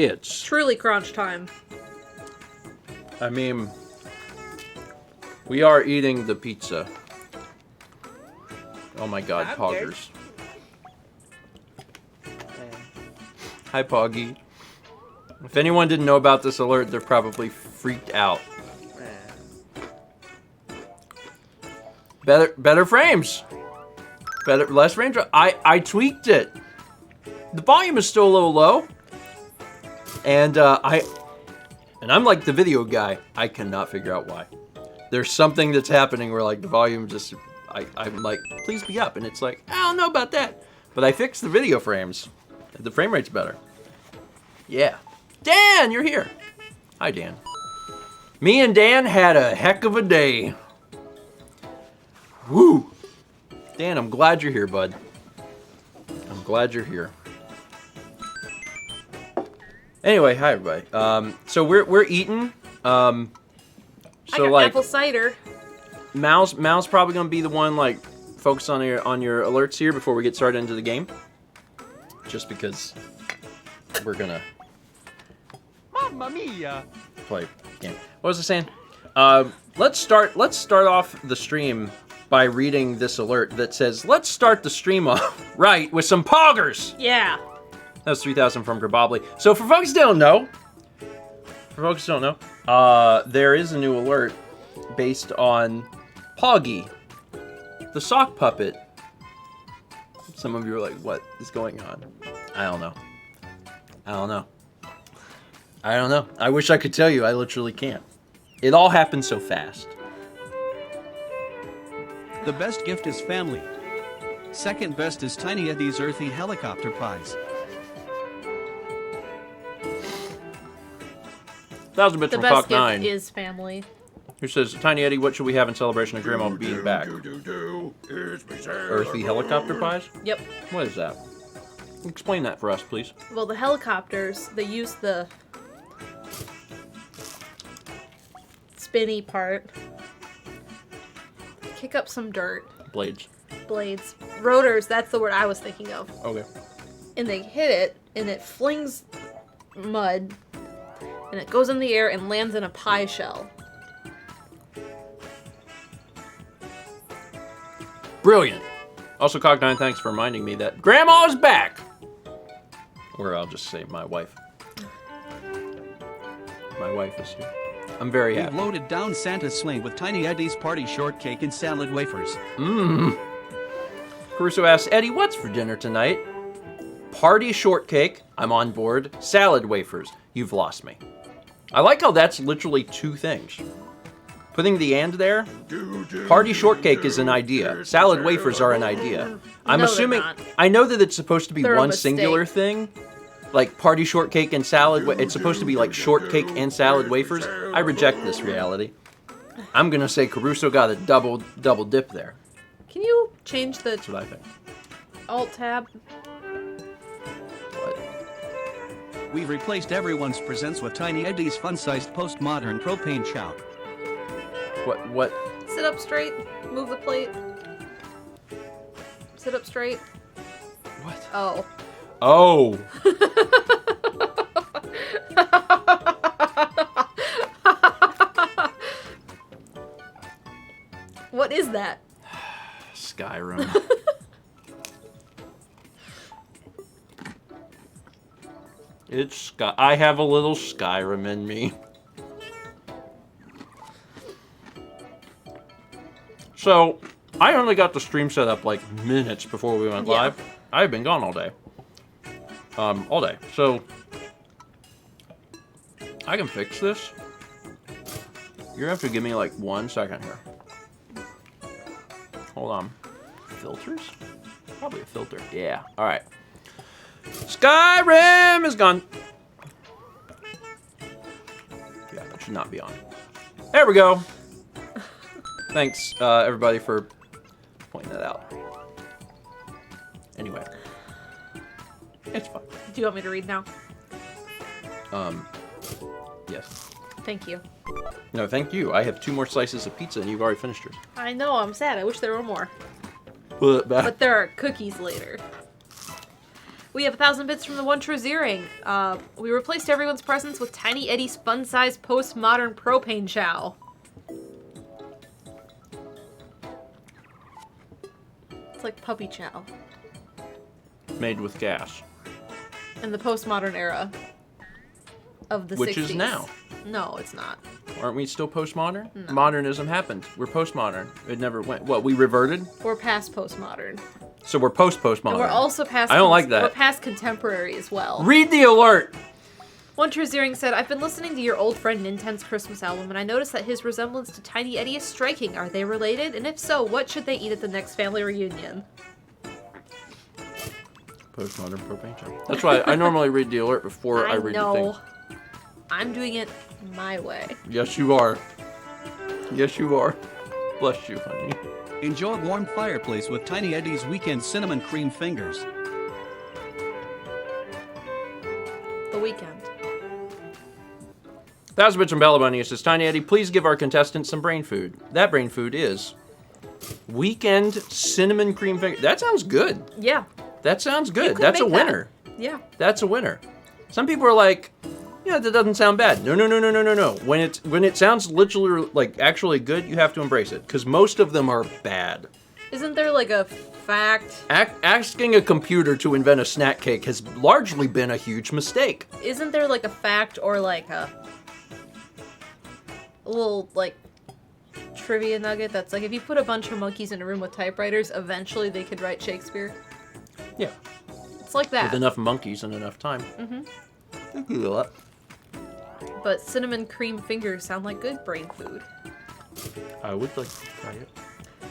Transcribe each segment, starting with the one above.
It's truly crunch time. I mean, we are eating the pizza. Oh my god, I'm Poggers. Hi, Poggy. If anyone didn't know about this alert, they're probably freaked out. Better frames. Less range. I tweaked it. The volume is still a little low. And I'm like the video guy. I cannot figure out why. There's something that's happening where like the volume just, I'm like, please be up. And it's like, I don't know about that. But I fixed the video frames. The frame rate's better. Yeah. Dan, you're here. Hi, Dan. Me and Dan had a heck of a day. Woo. Dan, I'm glad you're here, bud. I'm glad you're here. Anyway, hi everybody. So we're eating. So I got like apple cider. Mal's probably gonna be the one like focus on your alerts here before we get started into the game. Just because we're gonna Mamma mia! play game. What was I saying? Let's start off the stream by reading this alert that says, "Let's start the stream off right with some poggers." Yeah. That was 3,000 from Grabobly. So for folks who don't know, there is a new alert based on Poggy, the sock puppet. Some of you are like, what is going on? I don't know. I wish I could tell you. I literally can't. It all happened so fast. The best gift is family. Second best is Tiny Eddie's earthy helicopter pies. 1,000 bits The from best Cock gift 9. is family. Who says, Tiny Eddie, what should we have in celebration of Grandma being back? Earthy helicopter pies? Yep. What is that? Explain that for us, please. Well, the helicopters, they use the spinny part. Kick up some dirt. Blades. Blades. Rotors, that's the word I was thinking of. Okay. And they hit it, and it flings mud, and it goes in the air and lands in a pie shell. Brilliant. Also, Cog9, thanks for reminding me that Grandma's back. Or I'll just say my wife. My wife is here. I'm very We've happy. loaded down Santa's sleigh with Tiny Eddie's party shortcake and salad wafers. Caruso asks, Eddie, what's for dinner tonight? Party shortcake. I'm on board. Salad wafers. You've lost me. I like how that's literally two things. Putting the and there. Party shortcake is an idea. Salad wafers are an idea. I'm No, they're assuming. not. I know that it's supposed to be They're a one mistake. singular thing. Like party shortcake and salad. It's supposed to be like shortcake and salad wafers. I reject this reality. I'm gonna say Caruso got a double dip there. Can you change the That's what I think. alt tab? What? We've replaced everyone's presents with Tiny Eddie's fun-sized postmodern propane shout. What? Sit up straight. Move the plate. Sit up straight. What? Oh. Oh. What is that? Skyrim. I have a little Skyrim in me. So, I only got the stream set up like minutes before we went Yeah. live. I've been gone all day. All day. So, I can fix this. You're gonna have to give me like 1 second here. Hold on. Filters? Probably a filter. Yeah. All right. Skyrim is gone. Yeah, that should not be on. There we go. Thanks, everybody, for pointing that out. Anyway. It's fine. Do you want me to read now? Yes. Thank you. No, thank you. I have 2 more slices of pizza and you've already finished yours. I know, I'm sad. I wish there were more. But there are cookies later. We have 1,000 bits from the One True Zeroing. We replaced everyone's presents with Tiny Eddie's fun-sized postmodern propane chow. It's like puppy chow. Made with gas. In the postmodern era of the 60s. Which is now. No, it's not. Aren't we still postmodern? No. Modernism happened. We're postmodern. It never went. What, we reverted? We're past postmodern. So we're post-postmodern. And we're also past... I don't like that. We're past contemporary as well. Read the alert! One True Zeroing said, I've been listening to your old friend Ninten's Christmas album, and I noticed that his resemblance to Tiny Eddie is striking. Are they related? And if so, what should they eat at the next family reunion? Postmodern propane chow. That's why I normally read the alert before I read the thing. I'm doing it my way. Yes, you are. Yes, you are. Bless you, honey. Enjoy a warm fireplace with Tiny Eddie's Weekend Cinnamon Cream Fingers. The weekend. 1,000 bits from Bella Bunny says, Tiny Eddie, please give our contestants some brain food. That brain food is Weekend Cinnamon Cream Fingers. That sounds good. Yeah. That sounds You good. could That's a make that. winner. Yeah. That's a winner. Some people are like, yeah, that doesn't sound bad. No. When it sounds literally like actually good, you have to embrace it because most of them are bad. Isn't there like a fact? Asking a computer to invent a snack cake has largely been a huge mistake. Isn't there like a fact or like a little like trivia nugget that's like if you put a bunch of monkeys in a room with typewriters, eventually they could write Shakespeare? Yeah. It's like that. With enough monkeys and enough time. Mm-hmm. You can do that. But cinnamon cream fingers sound like good brain food. I would like to try it.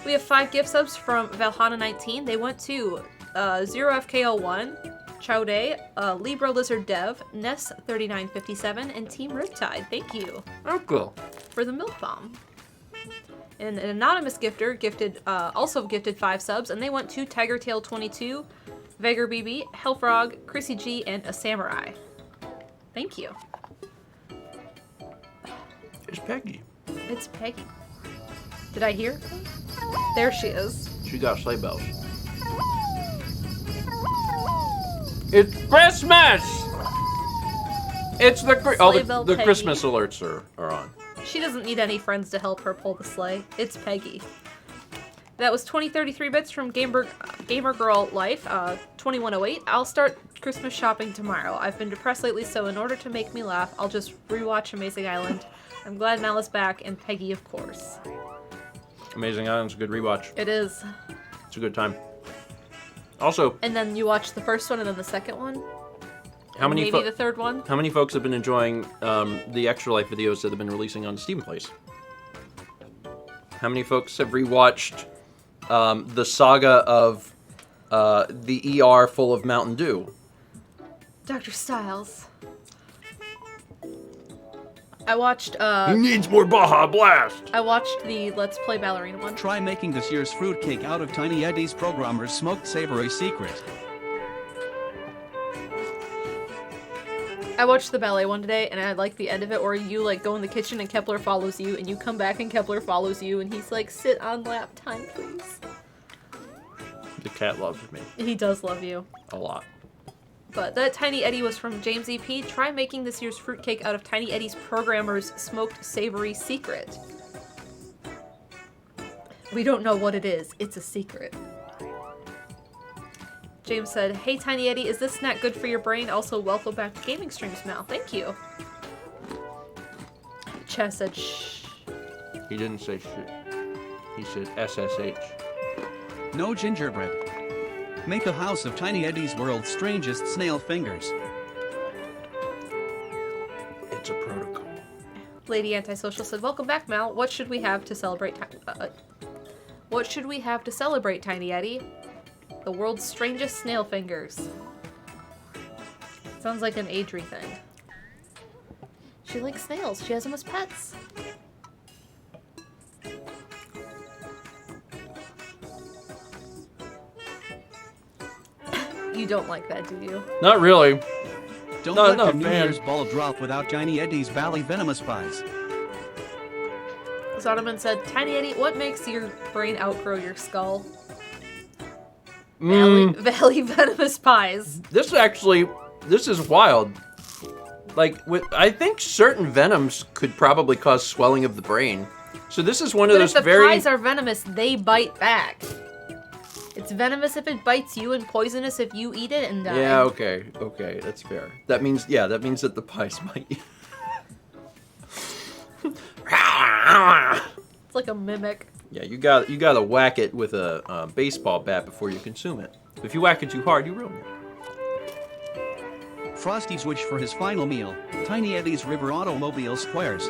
We have 5 gift subs from Valhana19. They went to 0FKO1, Chowday, Libra Lizard Dev, Ness3957, and Team Riptide. Thank you Oh, cool. for the milk bomb. And an anonymous gifter also gifted 5 subs, and they went to TigerTail22, Vager BB, Hellfrog, Chrissy G, and a Samurai. Thank you. It's Peggy. It's Peggy. Did I hear? There she is. She got sleigh bells. It's Christmas! It's the Sleigh bell the Peggy. Christmas alerts are on. She doesn't need any friends to help her pull the sleigh. It's Peggy. That was 2033 bits from Gamer Girl Life, 2108. I'll start Christmas shopping tomorrow. I've been depressed lately, so in order to make me laugh, I'll just rewatch Amazing Island. I'm glad Mel is back, and Peggy, of course. Amazing Island's a good rewatch. It is. It's a good time. Also, And then you watch the first one and then the second one. how many Maybe the third one. how many folks have been enjoying the Extra Life videos that have been releasing on Steam Place? How many folks have rewatched the saga of the ER full of Mountain Dew? Dr. Styles. I watched He needs more Baja Blast! I watched the Let's Play Ballerina one. Try making this year's fruitcake out of Tiny Eddie's programmer's smoked savory secret. I watched the ballet one today, and I like the end of it where you like go in the kitchen and Kepler follows you, and you come back and Kepler follows you, and he's like, "Sit on lap time, please." The cat loves me He does love you. a lot. But that Tiny Eddie was from James EP. Try making this year's fruitcake out of Tiny Eddie's programmer's smoked savory secret. We don't know what it is. It's a secret. James said, "Hey Tiny Eddie, is this snack good for your brain? Also, welcome back to Gaming Streams, Mal. Thank you." Chess said, "Shh." He didn't say shit. He said SSH. No gingerbread. Make a house of Tiny Eddie's world's strangest snail fingers. It's a protocol. Lady Antisocial said, "Welcome back, Mal. What should we have to celebrate? What should we have to celebrate, Tiny Eddie? The world's strangest snail fingers." Sounds like an Adri thing. She likes snails. She has them as pets. You don't like that, do you? Not really. Don't No, let no, your New man. Year's ball drop without Tiny Eddie's Valley Venomous Pies. Zonoman said, "Tiny Eddie, what makes your brain outgrow your skull?" Valley venomous pies. This is wild. Like, I think certain venoms could probably cause swelling of the brain. So this is one of But those if the very... pies are venomous, they bite back. It's venomous if it bites you and poisonous if you eat it and die. Yeah, okay, that's fair. That means that the pies might... It's like a mimic. Yeah, you gotta whack it with a baseball bat before you consume it. If you whack it too hard, you ruin it. Frosty's wish for his final meal, Tiny Eddie's River Automobile Squares.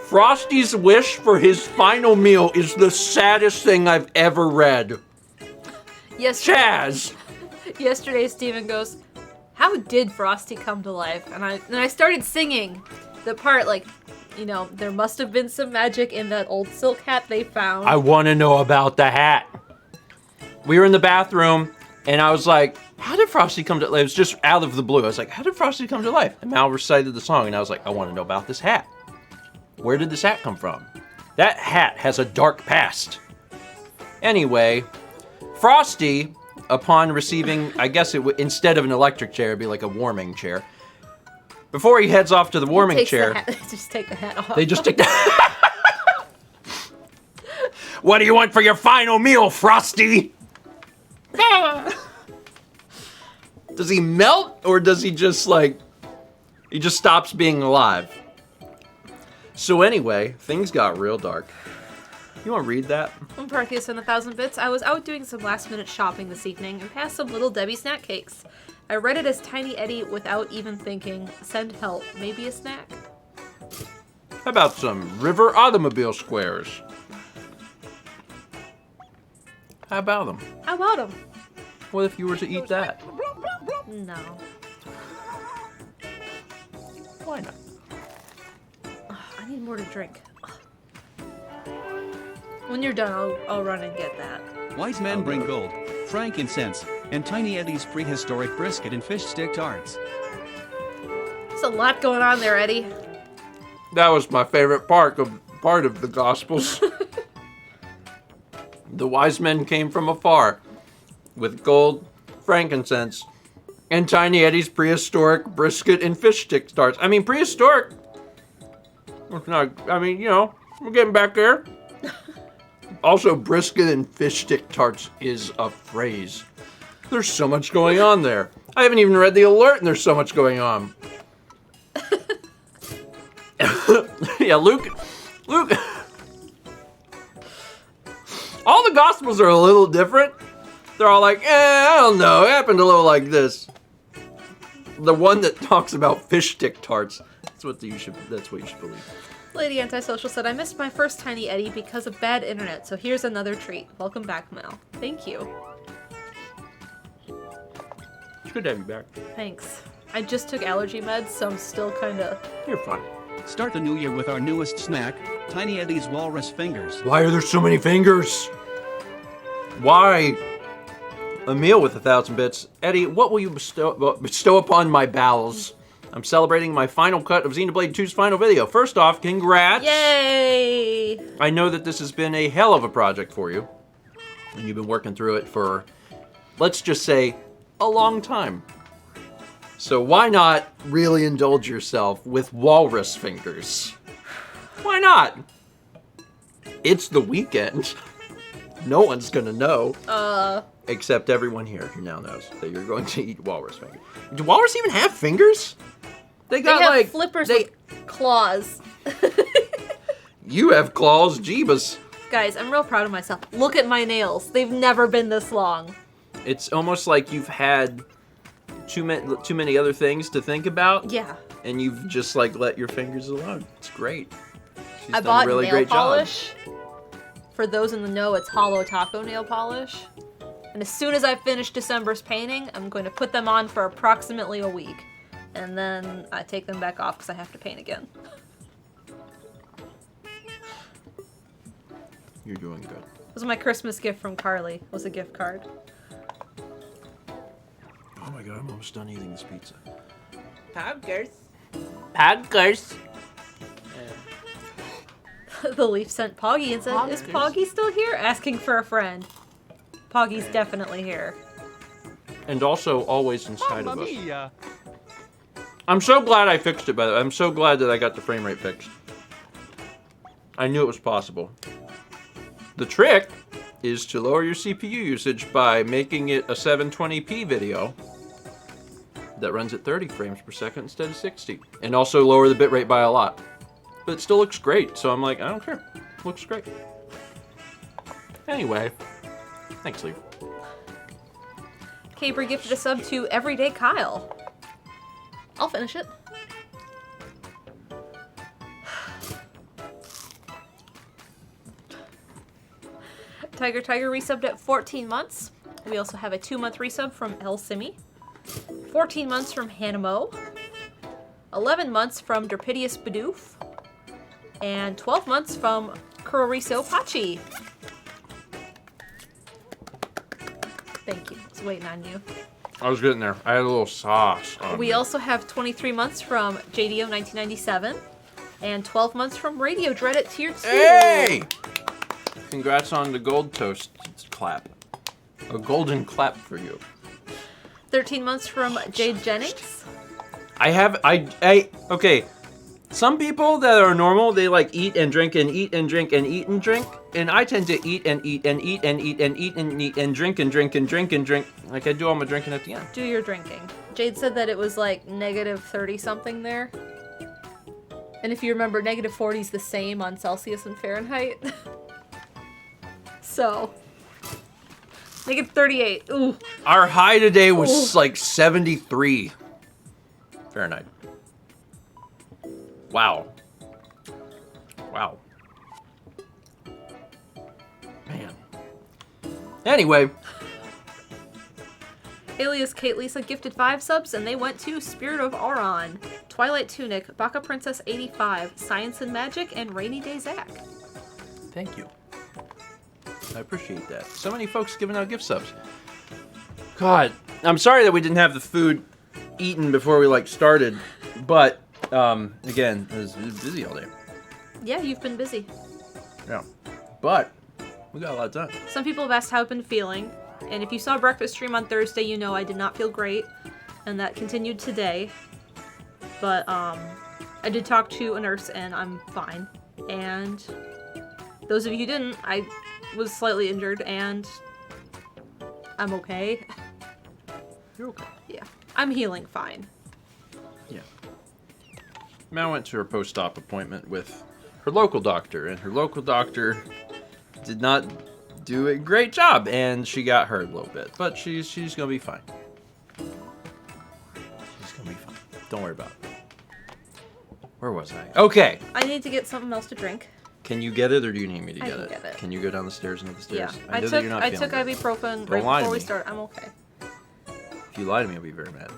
Frosty's wish for his final meal is the saddest thing I've ever read. Chaz! Yesterday, Steven goes, "How did Frosty come to life?" And I started singing the part, like, you know, there must have been some magic in that old silk hat they found. I want to know about the hat. We were in the bathroom, and I was like, how did Frosty come to life? It was just out of the blue. I was like, how did Frosty come to life? And Mal recited the song, and I was like, I want to know about this hat. Where did this hat come from? That hat has a dark past. Anyway, Frosty, upon receiving, I guess it would, instead of an electric chair, it'd be like a warming chair. Before he heads off to the warming chair, just take the hat off. they just take the... What do you want for your final meal, Frosty? Does he melt, or does he just, like, he just stops being alive? So anyway, things got real dark. You want to read that? I'm Partheus in 1,000 Bits. I was out doing some last-minute shopping this evening and passed some Little Debbie snack cakes. I read it as Tiny Eddie without even thinking. Send help. Maybe a snack? How about some River Automobile Squares? How about them? How about them? What if you were to eat that? No. Why not? I need more to drink. When you're done, I'll run and get that. Wise men bring gold, frankincense, and Tiny Eddie's prehistoric brisket and fish stick tarts. There's a lot going on there, Eddie. That was my favorite part of the Gospels. The wise men came from afar with gold, frankincense, and Tiny Eddie's prehistoric brisket and fish stick tarts. I mean, prehistoric. It's not, I mean, you know, we're getting back there. Also, brisket and fish stick tarts is a phrase. There's so much going on there. I haven't even read the alert, and there's so much going on. Yeah, Luke. All the Gospels are a little different. They're all like, I don't know, it happened a little like this. The one that talks about fish stick tarts, that's what you should believe. Lady Antisocial said, I missed my first Tiny Eddie because of bad internet, so here's another treat. Welcome back, Mel. Thank you. It's good to have you back. Thanks. I just took allergy meds, so I'm still kinda... You're fine. Start the new year with our newest snack, Tiny Eddie's Walrus Fingers. Why are there so many fingers? Why? A meal with 1,000 bits. Eddie, what will you bestow upon my bowels? I'm celebrating my final cut of Xenoblade 2's final video. First off, congrats! Yay! I know that this has been a hell of a project for you. And you've been working through it for, let's just say, a long time. So why not really indulge yourself with walrus fingers? Why not? It's the weekend. No one's gonna know. Except everyone here who now knows that you're going to eat walrus fingers. Do walrus even have fingers? They got have like flippers with claws. You have claws, Jeebus. Guys, I'm real proud of myself. Look at my nails. They've never been this long. It's almost like you've had too many other things to think about. Yeah. And you've just like let your fingers alone. It's great. She's I done bought a really nail great polish. For those in the know, it's Hollow Taco nail polish. And as soon as I finish December's painting, I'm going to put them on for approximately a week. And then I take them back off because I have to paint again. You're doing good. It was my Christmas gift from Carly. Was a gift card. Oh my god, I'm almost done eating this pizza. Poggers. The Leaf sent Poggy and said, Is Poggy still here? Asking for a friend. Poggy's definitely here. And also always inside Mamma of us. mia! I'm so glad I fixed it, by the way. I'm so glad that I got the frame rate fixed. I knew it was possible. The trick is to lower your CPU usage by making it a 720p video that runs at 30 frames per second instead of 60. And also lower the bitrate by a lot. But it still looks great, so I'm like, I don't care. It looks great. Anyway, thanks, Lee. Caper gifted a sub to Everyday Kyle. I'll finish it. Tiger resubbed at 14 months. We also have a 2-month resub from El Simi. 14 months from Hanamo. 11 months from Derpidius Bidoof. And 12 months from Kuroriso Pachi. Thank you. I was waiting on you. I was getting there. I had a little sauce on We me. also have 23 months from JDO 1997 and 12 months from Radio Dread at Tier 2. Hey! Congrats on the gold toast clap. A golden clap for you. 13 months from Jade Jennings. Okay. Some people that are normal, they like eat and drink and eat and drink and eat and drink. And I tend to eat and eat and eat and eat and eat and eat and drink and drink and drink and drink. Like I do all my drinking at the end. Do your drinking. Jade said that it was like negative 30 something there. And if you remember, negative 40 is the same on Celsius and Fahrenheit. So, negative 38. Ooh. Our high today was like 73 Fahrenheit. Wow. Wow. Man. Anyway. Alias Kate Lisa gifted 5 subs, and they went to Spirit of Auron, Twilight Tunic, Baka Princess 85, Science and Magic, and Rainy Day Zach. Thank you. I appreciate that. So many folks giving out gift subs. God, I'm sorry that we didn't have the food eaten before we like started, but again, it was busy all day. Yeah, you've been busy. Yeah, but we got a lot done. Some people have asked how I've been feeling, and if you saw breakfast stream on Thursday, you know I did not feel great, and that continued today. But I did talk to a nurse, and I'm fine. And those of you who didn't, I was slightly injured, and I'm okay. You're okay. Yeah, I'm healing fine. Yeah. Mal went to her post-op appointment with her local doctor, and her local doctor did not do a great job, and she got hurt a little bit, but she's gonna be fine. She's gonna be fine. Don't worry about it. Where was I? Okay. I need to get something else to drink. Can you get it, or do you need me to I get can it? get it. Can you go down the stairs and up the stairs? Yeah, I know that you're not I feeling took good. ibuprofen Don't right lie to before we me. start. I'm okay. If you lie to me, I'll be very mad.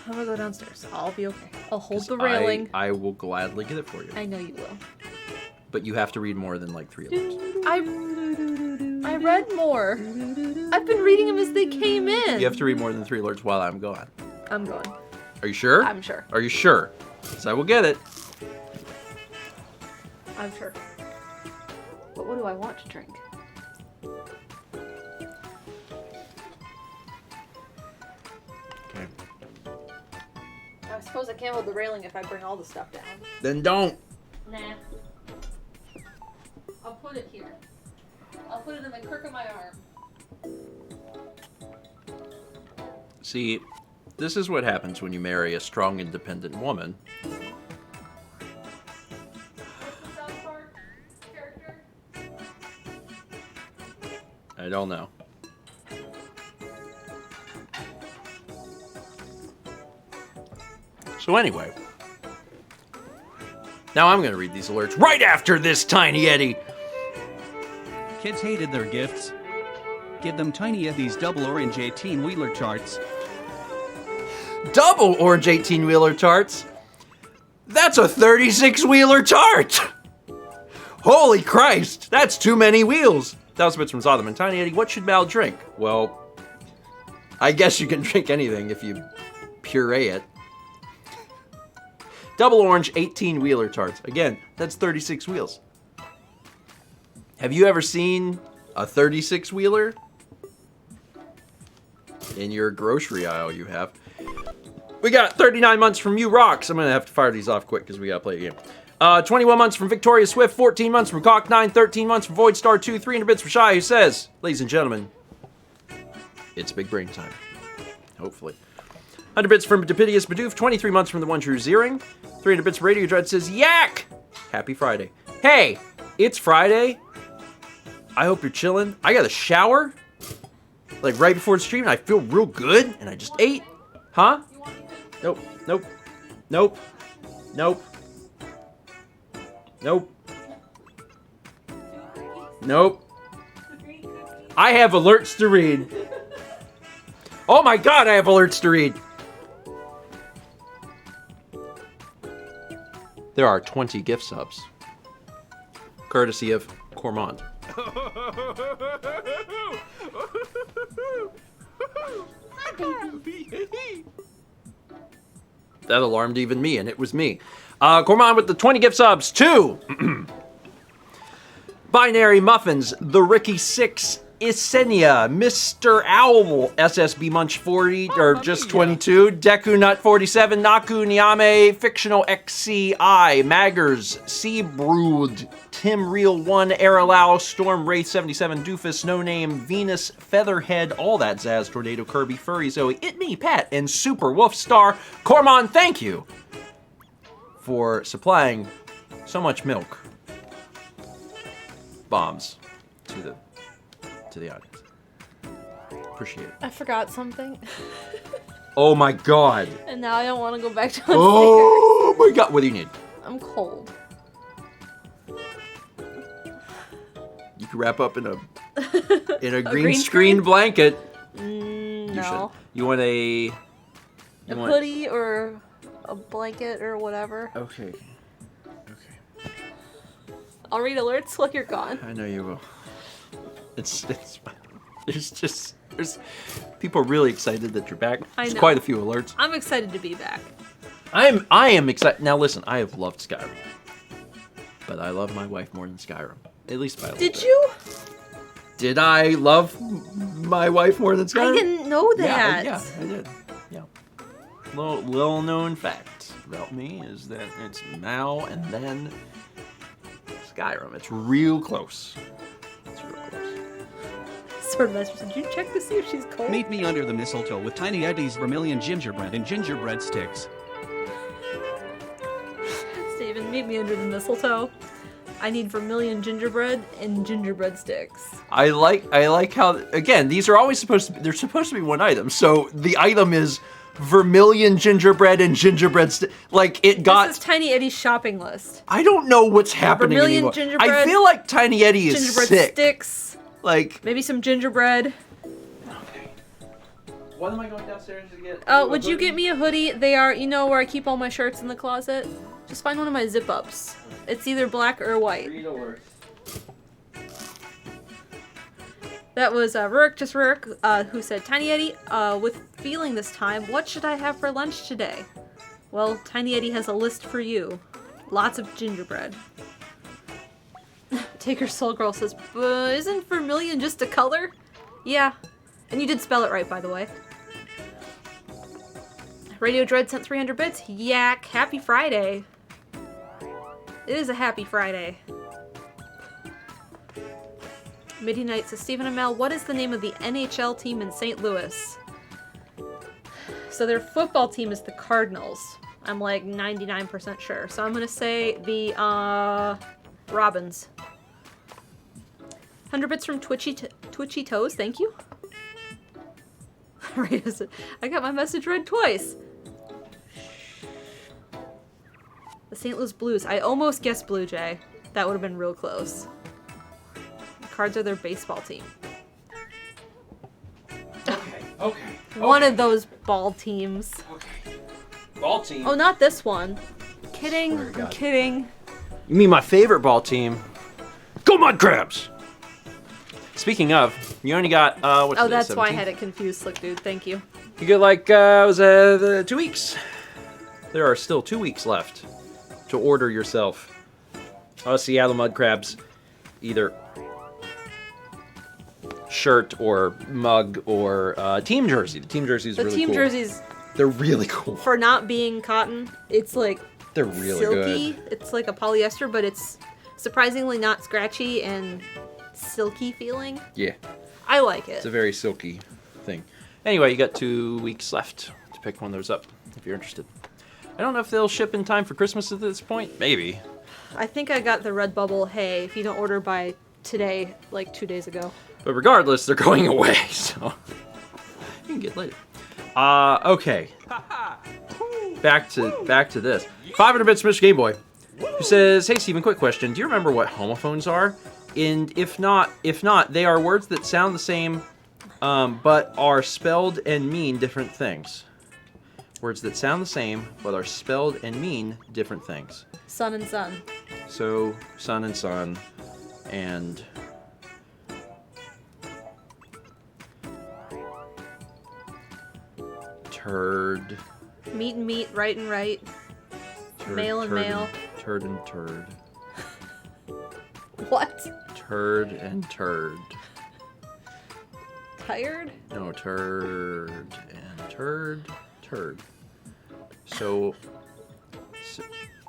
I'm gonna go downstairs. I'll be okay. I'll hold 'Cause the railing. I will gladly get it for you. I know you will. But you have to read more than like 3 alerts. I read more. I've been reading them as they came in. You have to read more than 3 alerts while I'm gone. I'm going. Are you sure? I'm sure. Are you sure? Because I will get it. I'm sure. But what do I want to drink? Okay. I suppose I can't hold the railing if I bring all the stuff down. Then don't. Nah. I'll put it here. I'll put it in the crook of my arm. See, this is what happens when you marry a strong, independent woman. What's the South Park character? I don't know. So anyway, now I'm going to read these alerts right after this, Tiny Eddie. Kids hated their gifts. Give them Tiny Eddie's double orange 18-wheeler charts. Double orange 18-wheeler tarts? That's a 36-wheeler tart! Holy Christ, that's too many wheels. That was a bit from Zotham. And Tiny Eddie, what should Mal drink? Well, I guess you can drink anything if you puree it. Double orange 18-wheeler tarts. Again, that's 36 wheels. Have you ever seen a 36-wheeler? in your grocery aisle you have. We got 39 months from You Rocks. I'm going to have to fire these off quick because we got to play a game. 21 months from Victoria Swift, 14 months from Cock9, 13 months from Void Star 2, 300 bits from Shy, who says, ladies and gentlemen, it's big brain time. Hopefully. 100 bits from Depidius Badoof, 23 months from the one true Zeering. 300 bits from Radio Dread says, yak! Happy Friday. Hey, it's Friday. I hope you're chilling. I got a shower, like right before the stream, and I feel real good, and I just ate. Huh? Nope, nope, nope, nope, nope, nope. I have alerts to read. Oh my god, I have alerts to read. There are 20 gift subs, courtesy of Cormand. That alarmed even me, and it was me. Cormand with the 20 gift subs. 2. Binary Muffins, the Ricky 6, Isenia, Mr. Owl, SSB Munch 40, or just 22, Deku Nut 47, Naku Niame, Fictional XCI, Maggers, Sea Brood, Tim Real 1, Aralau, Storm Wraith 77, Doofus, No Name, Venus, Featherhead, all that Zaz, Tornado, Kirby, Furry, Zoe, It Me, Pat, and Super Wolf Star. Cormand, thank you for supplying so much milk. Bombs to the audience. Appreciate it. I forgot something. Oh my god. And now I don't want to go back to Oh my god. What do you need? I'm cold. You can wrap up in a green screen blanket. No. You want a hoodie or a blanket or whatever. Okay. I'll read alerts while you're gone. I know you will. There's people are really excited that you're back. There's quite a few alerts. I'm excited to be back. I am excited. Now listen, I have loved Skyrim, but I love my wife more than Skyrim. At least by a little bit. Did you? Did I love my wife more than Skyrim? I didn't know that. Yeah, I did. Yeah. Little known fact about me is that it's Mao and then Skyrim. It's real close. It's real close. Swordmaster, did you check to see if she's cold? Meet me under the mistletoe with Tiny Eddie's vermilion gingerbread and gingerbread sticks. Steven, meet me under the mistletoe. I need vermilion gingerbread and gingerbread sticks. I like how, again, these are always they're supposed to be one item. So the item is vermilion gingerbread and gingerbread like it got. This is Tiny Eddie's shopping list. I don't know what's happening Vermilion anymore. gingerbread. I feel like Tiny Eddie is Gingerbread sick. sticks. Like maybe some gingerbread. Okay. What am I going downstairs to get? Would you get me a hoodie? They are, you know, where I keep all my shirts in the closet. Just find one of my zip ups. It's either black or white. That was Rurik, who said, Tiny Eddie, with feeling this time, what should I have for lunch today? Well, Tiny Eddie has a list for you. Lots of gingerbread. Taker Soul Girl says, isn't vermilion just a color? Yeah. And you did spell it right, by the way. Radio Dread sent 300 bits. Yak. Happy Friday. It is a happy Friday. Middy Night says, Stephen and Mel, what is the name of the NHL team in St. Louis? So their football team is the Cardinals. I'm like 99% sure. So I'm going to say the Robins. 100 bits from Twitchy Toes, thank you. I got my message read twice. The St. Louis Blues. I almost guessed Blue Jay. That would have been real close. The Cards are their baseball team. Okay. One of those ball teams. Okay. Ball team. Oh, not this one. Kidding. Swear to I'm God. kidding. You mean my favorite ball team? Go Mud Crabs! Speaking of, you only got, what's Oh, today, that's why I 17? had it confused, Slick Dude. Thank you. You get like, 2 weeks. There are still 2 weeks left to order yourself Seattle Mud Crabs either shirt or mug or team jersey. The team jersey is The really team cool. jerseys, They're really cool. for not being cotton, it's like They're really silky. good. It's like a polyester, but it's surprisingly not scratchy and silky feeling. Yeah, I like it. it's a very silky thing. Anyway, you got 2 weeks left to pick one of those up if you're interested. I don't know if they'll ship in time for Christmas at this point. Maybe. I think I got the Redbubble, hey, if you don't order by today, like 2 days ago. But regardless, they're going away, so you can get later. Okay. Back to this. 500 bits Mr. Game Boy, who says, "Hey Steven, quick question. Do you remember what homophones are? And if not, they are words that sound the same, but are spelled and mean different things. Words that sound the same, but are spelled and mean different things. Sun and sun. So, sun and sun, and turd. Meat and meat, right and right. Turd, Male and turd male. Turd and turd. What? Turd and turd. Tired? No, turd and turd. So,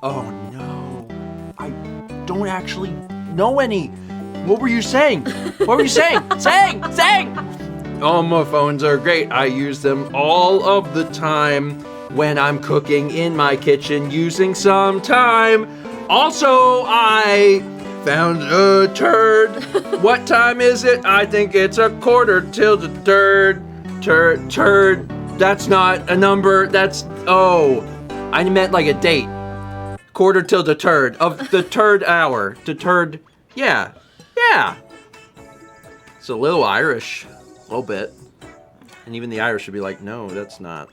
oh no. I don't actually know any. What were you saying? What were you saying? Saying! Homophones are great. I use them all of the time when I'm cooking in my kitchen using some time. Also, I found a turd. What time is it? I think it's 1/4 till the third. Turd. That's not a number. That's, oh, I meant like a date. 1/4 till the third of the third hour. The third, yeah. It's a little Irish, a little bit. And even the Irish would be like, no, that's not.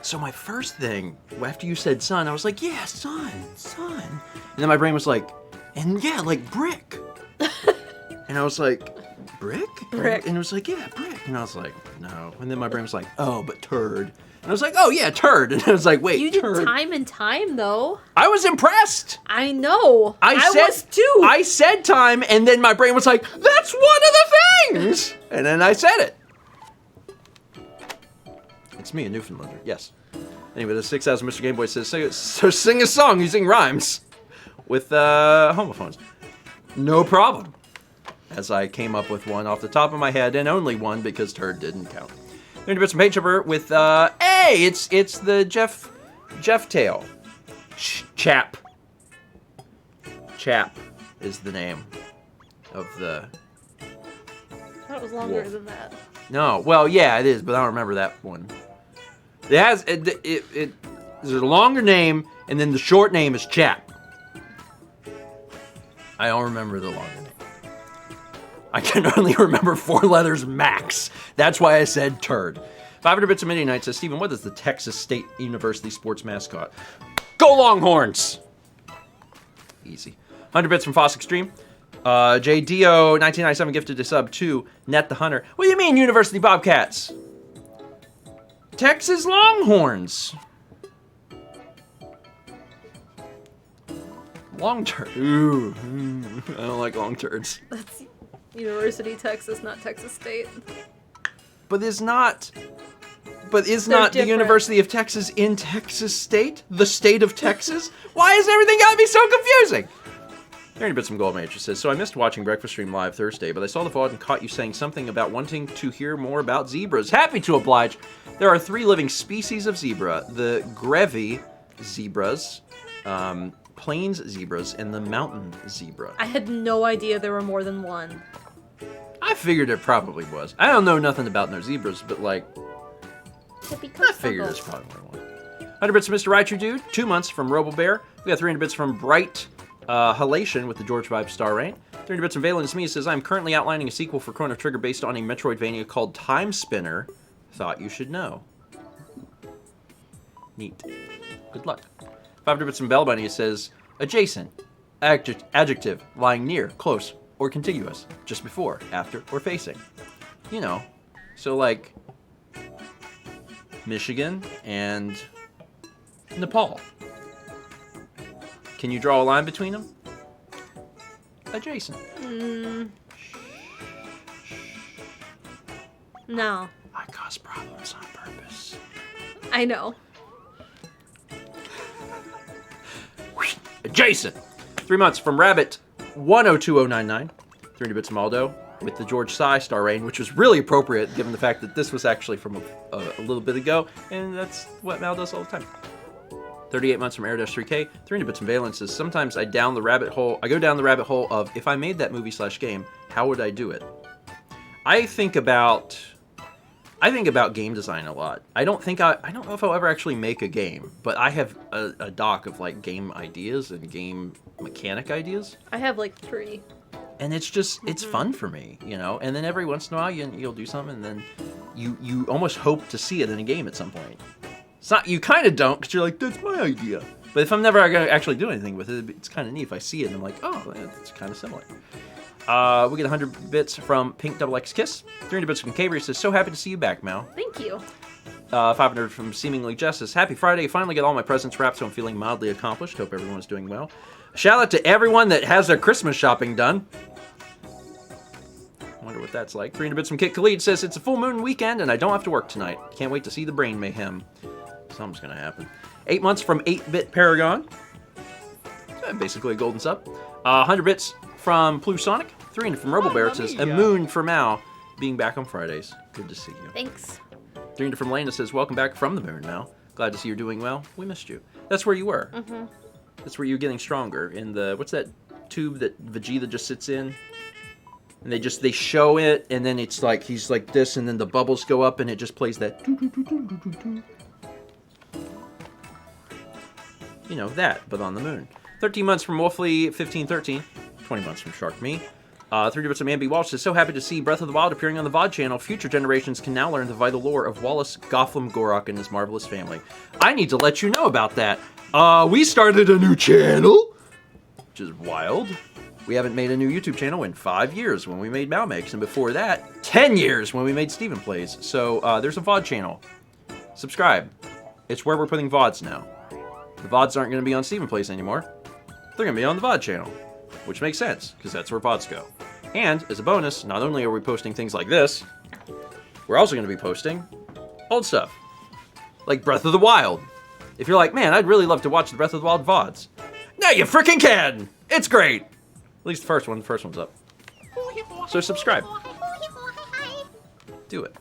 So my first thing, after you said sun, I was like, yeah, sun. And then my brain was like, and yeah, like brick. And I was like, brick? Brick. And it was like, yeah, brick. And I was like, no. And then my brain was like, oh, but turd. And I was like, oh yeah, turd. And I was like, wait, You did turd. time and time, though. I was impressed. I know. I was too. I said time, and then my brain was like, that's one of the things. And then I said it. It's me, a Newfoundlander. Yes. Anyway, the 6,000 Mr. Game Boy says, so sing a song using rhymes with homophones. No problem. As I came up with one off the top of my head, and only one because turd didn't count. 30 bits from Page Chipper with, hey, it's the Jeff Tail. Chap is the name of the... I thought it was longer Wolf. than that. No, well, yeah, it is, but I don't remember that one. It has, there's a longer name, and then the short name is Chap. I don't remember the longer name. I can only remember 4 letters max. That's why I said turd. 500 bits of Mini Night says, Steven, what is the Texas State University sports mascot? Go Longhorns! Easy. 100 bits from Foss Extreme. JDO 1997 gifted a sub to Net the Hunter. What do you mean, University Bobcats? Texas Longhorns. Long turd. Ooh, I don't like long turds. That's University Texas, not Texas State. But is not the different. University of Texas in Texas State? The state of Texas? Why is everything gotta be so confusing? 30 bits from Gold Major says, so I missed watching Breakfast Stream live Thursday, but I saw the VOD and caught you saying something about wanting to hear more about zebras. Happy to oblige. There are 3 living species of zebra. The Grevy zebras, plains zebras, and the mountain zebra. I had no idea there were more than one. I figured it probably was. I don't know nothing about no zebras, but like, I figured it's probably more than one. 100 bits from Mr. Raichu Dude, 2 months from RoboBear. We got 300 bits from Bright Halation with the George Vibe Star Rain. 300 bits from Valen Smee says, I'm currently outlining a sequel for Chrono Trigger based on a Metroidvania called Time Spinner. Thought you should know. Neat. Good luck. 500 bits from Bell Bunny says, adjacent, adjective, lying near, close, or contiguous, just before, after, or facing. You know, so like Michigan and Nepal. Can you draw a line between them? adjacent. No. I cause problems on purpose. I know. Adjacent. 3 months from Rabbit 102099. 300 bits from Aldo with the George Sy star rain, which was really appropriate given the fact that this was actually from a little bit ago, and that's what Mal does all the time. 38 months from Air-3K. 300 bits from Valence says, sometimes I go down the rabbit hole of, if I made that movie/game, how would I do it? I think about game design a lot. I don't know if I'll ever actually make a game, but I have a doc of like game ideas and game mechanic ideas. I have like 3. And it's just, it's fun for me, you know? And then every once in a while you'll do something and then you almost hope to see it in a game at some point. It's not, you kind of don't, because you're like, that's my idea. But if I'm never going to actually do anything with it, it's kind of neat. If I see it and I'm like, oh, it's kind of similar. We get 100 bits from Pink Double X Kiss. 300 bits from Cavery says, so happy to see you back, Mal. Thank you. 500 from Seemingly Justice. Happy Friday. Finally get all my presents wrapped, so I'm feeling mildly accomplished. Hope everyone's doing well. Shout out to everyone that has their Christmas shopping done. Wonder what that's like. 300 bits from Kit Khalid says, it's a full moon weekend and I don't have to work tonight. Can't wait to see the brain mayhem. Something's gonna happen. 8 months from 8-Bit Paragon. Basically a golden sub. 100 bits from Plusonic. 300 from Rebel Bear. It says, a moon for Mal being back on Fridays. Good to see you. Thanks. 300 from Lena says, welcome back from the moon, Mal. Glad to see you're doing well. We missed you. That's where you were. Mm-hmm. That's where you're getting stronger. In the, what's that tube that Vegeta just sits in? And they show it, and then it's like, he's like this, and then the bubbles go up, and it just plays that. You know, that, but on the moon. 13 months from Wolfly1513. 20 months from Shark Me. 30 bits from Ambi Walsh says, so happy to see Breath of the Wild appearing on the VOD channel. Future generations can now learn the vital lore of Wallace Gotham Gorok and his marvelous family. I need to let you know about that. We started a new channel, which is wild. We haven't made a new YouTube channel in 5 years when we made Mal Makes, and before that, 10 years when we made Steven Plays. So there's a VOD channel. Subscribe. It's where we're putting VODs now. The VODs aren't going to be on Steven Plays anymore. They're going to be on the VOD channel, which makes sense, because that's where VODs go. And, as a bonus, not only are we posting things like this, we're also going to be posting old stuff, like Breath of the Wild. If you're like, man, I'd really love to watch the Breath of the Wild VODs. Now you freaking can! It's great! At least the first one. The first one's up. So subscribe. Do it.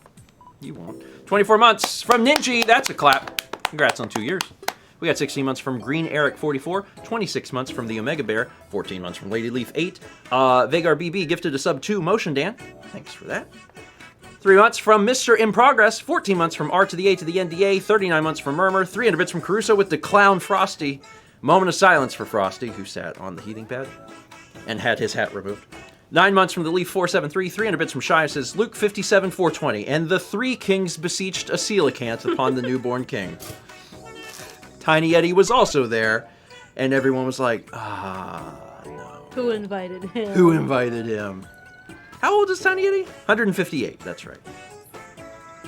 You won't. 24 months from Ninja. That's a clap. Congrats on 2 years. We got 16 months from Green Eric 44, 26 months from the Omega Bear, 14 months from Lady Leaf 8, Vagar BB gifted a sub 2, Motion Dan. Thanks for that. 3 months from Mr. In Progress, 14 months from R to the A to the NDA, 39 months from Murmur, 300 bits from Caruso with the Clown Frosty. Moment of silence for Frosty, who sat on the heating pad and had his hat removed. 9 months from the Leaf 473, 300 bits from Shia says, Luke 57, 420, and the 3 kings beseeched a coelacanth upon the newborn king. Tiny Eddie was also there, and everyone was like, no. Who invited him? Who invited him? How old is Tiny Eddie? 158, that's right.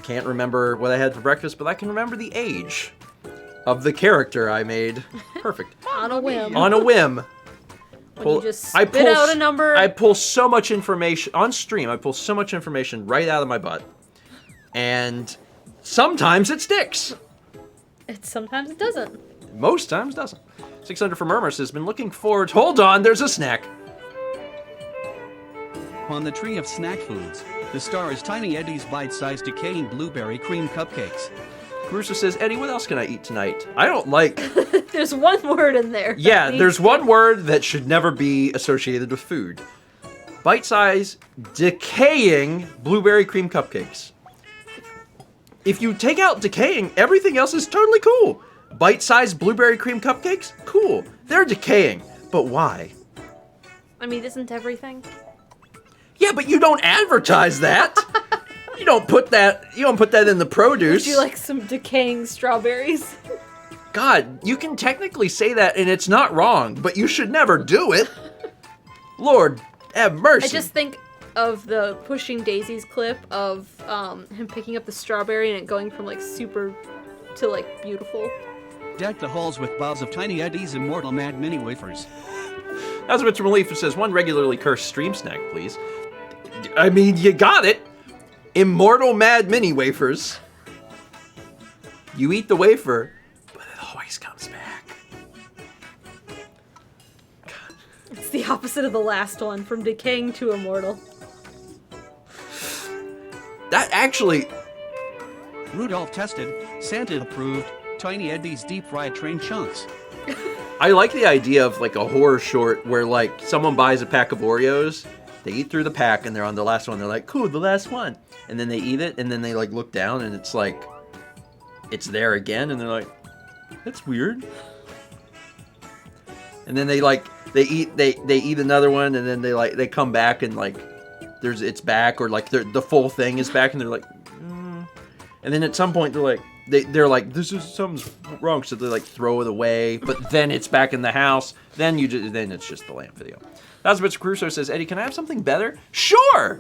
Can't remember what I had for breakfast, but I can remember the age of the character I made. Perfect. On a whim. On a whim. When you just spit out a number. I pull so much information, on stream, I pull so much information right out of my butt. And sometimes it sticks. Sometimes it doesn't. Most times doesn't. 600 from Murmur has been looking forward. Hold on, there's a snack. On the tree of snack foods, the star is Tiny Eddie's bite-sized decaying blueberry cream cupcakes. Caruso says, Eddie, what else can I eat tonight? I don't like... There's one word in there. Yeah, there's one word that should never be associated with food. Bite-sized, decaying blueberry cream cupcakes. If you take out decaying, everything else is totally cool. Bite-sized blueberry cream cupcakes? Cool. They're decaying. But why? I mean, isn't everything? Yeah, but you don't advertise that. You don't put that in the produce. Would you like some decaying strawberries? God, you can technically say that and it's not wrong, but you should never do it. Lord, have mercy. I just think of the Pushing Daisies clip of him picking up the strawberry and it going from like super to like beautiful. Deck the halls with bobs of Tiny Eddie's Immortal Mad Mini Wafers. That's a bit of relief. It says, one regularly cursed stream snack, please. I mean, you got it. Immortal Mad Mini Wafers. You eat the wafer, but it always comes back. It's the opposite of the last one, from decaying to immortal. That actually... Rudolph tested, Santa approved, Tiny Eddie's deep fried train chunks. I like the idea of like a horror short where like someone buys a pack of Oreos, they eat through the pack and they're on the last one. They're like, cool, the last one. And then they eat it and then they like look down and it's like, it's there again. And they're like, that's weird. And then they like, they eat another one and then they come back and like, it's back, or like the full thing is back and they're like, and then at some point they're like, something's wrong, so they like throw it away, but then it's back in the house. Then it's just the lamp video. That's what Crusoe says. Eddie, can I have something better? Sure.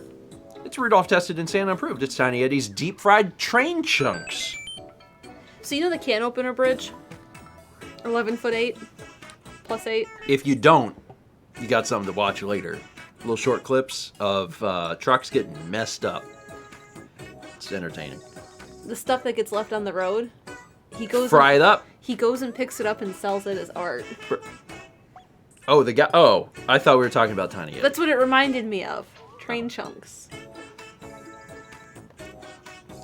It's Rudolph tested and Santa approved. It's Tiny Eddie's deep fried train chunks. So you know the can opener bridge? 11'8", plus 8. If you don't, you got something to watch later. Little short clips of trucks getting messed up. It's entertaining. The stuff that gets left on the road, he goes Fry it up. He goes and picks it up and sells it as art. Oh, the guy. Oh, I thought we were talking about Tiny Eddie. That's what it reminded me of. Train chunks.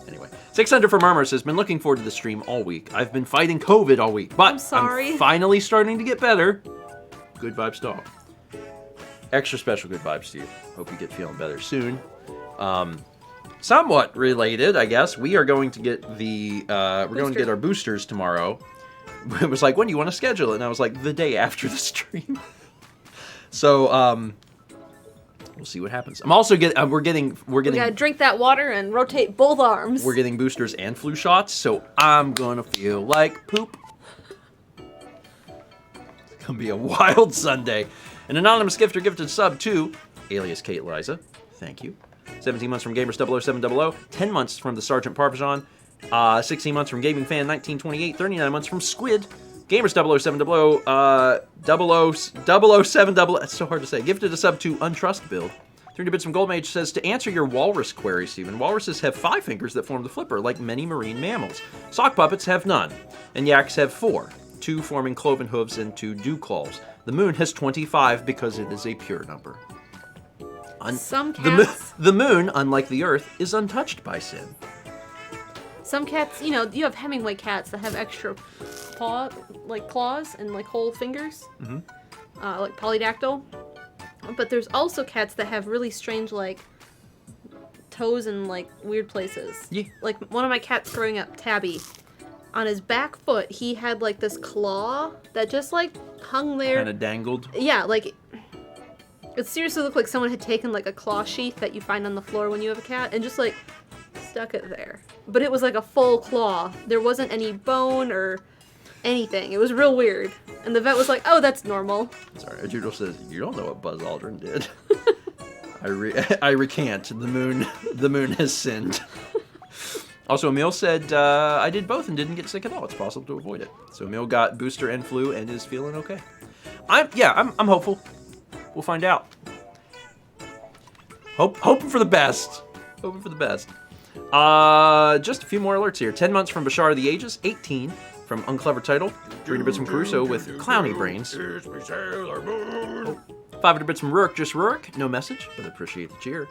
Anyway, 600 for Murmur says, been looking forward to the stream all week. I've been fighting COVID all week, but I'm sorry. I'm finally starting to get better. Good vibes to all. Extra special good vibes to you. Hope you get feeling better soon. Somewhat related, I guess. We are going to get we're going to get our boosters tomorrow. It was like, when do you want to schedule it? And I was like, the day after the stream. So, we'll see what happens. I'm also we're getting. We gotta drink that water and rotate both arms. We're getting boosters and flu shots, so I'm gonna feel like poop. It's gonna be a wild Sunday. An anonymous gifter gifted sub to alias Kate Liza. Thank you. 17 months from Gamers 00700. 10 months from the Sergeant Parmesan. 16 months from Gaming Fan 1928. 39 months from Squid. Gamers 00700. 00700. It's so hard to say. Gifted a sub to Untrust Build. 30 bits from Goldmage says, to answer your walrus query, Stephen, walruses have 5 fingers that form the flipper, like many marine mammals. Sock puppets have none, and yaks have 4, 2 forming cloven hooves and 2 dew claws. The moon has 25 because it is a pure number. Some cats... The moon, unlike the Earth, is untouched by sin. Some cats, you know, you have Hemingway cats that have extra claws and like whole fingers, like polydactyl. But there's also cats that have really strange like toes in like weird places. Yeah. Like one of my cats growing up, Tabby, on his back foot he had like this claw that just like hung there. Kind of dangled. Yeah, like it seriously looked like someone had taken like a claw sheath that you find on the floor when you have a cat and just like stuck it there. But it was like a full claw. There wasn't any bone or anything. It was real weird. And the vet was like, oh, that's normal. Sorry, Adjudal says, you don't know what Buzz Aldrin did. I recant. The moon has sinned. Also, Emil said, I did both and didn't get sick at all. It's possible to avoid it. So Emil got booster and flu and is feeling okay. I'm hopeful. We'll find out. Hoping for the best. Hoping for the best. Just a few more alerts here. 10 months from Bashar of the Ages. 18 from Unclever Title. 300 bits from Caruso with Clowny Brains. 500 bits from Rourke. Just Rourke. No message, but appreciate the cheer.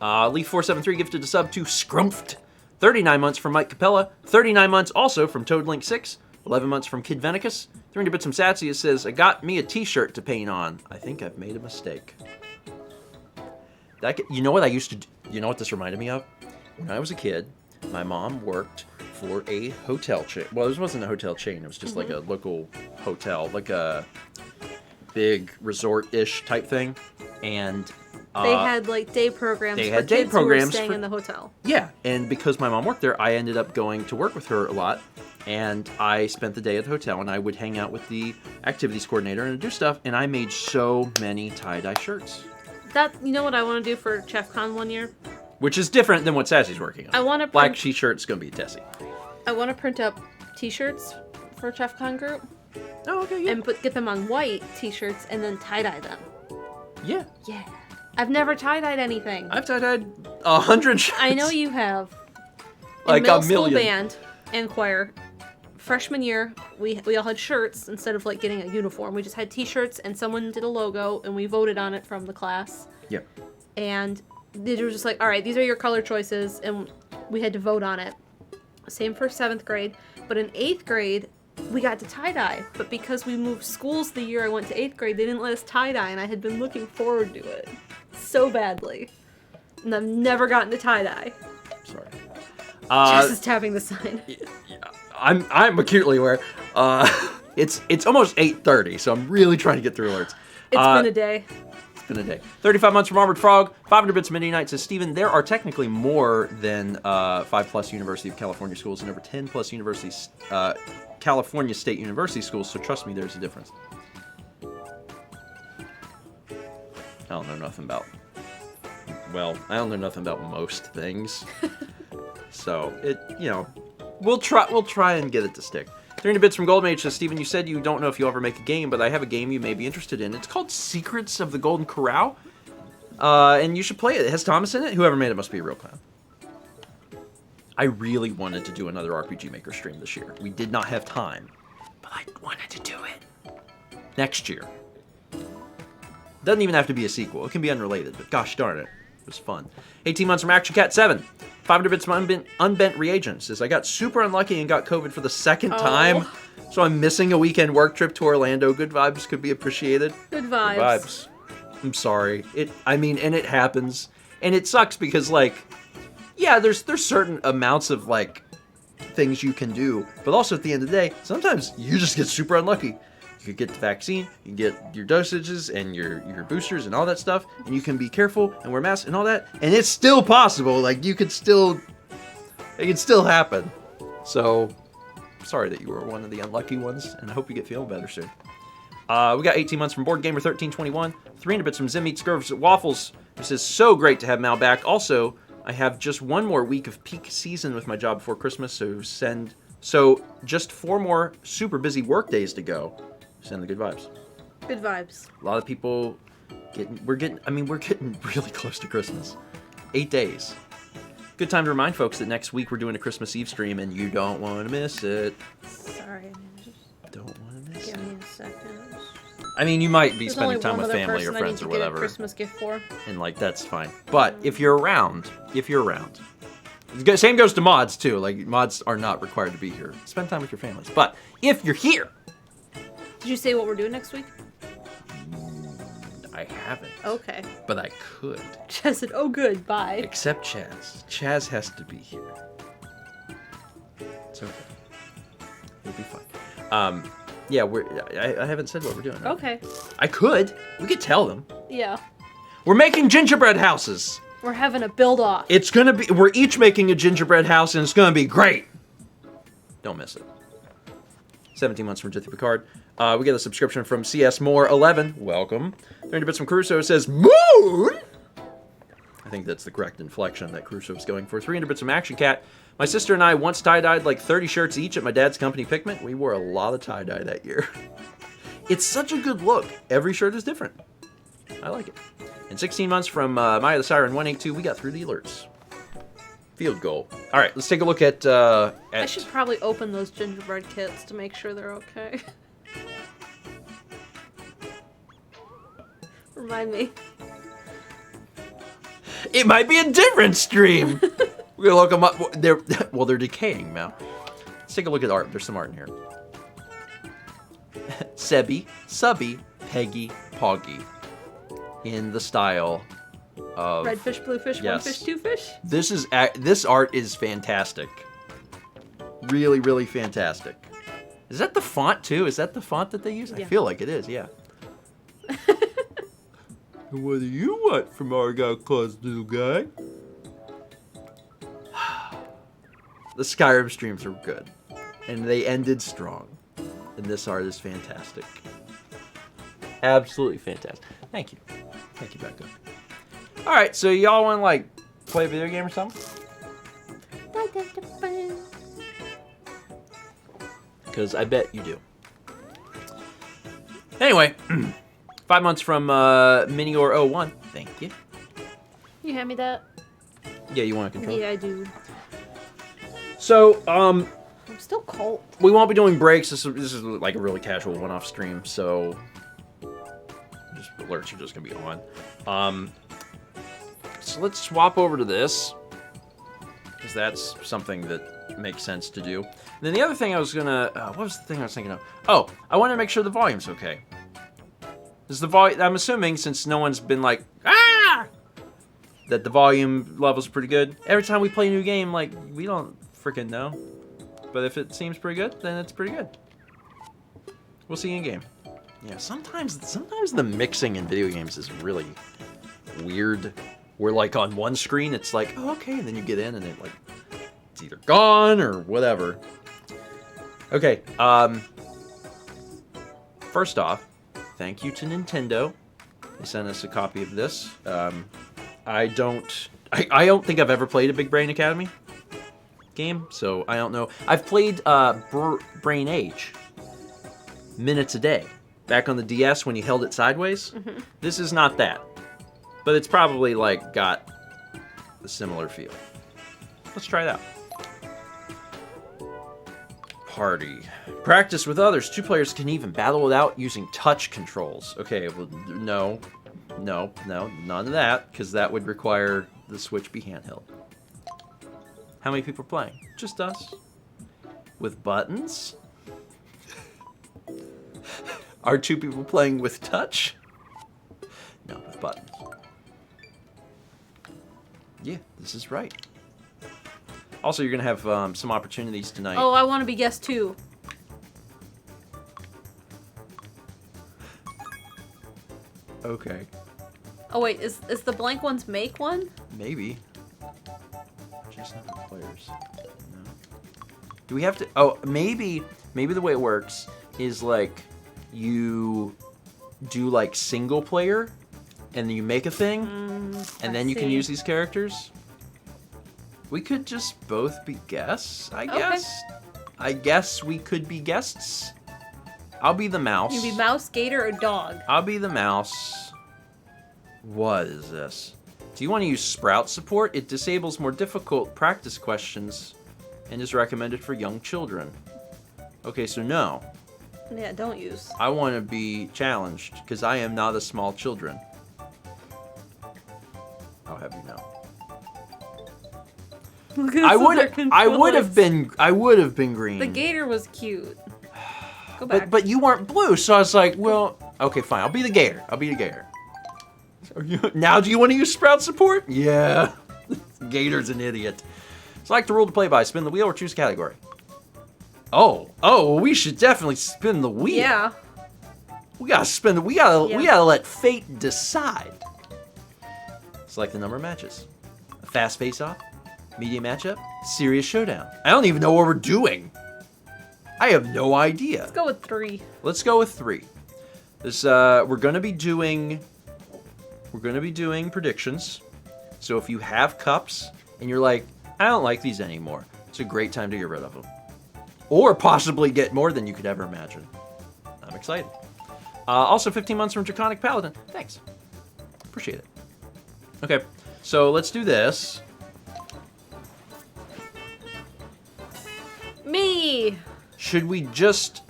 Leaf473 gifted a sub to Scrumphed. 39 months from Mike Capella. 39 months also from Toadlink6. 11 months from Kid Venicus. 300 bits from Satsy. It says, I got me a t-shirt to paint on. I think I've made a mistake. You know what I used to do? You know what this reminded me of? When I was a kid, my mom worked for a hotel chain. Well, this wasn't a hotel chain. It was just like a local hotel, like a big resort-ish type thing. And they had like day programs they for had day kids programs who were staying for, in the hotel. Yeah, and because my mom worked there, I ended up going to work with her a lot. And I spent the day at the hotel, and I would hang out with the activities coordinator and do stuff. And I made so many tie-dye shirts. You know what I want to do for Chef Con one year? Which is different than what Sassy's working on. I want to Black t-shirt's gonna be Tessie. I want to print up t-shirts for Chef Con group. Oh, okay, yeah. And get them on white t-shirts and then tie-dye them. Yeah. Yeah. I've never tie-dyed anything. I've tie-dyed 100 shirts. I know you have. Like In middle a school million. band and choir, freshman year, we all had shirts instead of like getting a uniform. We just had t-shirts and someone did a logo and we voted on it from the class. Yeah. And they were just like, all right, these are your color choices, and we had to vote on it. Same for 7th grade, but in 8th grade, we got to tie-dye. But because we moved schools the year I went to 8th grade, they didn't let us tie-dye, and I had been looking forward to it so badly. And I've never gotten to tie-dye. Sorry. Jess is tapping the sign. I'm acutely aware. It's almost 8:30, so I'm really trying to get through alerts. It's been a day. It's been a day. 35 months from Armored Frog. 500 bits Midi Night says, Steven, there are technically more than 5+ University of California schools and over 10+ universities, California State University schools, so trust me, there's a difference. I don't know nothing about... Well, I don't know nothing about most things. So, we'll try and get it to stick. 300 bits from Goldmage says, Steven, you said you don't know if you'll ever make a game, but I have a game you may be interested in. It's called Secrets of the Golden Corral, and you should play it. It has Thomas in it. Whoever made it must be a real clown. I really wanted to do another RPG Maker stream this year. We did not have time, but I wanted to do it next year. Doesn't even have to be a sequel. It can be unrelated, but gosh darn it. It was fun. 18 months from Action Cat 7. 500 bits from Unbent Reagents says, I got super unlucky and got COVID for the second time, so I'm missing a weekend work trip to Orlando. Good vibes could be appreciated. Good vibes. Good vibes. I'm sorry. And it happens. And it sucks because, like, yeah, there's certain amounts of, like, things you can do, but also at the end of the day, sometimes you just get super unlucky. You could get the vaccine, you can get your dosages and your boosters and all that stuff, and you can be careful and wear masks and all that, and it's still possible. Like, it can still happen. So, sorry that you were one of the unlucky ones, and I hope you get feeling better soon. We got 18 months from Board Gamer 1321, 300 bits from Zim Eats Groves at Waffles, who says, so great to have Mal back. Also, I have just one more week of peak season with my job before Christmas, so just 4 more super busy work days to go. Send the good vibes. Good vibes. A lot of people we're getting really close to Christmas. 8 days. Good time to remind folks that next week we're doing a Christmas Eve stream and you don't want to miss it. Sorry. Don't want to miss it. Give me a second. I mean, you might be There's spending only time one with other family or person I friends need or to get a whatever. Christmas gift for. And, like, that's fine. But if you're around, same goes to mods, too. Like, mods are not required to be here. Spend time with your families. But if you're here... Did you say what we're doing next week? I haven't. Okay. But I could. Chaz said, oh good, bye. Except Chaz. Chaz has to be here. It's okay. It'll be fine. Yeah, I haven't said what we're doing. Okay. I could. We could tell them. Yeah. We're making gingerbread houses. We're having a build-off. We're each making a gingerbread house, and it's gonna be great. Don't miss it. 17 months from Jithy Picard. We get a subscription from CS Moore 11. Welcome. 30 bits from Crusoe says, Moon! I think that's the correct inflection that Crusoe's going for. 300 bits from Action Cat. My sister and I once tie-dyed like 30 shirts each at my dad's company picnic. We wore a lot of tie-dye that year. It's such a good look. Every shirt is different. I like it. And 16 months from Maya the Siren 182, we got through the alerts. Field goal. All right, let's take a look at... I should probably open those gingerbread kits to make sure they're okay. Remind me. It might be a different stream. We're gonna look them up. They're decaying now. Let's take a look at art. There's some art in here. Sebby, Subby, Peggy, Poggy. In the style of... Red fish, blue fish, yes. 1 fish, 2 fish? This art is fantastic. Really, really fantastic. Is that the font, too? Is that the font that they use? Yeah. I feel like it is, yeah. What do you want from our Claus little guy? The Skyrim streams are good. And they ended strong. And this art is fantastic. Absolutely fantastic. Thank you. Thank you, Becca. Alright, so y'all want to, like, play a video game or something? Because I bet you do. Anyway, 500 5 months from Minior01. Thank you. You hand me that? Yeah, you want to control? Yeah, I do. So, I'm still cold. we won't be doing breaks. This is like a really casual one-off stream, so just alerts are just gonna be on. So let's swap over to this, because that's something that makes sense to do. And then the other thing I was gonna, what was the thing I was thinking of? Oh, I want to make sure the volume's okay. Is the volume? I'm assuming since no one's been like, ah, that the volume level's pretty good. Every time we play a new game, like we don't freaking know. But if it seems pretty good, then it's pretty good. We'll see in game. Yeah, sometimes the mixing in video games is really weird. Where like on one screen it's like, oh, okay, and then you get in and it like it's either gone or whatever. Okay, first off, thank you to Nintendo. They sent us a copy of this. I don't think I've ever played a Big Brain Academy game, so I don't know. I've played Brain Age minutes a day back on the DS when you held it sideways. Mm-hmm. This is not that, but it's probably like got a similar feel. Let's try it out. Party. Practice with others. 2 players can even battle without using touch controls. Okay, well, no, none of that, because that would require the Switch be handheld. How many people are playing? Just us. With buttons? Are 2 people playing with touch? No, with buttons. Yeah, this is right. Also, you're going to have some opportunities tonight. Oh, I want to be guest 2. Okay. Oh, wait, is the blank ones make one? Maybe. Just not for players. No. Do we have to... Oh, maybe the way it works is like you do like single player and then you make a thing and then you can use these characters. We could just both be guests, I guess. I guess we could be guests. I'll be the mouse. You can be mouse, gator, or dog. I'll be the mouse. What is this? Do you want to use Sprout support? It disables more difficult practice questions and is recommended for young children. Okay, so no. Yeah, don't use. I want to be challenged because I am not a small children. I'll have you know. Look at I would have been green. The gator was cute. Go back. But you weren't blue, so I was like, well, okay, fine. I'll be the gator. Now, do you want to use Sprout support? Yeah. Gator's an idiot. Select the rule to play by. Spin the wheel or choose a category. Oh, well, we should definitely spin the wheel. Yeah. We gotta spin the. We gotta let fate decide. Select the number of matches. A fast face-off, medium matchup, serious showdown. I don't even know what we're doing. I have no idea. Let's go with 3. Let's go with 3. This we're gonna be doing predictions. So if you have cups and you're like, I don't like these anymore, it's a great time to get rid of them, or possibly get more than you could ever imagine. I'm excited. Also, 15 months from Draconic Paladin. Thanks. Appreciate it. Okay, so let's do this. Me! Should we just...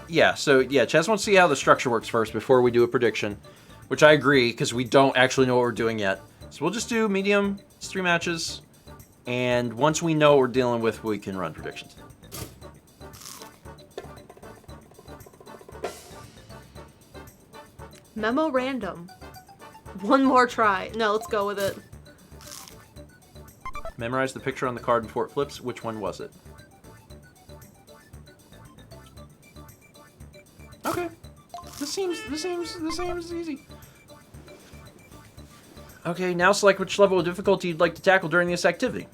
Yeah, so yeah, Chaz wants to see how the structure works first before we do a prediction, which I agree, because we don't actually know what we're doing yet. So we'll just do medium, it's 3 matches, and once we know what we're dealing with, we can run predictions. Memo random. One more try. No, let's go with it. Memorize the picture on the card before it flips. Which one was it? Okay. This seems easy. Okay, now select which level of difficulty you'd like to tackle during this activity.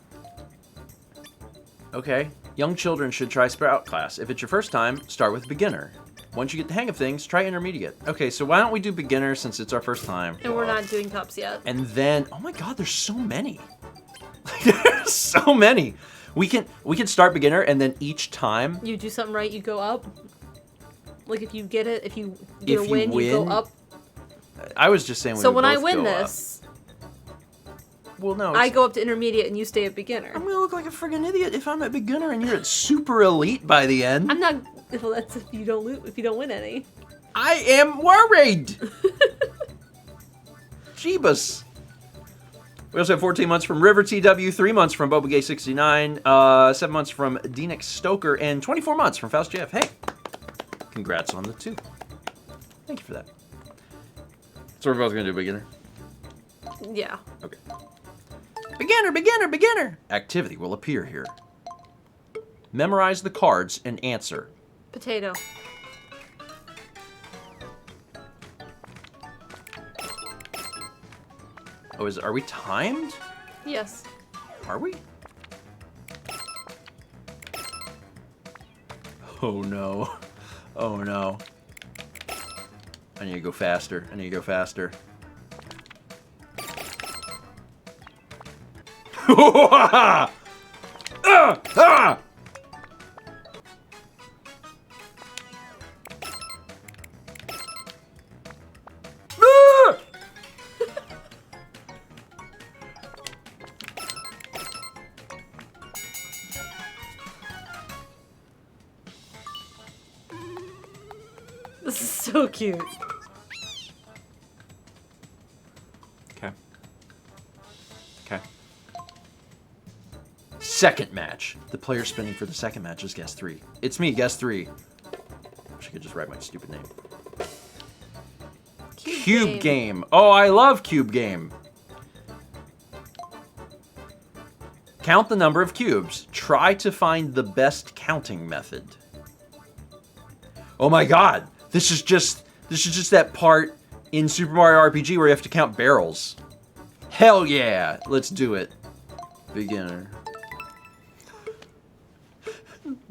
Okay. Young children should try Sprout class. If it's your first time, start with beginner. Once you get the hang of things, try intermediate. Okay, so why don't we do beginner since it's our first time? And we're not doing cups yet. And then, oh my god, there's so many. There's so many. We can start beginner, and then each time you do something right, you go up. Like if you get it, if you get a win, you go up. I was just saying. So we when would I both win go up. this, well, no, I go up to intermediate and you stay at beginner. I'm gonna look like a friggin' idiot if I'm at beginner and you're at super elite by the end. I'm not. Well, that's if you don't win any. I am worried. Jeebus. We also have 14 months from River TW, 3 months from Bobagay69, 7 months from Deenix Stoker, and 24 months from Faust JF. Hey, congrats on the 2. Thank you for that. So we're both gonna do beginner. Yeah. Okay. Beginner, beginner, beginner. Activity will appear here. Memorize the cards and answer. Potato. Oh, are we timed? Yes. Are we? Oh no. Oh no. I need to go faster. I need to go faster. Ah! Ah! Ah! This is so cute. Okay. Okay. Second match. The player spinning for the second match is guest 3. It's me, guest 3. Wish I could just write my stupid name. Cube game. Oh, I love cube game. Count the number of cubes. Try to find the best counting method. Oh my god. This is just that part in Super Mario RPG where you have to count barrels. Hell yeah. Let's do it. Beginner.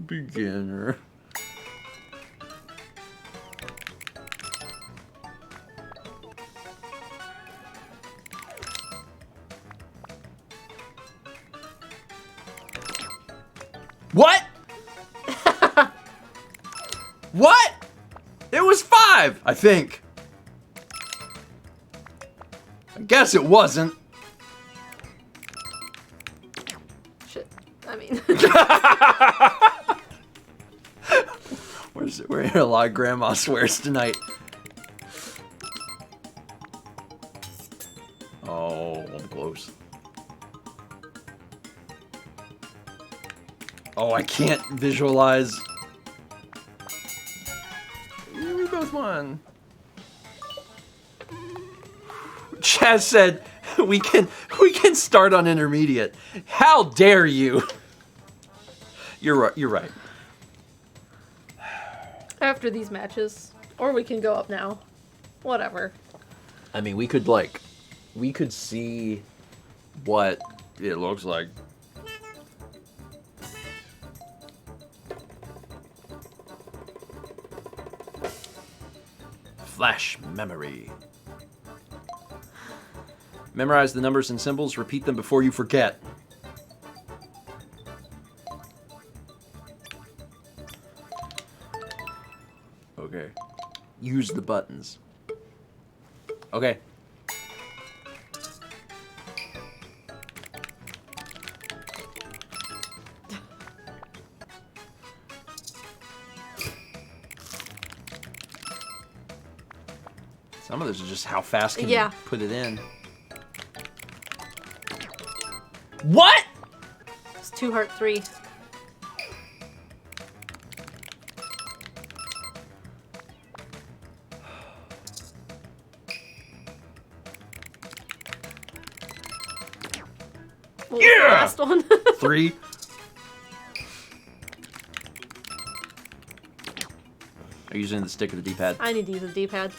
Beginner. What? What? It was 5, I think. I guess it wasn't. Shit. I mean. We're hearing a lot of grandma swears tonight. Oh, I'm close. Oh, I can't visualize. Yeah, we both won. Chaz said we can start on intermediate. How dare you? You're right. You're right. After these matches, or we can go up now. Whatever. I mean, we could see what it looks like. Flash memory. Memorize the numbers and symbols. Repeat them before you forget. Okay. Use the buttons. Okay. Some of those are just how fast can you put it in. What? It's 2 heart 3. What was the last one? 3. Are you using the stick or the D-pad? I need to use the D-pad.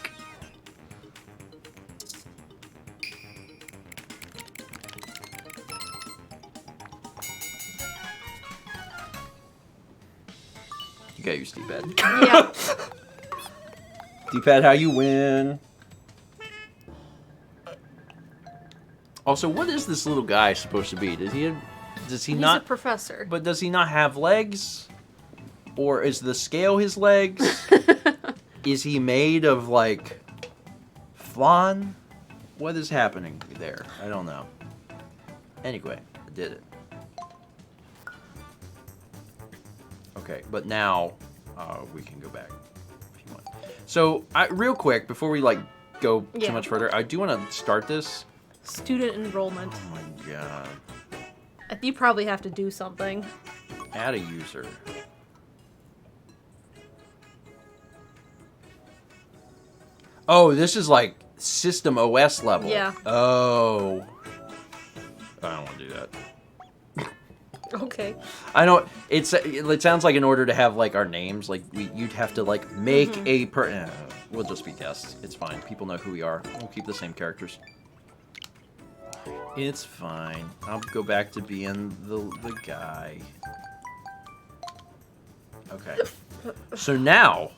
You gotta use D-pad. Yeah. D-pad, how you win. Also, what is this little guy supposed to be? Does he He's not? a professor. But does he not have legs? Or is the scale his legs? Is he made of like Vaughn? What is happening there? I don't know. Anyway, I did it. Okay, but now we can go back if you want. So, real quick, before we like go Yeah. too much further, I do want to start this. Student enrollment. Oh my god. You probably have to do something. Add a user. Oh, this is like system OS level. Yeah. Oh. I don't want to do that. Okay. I know it sounds like in order to have like our names, like you'd have to like make a we'll just be guests. It's fine. People know who we are. We'll keep the same characters. It's fine. I'll go back to being the guy. Okay. So now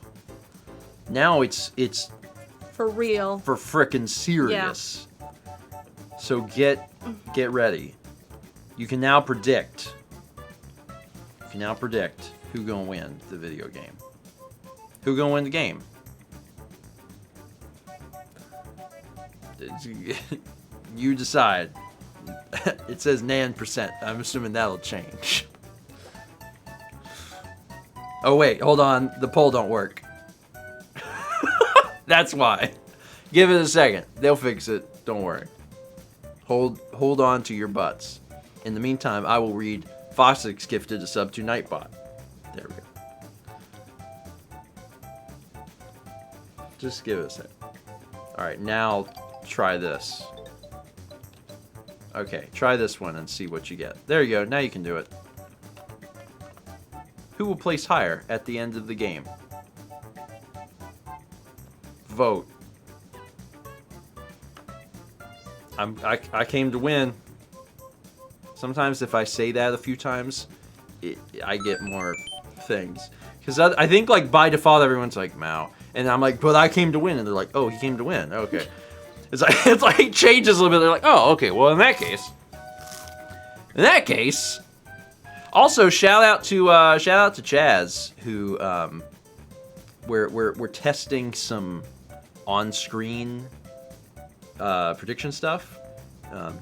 it's For real. for frickin' serious. So get ready. You can now predict. Who gonna win the video game. Who gonna win the game? You decide. It says 9%. I'm assuming that'll change. Oh wait, hold on. The poll don't work. That's why. Give it a second. They'll fix it. Don't worry. Hold on to your butts. In the meantime, I will read Foxix gifted a sub to Nightbot. There we go. Just give it a sec. Alright, now try this. Okay, try this one and see what you get. There you go, now you can do it. Who will place higher at the end of the game? Vote. I came to win. Sometimes if I say that a few times, I get more things. Because I think like by default everyone's like Mao, and I'm like, but I came to win, and they're like, oh, he came to win. Okay, it's like changes a little bit. They're like, oh, okay, well in that case. Also, shout out to Chaz, who we're testing some on-screen prediction stuff.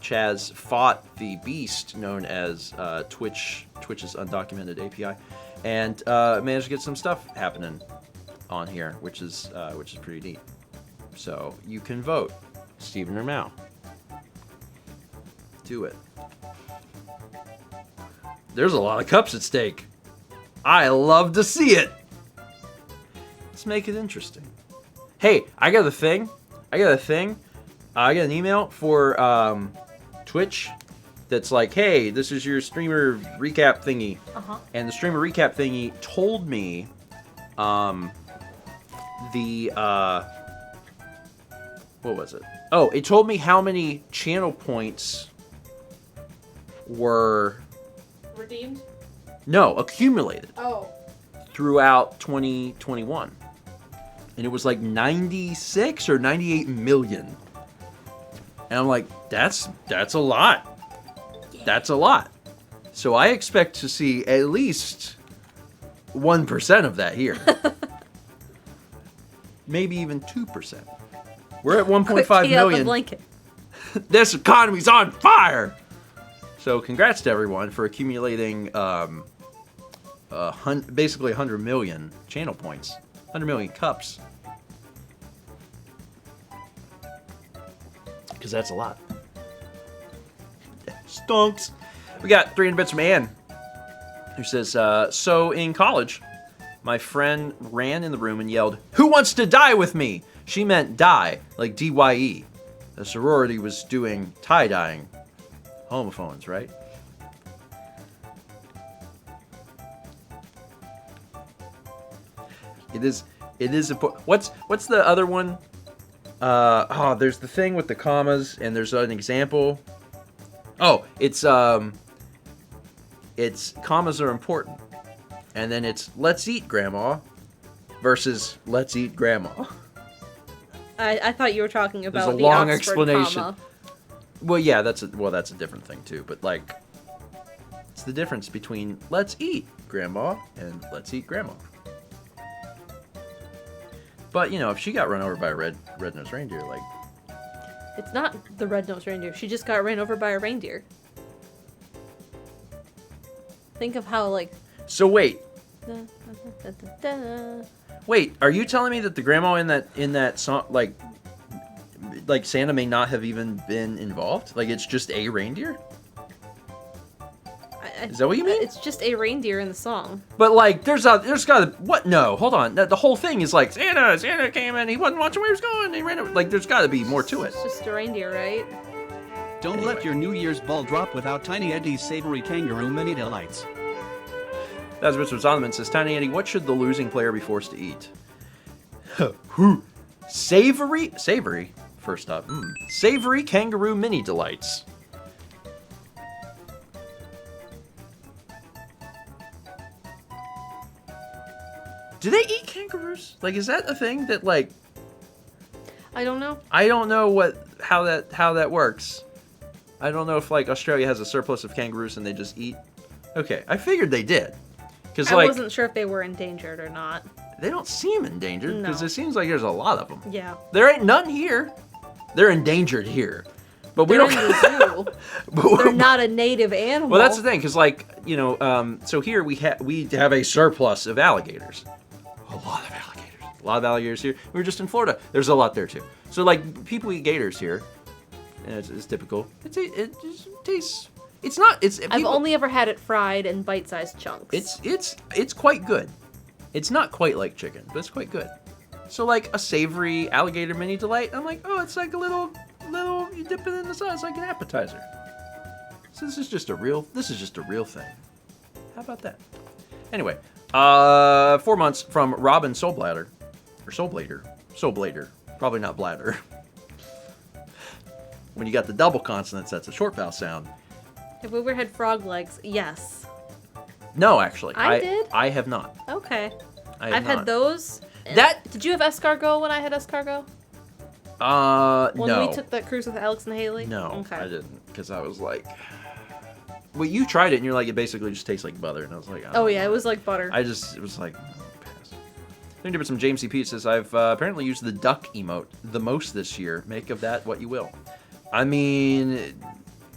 Chaz fought the beast known as Twitch's undocumented API, and managed to get some stuff happening on here, which is pretty neat. So you can vote, Steven or Mao. Do it. There's a lot of cups at stake. I love to see it. Let's make it interesting. Hey, I got a thing. I got an email for Twitch that's like, hey, this is your streamer recap thingy. And the streamer recap thingy told me what was it? Oh, it told me how many channel points were Redeemed? No, accumulated Oh. throughout 2021. And it was like 96 or 98 million. And I'm like, that's a lot. That's a lot. So I expect to see at least 1% of that here. Maybe even 2%. We're at 1.5 million. Blanket. This economy's on fire. So congrats to everyone for accumulating basically 100 million channel points. 100 million cups. Because that's a lot. Stonks. We got 300 bits from Ann, who says, so in college, my friend ran in the room and yelled, "Who wants to die with me?" She meant die, like D-Y-E. The sorority was doing tie-dyeing. Homophones, right? It is important. What's the other one? There's the thing with the commas, and there's an example. Oh, it's commas are important. And then it's let's eat grandma versus let's eat grandma. I thought you were talking about There's a the long Oxford explanation. comma. Well, yeah, that's a different thing too, but like it's the difference between let's eat grandma and let's eat grandma. But, you know, if she got run over by a red-nosed reindeer, like, It's not the red-nosed reindeer. She just got ran over by a reindeer. Think of how, like... So wait. da, da, da, da, da. Wait, are you telling me that the grandma in that song, like Santa may not have even been involved? Like, it's just a reindeer? Is that what you mean? It's just a reindeer in the song. But like, there's gotta what? No, hold on. The whole thing is like Santa came in. He wasn't watching where he was going. He ran. Like, there's got to be more to it. It's just a reindeer, right? Don't Anyway. let your New Year's ball drop without Tiny Eddie's savory kangaroo mini delights. That's Mr. Zonderman says, Tiny Eddie, what should the losing player be forced to eat? Savory. First up, savory kangaroo mini delights. Do they eat kangaroos? Like, is that a thing that, like... I don't know. I don't know how that works. I don't know if, like, Australia has a surplus of kangaroos and they just eat. Okay, I figured they did. Because, I like, wasn't sure if they were endangered or not. they don't seem endangered, because No. it seems like there's a lot of them. Yeah. There ain't none here. They're endangered here. But we They're don't... in the zoo. but They're not a native animal. Well, that's the thing, because, like, you know, so here we have a surplus of alligators. A lot of alligators. A lot of alligators here. We were just in Florida. There's a lot there, too. So, like, people eat gators here. And it's typical. It just tastes... It's not... I've only ever had it fried in bite-sized chunks. It's quite good. It's not quite like chicken, but it's quite good. So, like, a savory alligator mini delight, I'm like, oh, it's like a little, you dip it in the sauce like an appetizer. So this is just a real thing. How about that? Anyway, 4 months from Robin Soulblader, or Soulblader, probably not bladder. When you got the double consonants, that's a short vowel sound. Have we ever had frog legs? Yes. No, actually, I did? I have not. Okay. I have I've not. had those. Did you have escargot when I had escargot? When no. we took that cruise with Alex and Haley? No, Okay. I didn't, because I was like, well, you tried it and you're like, it basically just tastes like butter, and I was like, Oh yeah, it was like butter. it was like, pass. Then give it some James C. Pete says, I've apparently used the duck emote the most this year. Make of that what you will. I mean,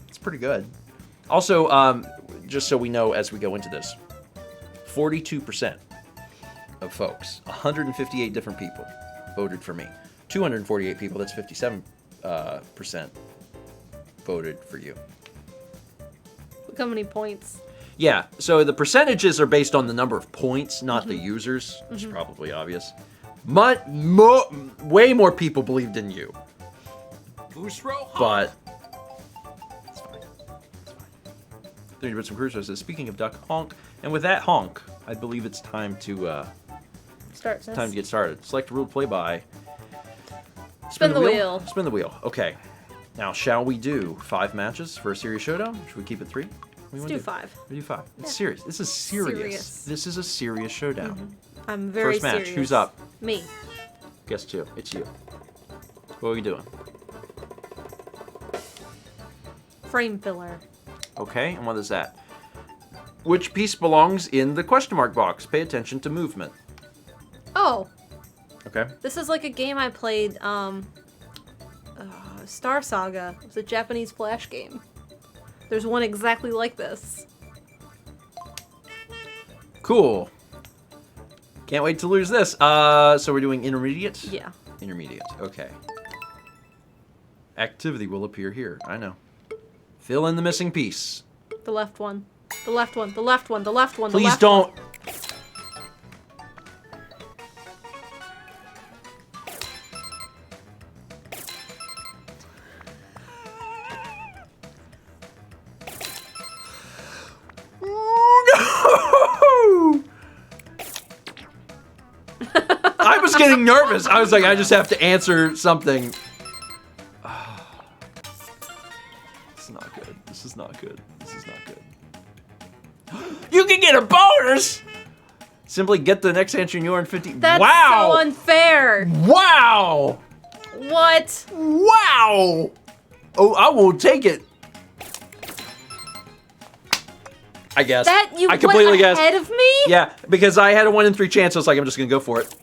it's pretty good. Also, just so we know as we go into this, 42% of folks, 158 different people, voted for me. 248 people, that's 57%, voted for you. Look how many points. Yeah, so the percentages are based on the number of points, not the users, which is probably obvious. Way more people believed in you. But it's fine. It's fine. 30 Bits from Crusoe says, speaking of duck, honk. And with that honk, I believe it's time to get started. Select a rule to play by. Spin the wheel. Spin the wheel. Okay. Now, shall we do 5 matches for a serious showdown? Should we keep it 3? Let's do 5. We do 5. It's serious. This is serious. Serious. This is a serious showdown. I'm very First match. serious. Who's up? Me. Guess 2. It's you. What are we doing? Frame filler. Okay, and what is that? Which piece belongs in the question mark box? Pay attention to movement. Oh, Okay. this is like a game I played, Star Saga. It's a Japanese flash game. There's one exactly like this. Cool. Can't wait to lose this. So we're doing intermediate? Yeah. Intermediate. Okay. Activity will appear here. I know. Fill in the missing piece. The left one. The left one. The left one. The left one. Please the left don't. One. No! I was getting nervous. I was like, I just have to answer something. This is not good. This is not good. This is not good. You can get a bonus! Simply get the next answer and you're in 50. That's wow! so unfair. Wow! What? Wow! Oh, I will take it. I guess. That you I completely went guessed. ahead of me? Yeah, because I had a 1 in 3 chance. I was like, I'm just gonna go for it.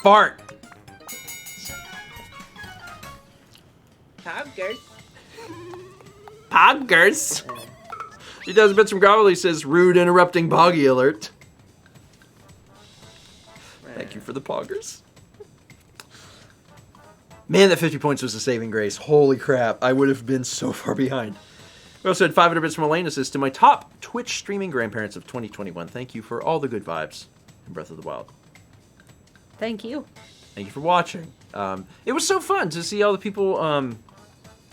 Fart. Poggers. Poggers. 2,000 bits from Gobbly says, rude interrupting Boggy alert. Thank you for the poggers. Man, that 50 points was a saving grace. Holy crap, I would have been so far behind. We also had 500 bits from Elena says, to my top Twitch streaming grandparents of 2021, thank you for all the good vibes in Breath of the Wild. Thank you. Thank you for watching. It was so fun to see all the people,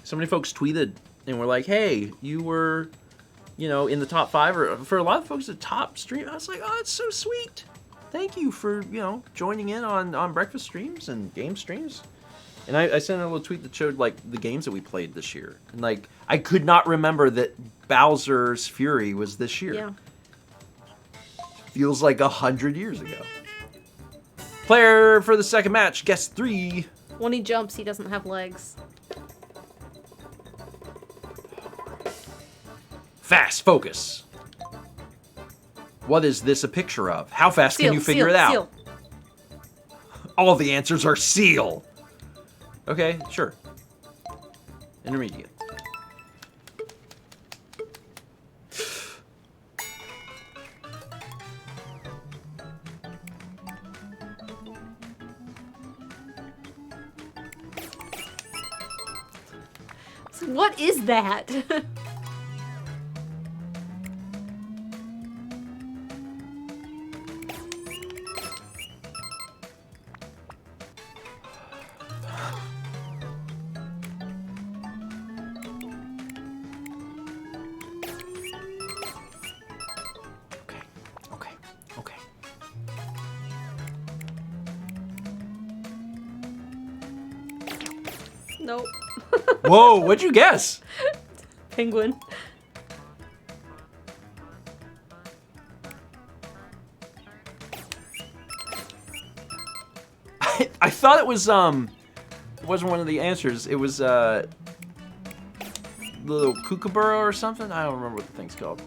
so many folks tweeted and were like, hey, you were, in the top 5, or for a lot of folks, the top stream. I was like, oh, it's so sweet. Thank you for, joining in on breakfast streams and game streams. And I sent a little tweet that showed, the games that we played this year. And, I could not remember that Bowser's Fury was this year. Yeah. Feels like 100 years ago. Player for the second match, guess 3. When he jumps, he doesn't have legs. Fast, focus. What is this a picture of? How fast Seal, can you figure seal, it out? Seal. All the answers are seal. Okay, sure. Intermediate. What is that? Okay. Nope. Whoa, what'd you guess? Penguin. I thought it was, wasn't one of the answers. It was, little kookaburra or something? I don't remember what the thing's called.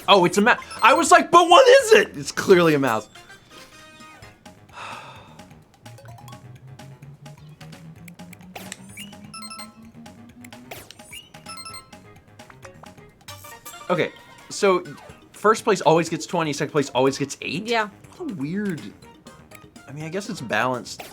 Oh, it's a mouse. I was like, but what is it? It's clearly a mouse. Okay, so first place always gets 20, second place always gets 8? Yeah. What a weird... I mean, I guess it's balanced.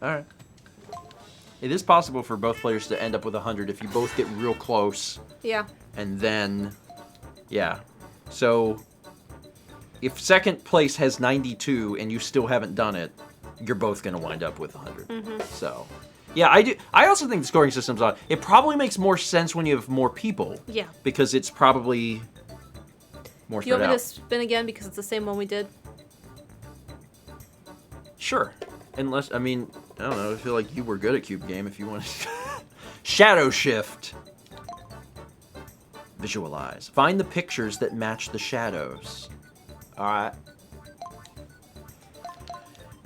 Alright. It is possible for both players to end up with 100 if you both get real close. Yeah. And then... Yeah. So, if second place has 92 and you still haven't done it, you're both going to wind up with 100. Mm-hmm. So, yeah, I do. I also think the scoring system's odd. It probably makes more sense when you have more people. Yeah. Because it's probably more Do you spread want me out. to spin again because it's the same one we did? Sure. Unless, I mean, I don't know. I feel like you were good at Cube Game if you want to... Shadow Shift. Visualize. Find the pictures that match the shadows. Alright.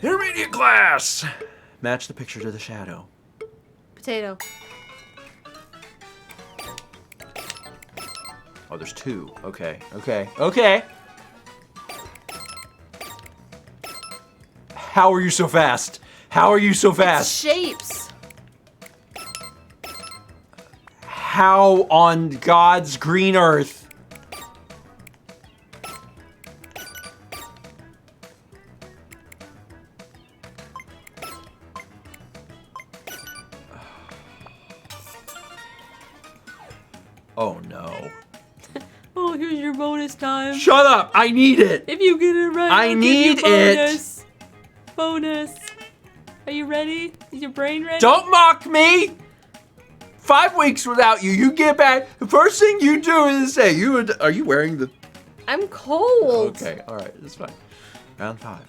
Intermediate class! Match the picture to the shadow. Potato. Oh, there's 2. Okay, okay, okay! How are you so fast? How are you so fast? Shapes. How on God's green earth? Oh no. Oh, here's your bonus time. Shut up! I need it! If you get it right, I I'll need give you it. bonus. Bonus. Are you ready? Is your brain ready? Don't mock me! 5 weeks without you, you get back. The first thing you do is say, are you wearing the... I'm cold. Okay, alright, that's fine. Round 5.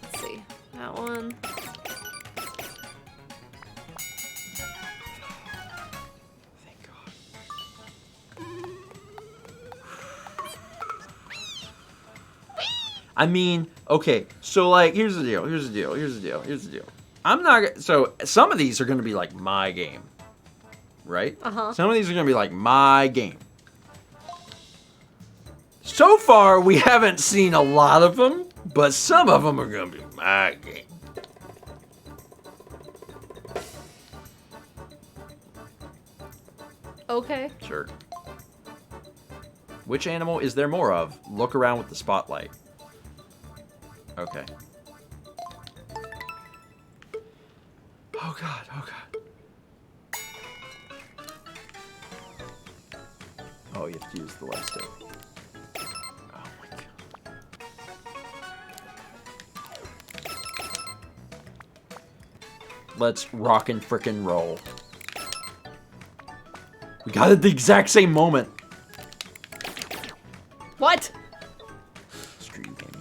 Let's see. That one. Thank God. I mean, okay, so like, here's the deal. I'm not, so some of these are gonna be like my game. right? Uh-huh. Some of these are gonna be like my game. So far, we haven't seen a lot of them, but some of them are gonna be my game. Okay. Sure. Which animal is there more of? Look around with the spotlight. Okay. Oh god, oh god. Oh, you have to use the left stick. Oh my god. Let's rock and frickin' roll. We got it at the exact same moment. What? Stream gaming.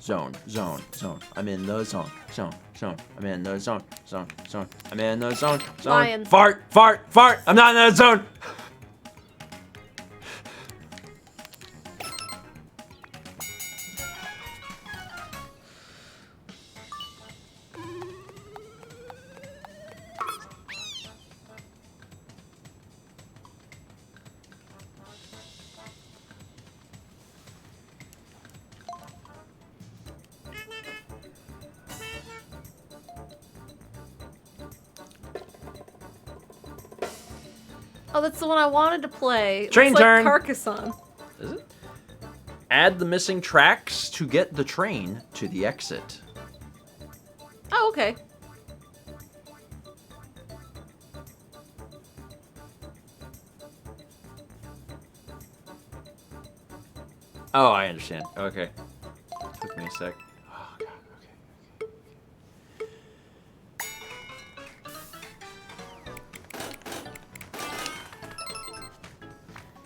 Zone, zone, zone. I'm in the zone, zone, zone. I'm in the zone, zone, zone. I'm in the zone, zone. Lion. Fart, fart, fart. I'm not in the zone. Oh, that's the one I wanted to play. Train it's turn. Like Carcassonne. Is it? Add the missing tracks to get the train to the exit. Oh, okay. Oh, I understand. Okay. Took me a sec. Oh, God.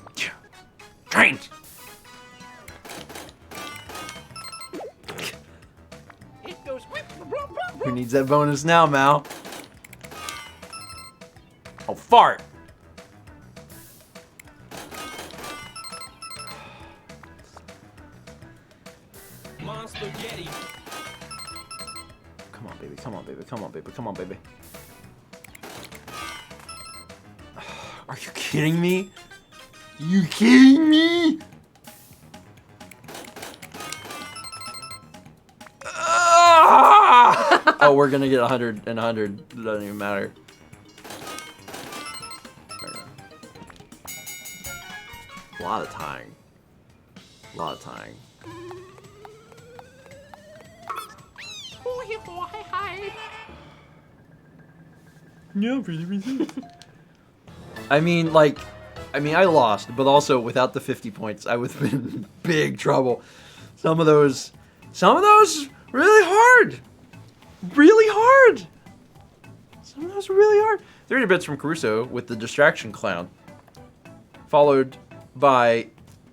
Okay. Trains! It goes. Who needs that bonus now, Mal? Oh, fart! Spaghetti. Come on, baby. Come on, baby. Come on, baby. Come on, baby. Are you kidding me? You kidding me? Ah! Oh, we're gonna get 100 and 100. It doesn't even matter. A lot of tying. A lot of tying. No, I mean, like, I lost, but also without the 50 points, I would have been in big trouble. Some of those really hard. Really hard. Some of those were really hard. 30 bits from Caruso with the distraction clown. Followed by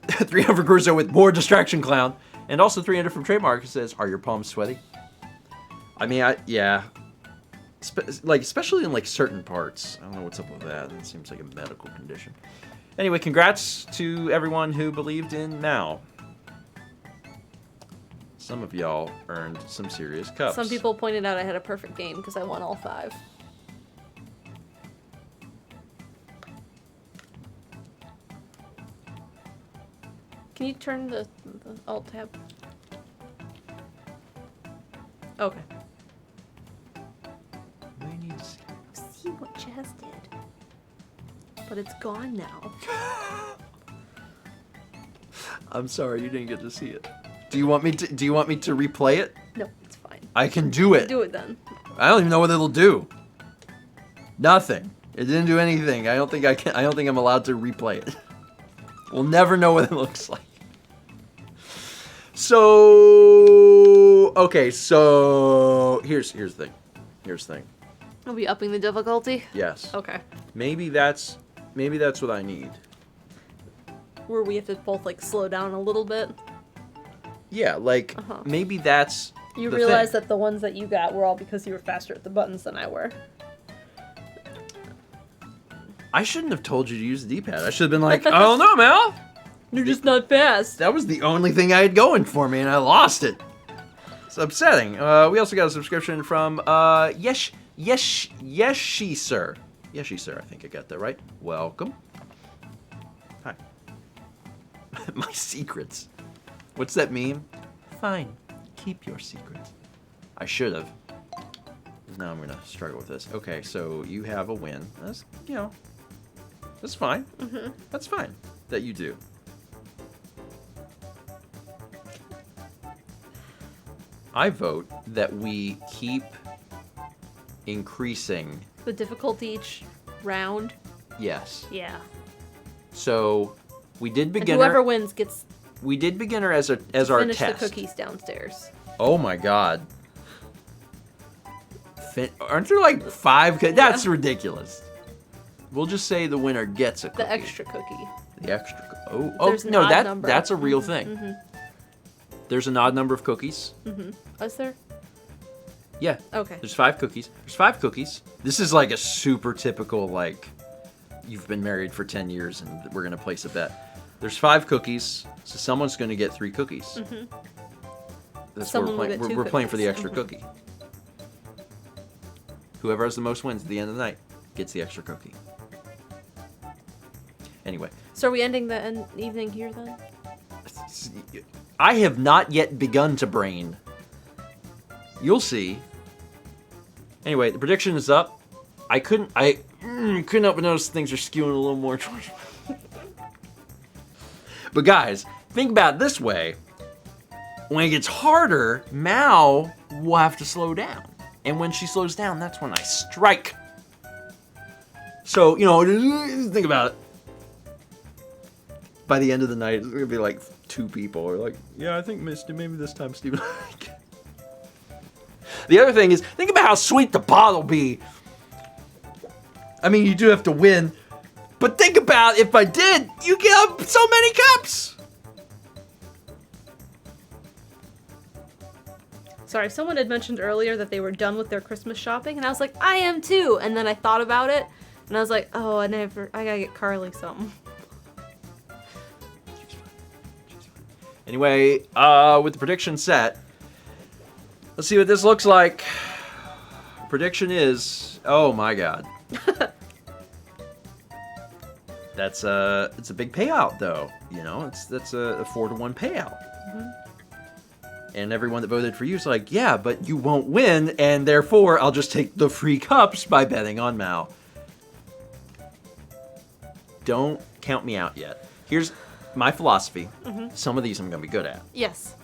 300 for Caruso with more distraction clown. And also 300 from Trademark. It says, are your palms sweaty? I mean, yeah. Like, especially in, like, certain parts. I don't know what's up with that. It seems like a medical condition. Anyway, congrats to everyone who believed in Now. Some of y'all earned some serious cups. Some people pointed out I had a perfect game because I won all 5. Can you turn the alt tab? Okay. We need to see. See what Jazz did. But it's gone now. I'm sorry you didn't get to see it. Do you want me to replay it? No, it's fine. I can do it. Do it then. I don't even know what it'll do. Nothing. It didn't do anything. I don't think I'm allowed to replay it. We'll never know what it looks like. So okay, so here's the thing. Here's the thing. Are we upping the difficulty? Yes. Okay. Maybe that's what I need. Where we have to both like slow down a little bit. Yeah, like maybe that's You the realize thing. that the ones that you got were all because you were faster at the buttons than I were. I shouldn't have told you to use the D-pad. I should have been like, I don't know, Mel. You're just not fast. That was the only thing I had going for me, and I lost it. It's upsetting. We also got a subscription from Yeshi Sir. Yeshi Sir, I think I got that right. Welcome. Hi. My secrets. What's that meme? Fine. Keep your secrets. I should have. Now I'm gonna struggle with this. Okay, so you have a win. That's, you know, that's fine. Mm-hmm. That's fine that you do. I vote that we keep increasing. The difficulty each round. Yes. Yeah. So we did And beginner. whoever wins gets We did beginner as our finish test. the cookies downstairs. Oh my god. Aren't there like 5? That's ridiculous. We'll just say the winner gets a cookie. The extra cookie. The extra. Oh, There's an no, odd number. that's a real thing. Mm-hmm. There's an odd number of cookies. Mm-hmm. Is there? Yeah. Okay. There's 5 cookies. There's 5 cookies. This is like a super typical, like, you've been married for 10 years and we're going to place a bet. There's 5 cookies, so someone's going to get 3 cookies. Mm-hmm. That's Someone will what we're get playing. 2 We're playing for the cookies. extra cookie. Whoever has the most wins at the end of the night gets the extra cookie. Anyway. So are we ending the evening here then? I have not yet begun to brain. You'll see. Anyway, the prediction is up. I couldn't help but notice things are skewing a little more towards. But guys, think about it this way. When it gets harder, Mao will have to slow down. And when she slows down, that's when I strike. So, you know, think about it. By the end of the night, it's going to be like 2 people are like, yeah, I think Misty, maybe this time Steven. The other thing is, think about how sweet the pot will be. I mean, you do have to win. But think about if I did, you get up so many cups. Sorry, someone had mentioned earlier that they were done with their Christmas shopping, and I was like, I am too. And then I thought about it, and I was like, oh, I gotta get Carly something. Anyway, with the prediction set, let's see what this looks like. Prediction is, oh my god. It's a big payout though. You know, that's a 4-to-1 payout. Mm-hmm. And everyone that voted for you is like, yeah, but you won't win, and therefore I'll just take the free cups by betting on Mao. Don't count me out yet. Here's my philosophy. Mm-hmm. Some of these I'm going to be good at. Yes.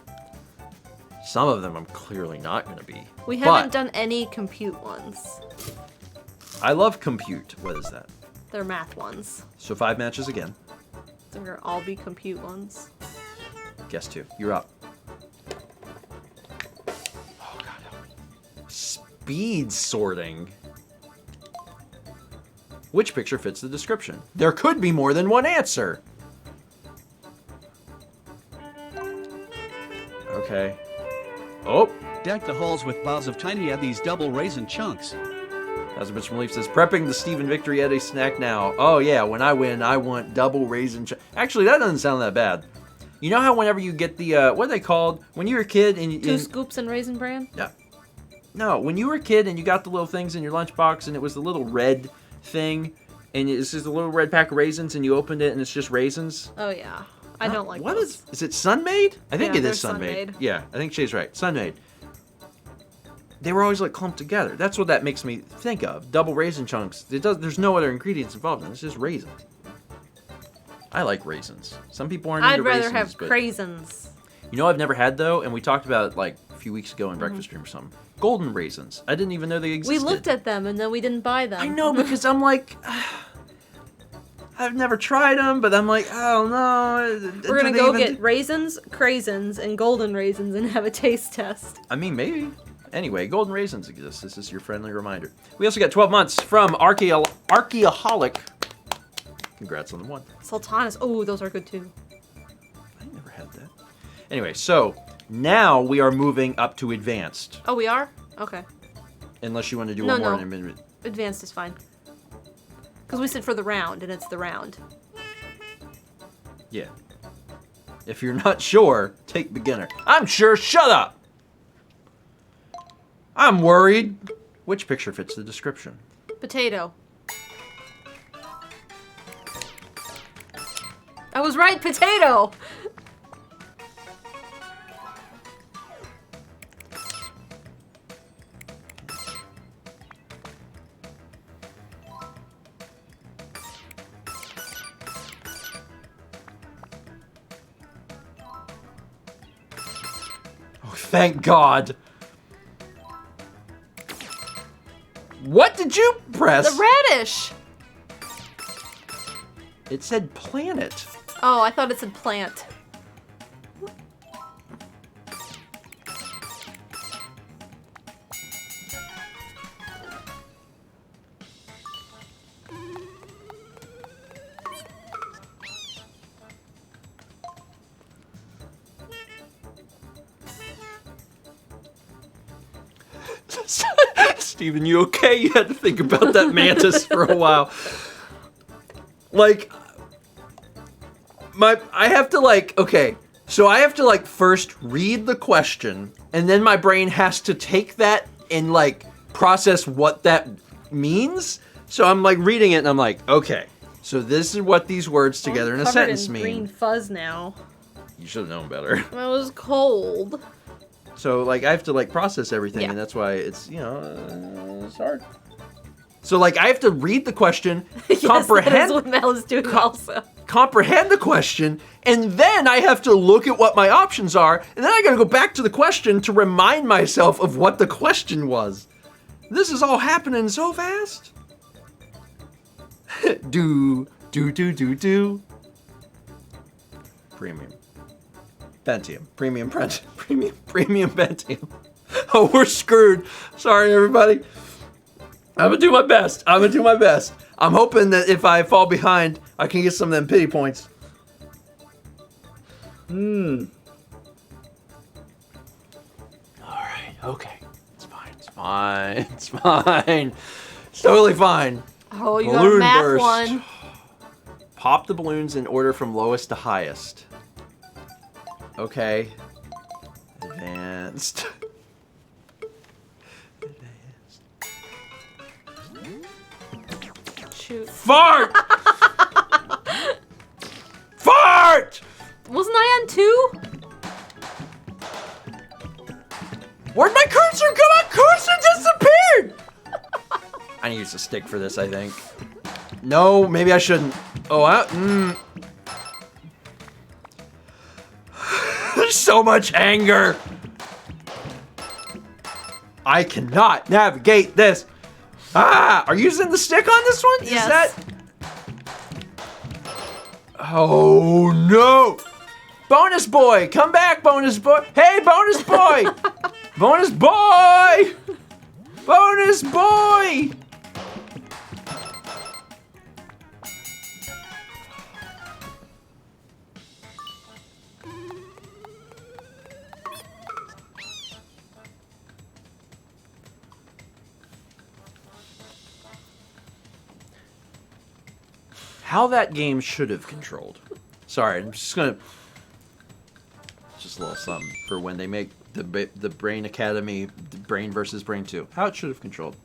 Some of them I'm clearly not going to be. We haven't done any compute ones. I love compute. What is that? They're math ones. So 5 matches again. They're gonna all be compute ones. Guess 2. You're up. Oh god. Speed sorting. Which picture fits the description? There could be more than one answer. Okay. Oh. Deck the halls with boughs of tiny Eddie's double raisin chunks. As a bitch from Leaf says, prepping the Stephen Victory Eddie snack now. Oh yeah, when I win, I want double raisin. Actually, that doesn't sound that bad. You know how whenever you get the what are they called when you were a kid and 2 scoops and Raisin Bran? No, when you were a kid and you got the little things in your lunchbox and it was the little red thing, and it's just a little red pack of raisins, and you opened it and it's just raisins. Oh yeah, I don't like what those. is it? Sun-Made? I think Yeah, it is they're Sun-Made. Sun-Made. Yeah, I think Shay's right. Sun-Made. They were always like clumped together. That's what that makes me think of. Double raisin chunks. There's no other ingredients involved in it. It's just raisins. I like raisins. Some people aren't I'd into rather raisins, have but craisins. you know I've never had though, and we talked about it like a few weeks ago in Mm-hmm. Breakfast Stream or something. Golden raisins. I didn't even know they We existed. looked at them and then we didn't buy them. I know because I'm like, I've never tried them, but I'm like, oh no. We're gonna go get raisins, craisins, and golden raisins and have a taste test. I mean, maybe. Anyway, golden raisins exist. This is your friendly reminder. We also got 12 months from Archaeaholic. Congrats on the one. Sultanas. Oh, those are good too. I never had that. Anyway, so now we are moving up to advanced. Oh, we are? Okay. Unless you want to do No, one more no. in a minute. Advanced is fine. Because we said for the round, and it's the round. Yeah. If you're not sure, take beginner. I'm sure. Shut up. I'm worried. Which picture fits the description? Potato. I was right, potato! Oh, thank God. What did you press? The radish! It said planet. Oh, I thought it said plant. Steven, you okay? You had to think about that mantis for a while. Like, I have to okay, so I have to first read the question, and then my brain has to take that and process what that means. So I'm reading it and I'm like, okay, so this is what these words together in a sentence mean. Green fuzz now. You should have known better. It was cold. So I have to process everything, Yeah. and that's why it's it's hard. So I have to read the question, Yes, that comprehend is what Mel is doing also. comprehend the question, and then I have to look at what my options are, and then I gotta go back to the question to remind myself of what the question was. This is all happening so fast. do. Premium. Pentium. Premium Pentium. Oh, we're screwed. Sorry, everybody. I'm gonna do my best. I'm hoping that if I fall behind, I can get some of them pity points. Alright, okay. It's fine. It's totally fine. Oh, you Balloon got a math burst. one. Pop the balloons in order from lowest to highest. Okay. Advanced. Shoot. Fart! Fart! Wasn't I on 2? Where'd my cursor go? My cursor disappeared! I need to use a stick for this, I think. No, maybe I shouldn't. Oh, There's so much anger. I cannot navigate this. Ah, are you using the stick on this one? Yes. Is that? Oh no! Bonus boy, come back, bonus boy. Hey, bonus boy! Bonus boy! Bonus boy! How that game should have controlled. Sorry, I'm just gonna... Just a little something for when they make the Brain Academy, the Brain versus Brain 2. How it should have controlled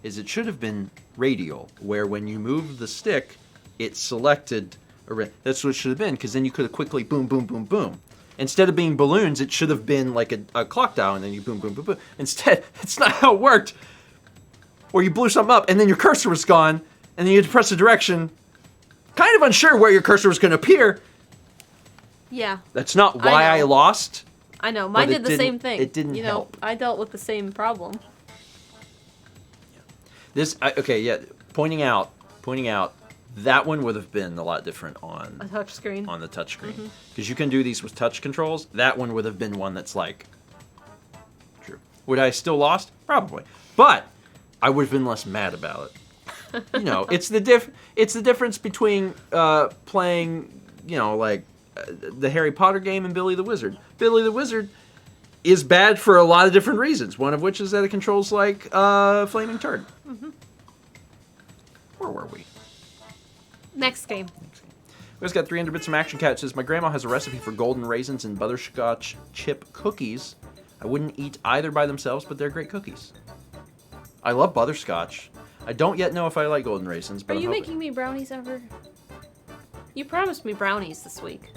is it should have been radial, where when you moved the stick, it selected... That's what it should have been, because then you could have quickly boom, boom, boom, boom. Instead of being balloons, it should have been like a clock dial, and then you boom, boom, boom, boom. Instead, it's not how it worked. Where you blew something up, and then your cursor was gone, and then you had to press a direction... Kind of unsure where your cursor was going to appear. Yeah. That's not why I lost. I know. Mine But it did the same didn't- thing. it didn't help. I dealt with the same problem. Okay, yeah. Pointing out, that one would have been a lot different on A touch screen. on the touchscreen. Because you can do these with touch controls. That one would have been one that's true. Would I still lost? Probably. But I would have been less mad about it. You know, it's the difference between playing, the Harry Potter game and Billy the Wizard. Billy the Wizard is bad for a lot of different reasons. One of which is that it controls like flaming turd. Where were we? Next game. We just got 300 bits from Action Cat. It says, my grandma has a recipe for golden raisins and butterscotch chip cookies. I wouldn't eat either by themselves, but they're great cookies. I love butterscotch. I don't yet know if I like golden raisins, but Are I'm you hoping. making me brownies ever? You promised me brownies this week.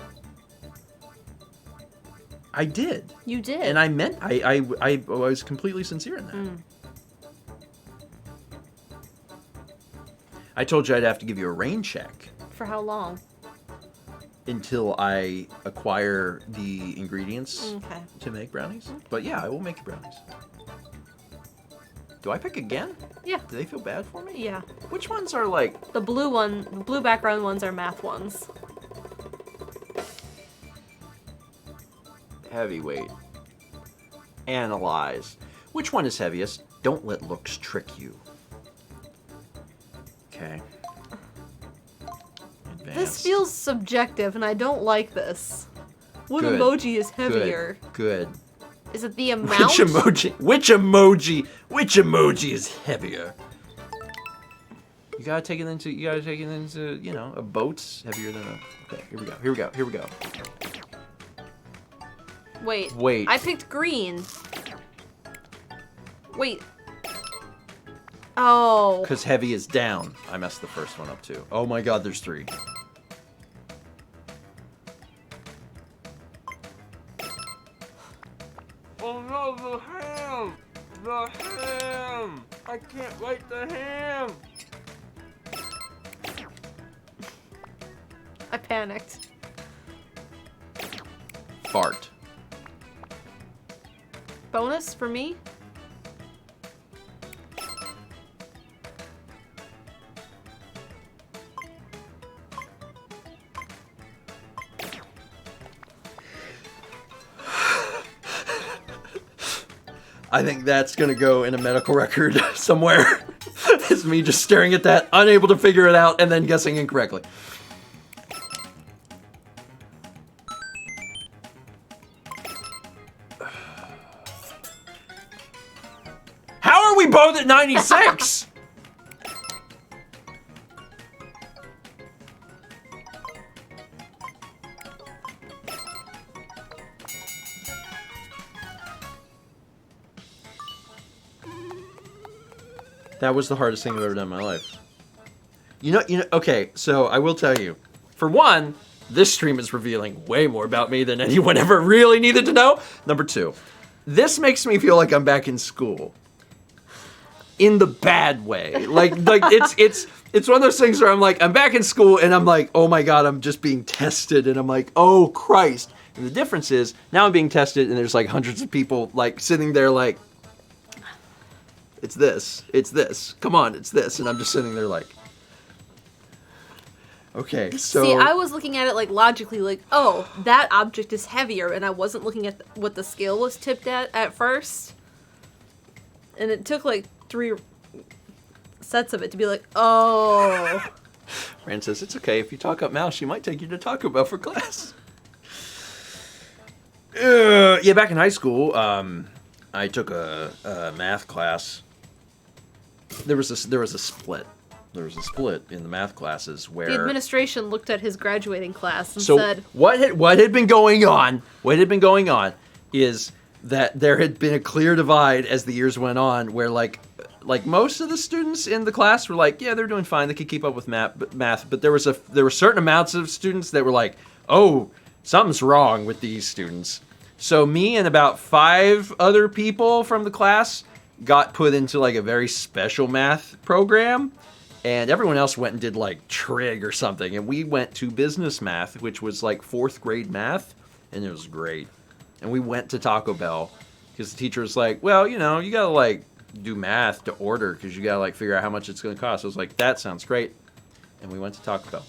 I did. You did. And I meant, I was completely sincere in that. Mm. I told you I'd have to give you a rain check For how long? until I acquire the ingredients Okay. to make brownies. But yeah, I will make you brownies. Do I pick again? Yeah. Do they feel bad for me? Yeah. Which ones are like... The blue background ones are math ones. Heavyweight. Analyze. Which one is heaviest? Don't let looks trick you. Okay. This Advanced. feels subjective, and I don't like this. What Good. emoji is heavier? Good. Is it the amount? Which emoji is heavier? You gotta take it into, you know, a boat's heavier than a... Okay, here we go. Wait. I picked green. Wait. Oh. Because heavy is down. I messed the first one up too. Oh my god, there's 3. Oh no, the ham! The ham! I can't write the ham! I panicked. Fart. Bonus for me? I think that's gonna go in a medical record somewhere. It's me just staring at that, unable to figure it out, and then guessing incorrectly. How are we both at 96? That was the hardest thing I've ever done in my life. You know, okay, so I will tell you. For one, this stream is revealing way more about me than anyone ever really needed to know. Number 2, this makes me feel like I'm back in school. In the bad way. Like it's one of those things where I'm like, I'm back in school and I'm like, oh my god, I'm just being tested, and I'm like, oh Christ. And the difference is, now I'm being tested and there's like hundreds of people like sitting there like, it's this, come on, it's this, and I'm just sitting there like, okay, so... See, I was looking at it like logically, like, oh, that object is heavier, and I wasn't looking at what the scale was tipped at first. And it took like 3 sets of it to be like, oh. Rand says, it's okay, if you talk up mouse, she might take you to Taco Bell for class. Yeah, back in high school, I took a math class. There was a split. There was a split in the math classes where The administration looked at his graduating class and so said, what had been going on? What had been going on is that there had been a clear divide as the years went on, where like most of the students in the class were like, yeah, they're doing fine, they could keep up with math, but there were certain amounts of students that were like, oh, something's wrong with these students. So me and about 5 other people from the class got put into like a very special math program, and everyone else went and did like trig or something, and we went to business math, which was like 4th grade math, and it was great. And we went to Taco Bell because the teacher was like, well, you know, you gotta like do math to order because you gotta like figure out how much it's gonna cost. I was like, that sounds great. And we went to Taco Bell.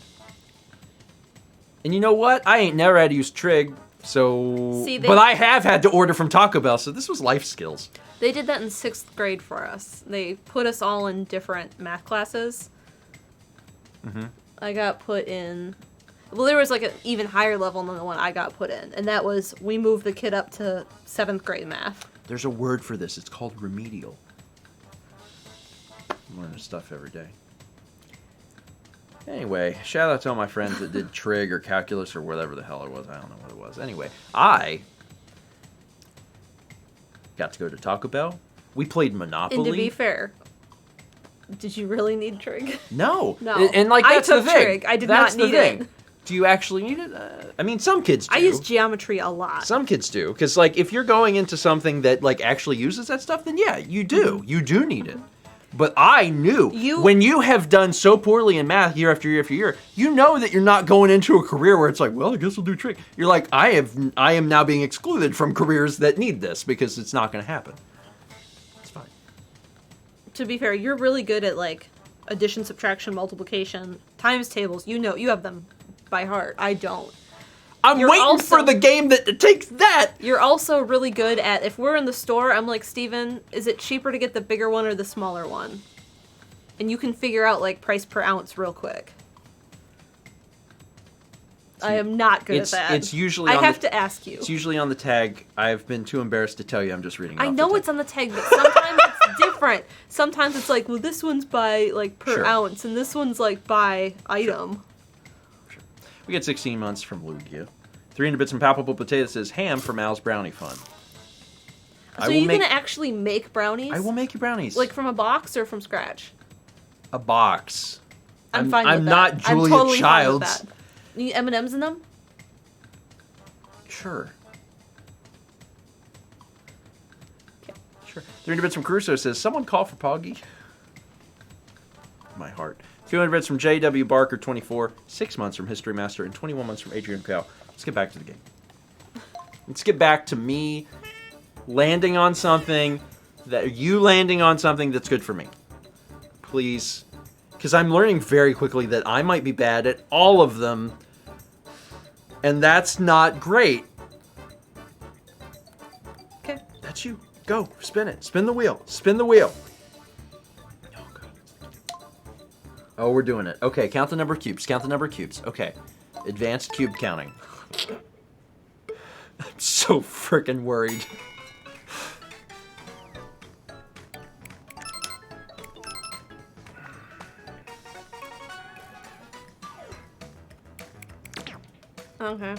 And you know what? I ain't never had to use trig, so... but I have had to order from Taco Bell, so this was life skills. They did that in 6th grade for us. They put us all in different math classes. Mm-hmm. I got put in... Well, there was like an even higher level than the one I got put in. And that was, we moved the kid up to 7th grade math. There's a word for this. It's called remedial. I'm learning stuff every day. Anyway, shout out to all my friends that did trig or calculus or whatever the hell it was. I don't know what it was. Anyway, I got to go to Taco Bell. We played Monopoly. And to be fair, did you really need trig? No. No. And like I that's took the thing. trig. I did That's not the need thing. it. Do you actually need it? I mean, some kids do. I use geometry a lot. Some kids do, because like if you're going into something that like actually uses that stuff, then yeah, you do. Mm-hmm. You do need it. But I knew when you have done so poorly in math year after year after year, you know that you're not going into a career where it's like, well, I guess we'll do trig. You're like, I am now being excluded from careers that need this because it's not going to happen. It's fine. To be fair, you're really good at like addition, subtraction, multiplication, times tables. You know, you have them by heart. I don't. I'm waiting for the game that takes that. You're also really good at, if we're in the store, I'm like, Steven, is it cheaper to get the bigger one or the smaller one? And you can figure out like price per ounce real quick. I am not good at that. It's usually I have to ask you. It's usually on the tag. I've been too embarrassed to tell you. I'm just reading it I off know the it's on the tag, but sometimes it's different. Sometimes it's like, well, this one's by like per Sure. ounce, and this one's like by item. We get 16 months from Lugia. 300 bits and palpable potato says ham for Mal's brownie fun. So you're gonna actually make brownies? I will make you brownies. Like from a box or from scratch? A box. I'm fine with I'm that. not Julia I'm totally Childs. fine with that. You need M&Ms in them? Sure. Sure. 300 bits from Crusoe says, someone call for Poggy. My heart. 200 bits from J.W. Barker, 24. 6 months from History Master, and 21 months from Adrian Cow. Let's get back to the game. Let's get back to me landing on something, you landing on something that's good for me. Please. Because I'm learning very quickly that I might be bad at all of them, and that's not great. Okay. That's you. Go. Spin it. Spin the wheel. Spin the wheel. Oh, God. Oh, we're doing it. Okay, count the number of cubes. Count the number of cubes. Okay. Advanced cube counting. I'm so freaking worried. Okay.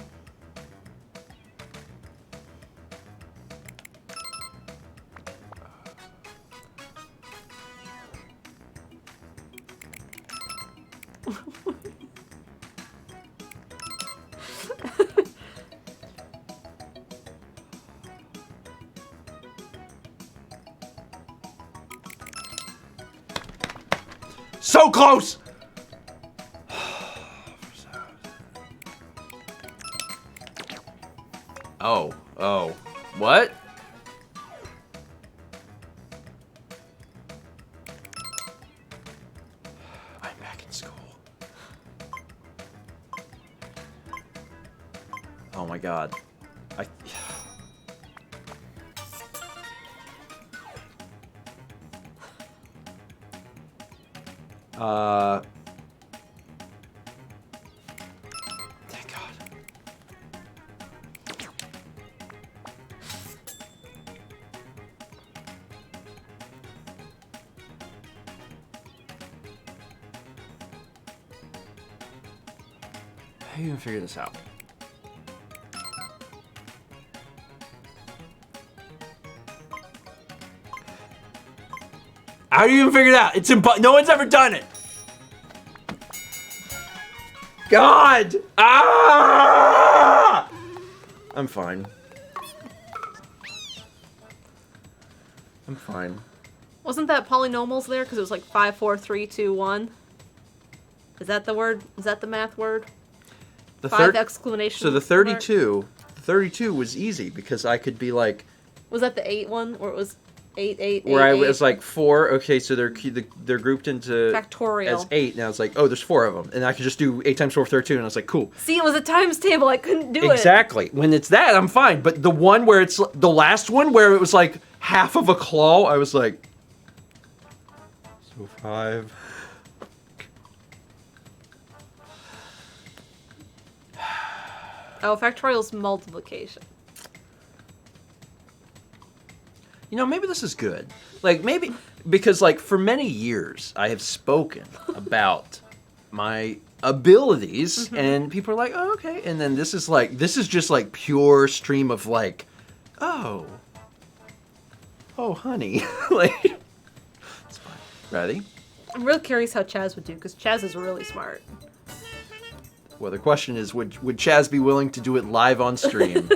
So close! Oh. What? I'm back in school. Oh my God. Thank God. How do you even figure this out? How do you even figure it out? It's no one's ever done it. God! Ah! I'm fine. I'm fine. Wasn't that polynomials there? Because it was like 5, 4, 3, 2, 1. Is that the word? Is that the math word? The 5 exclamation. So the 32 was easy because I could be like. Was that the 8 one, or it was 8, 8, 8? Where I 8? was like 4. Okay, so they're grouped into Factorial as 8. Now it's like, oh, there's 4 of them, and I could just do 8 times 4 32, and I was like, cool. See, it was a times table. I couldn't do it. Exactly. When it's that, I'm fine. But the one where it's the last one where it was like half of a claw, I was like, so 5. Oh, factorial's multiplication. You know, maybe this is good. Like, maybe, because, like, for many years, I have spoken about my abilities, and people are like, oh, okay. And then this is just, like, pure stream of, like, oh. oh, honey. Like, it's fine. Ready? I'm real curious how Chaz would do, because Chaz is really smart. Well, the question is, would Chaz be willing to do it live on stream?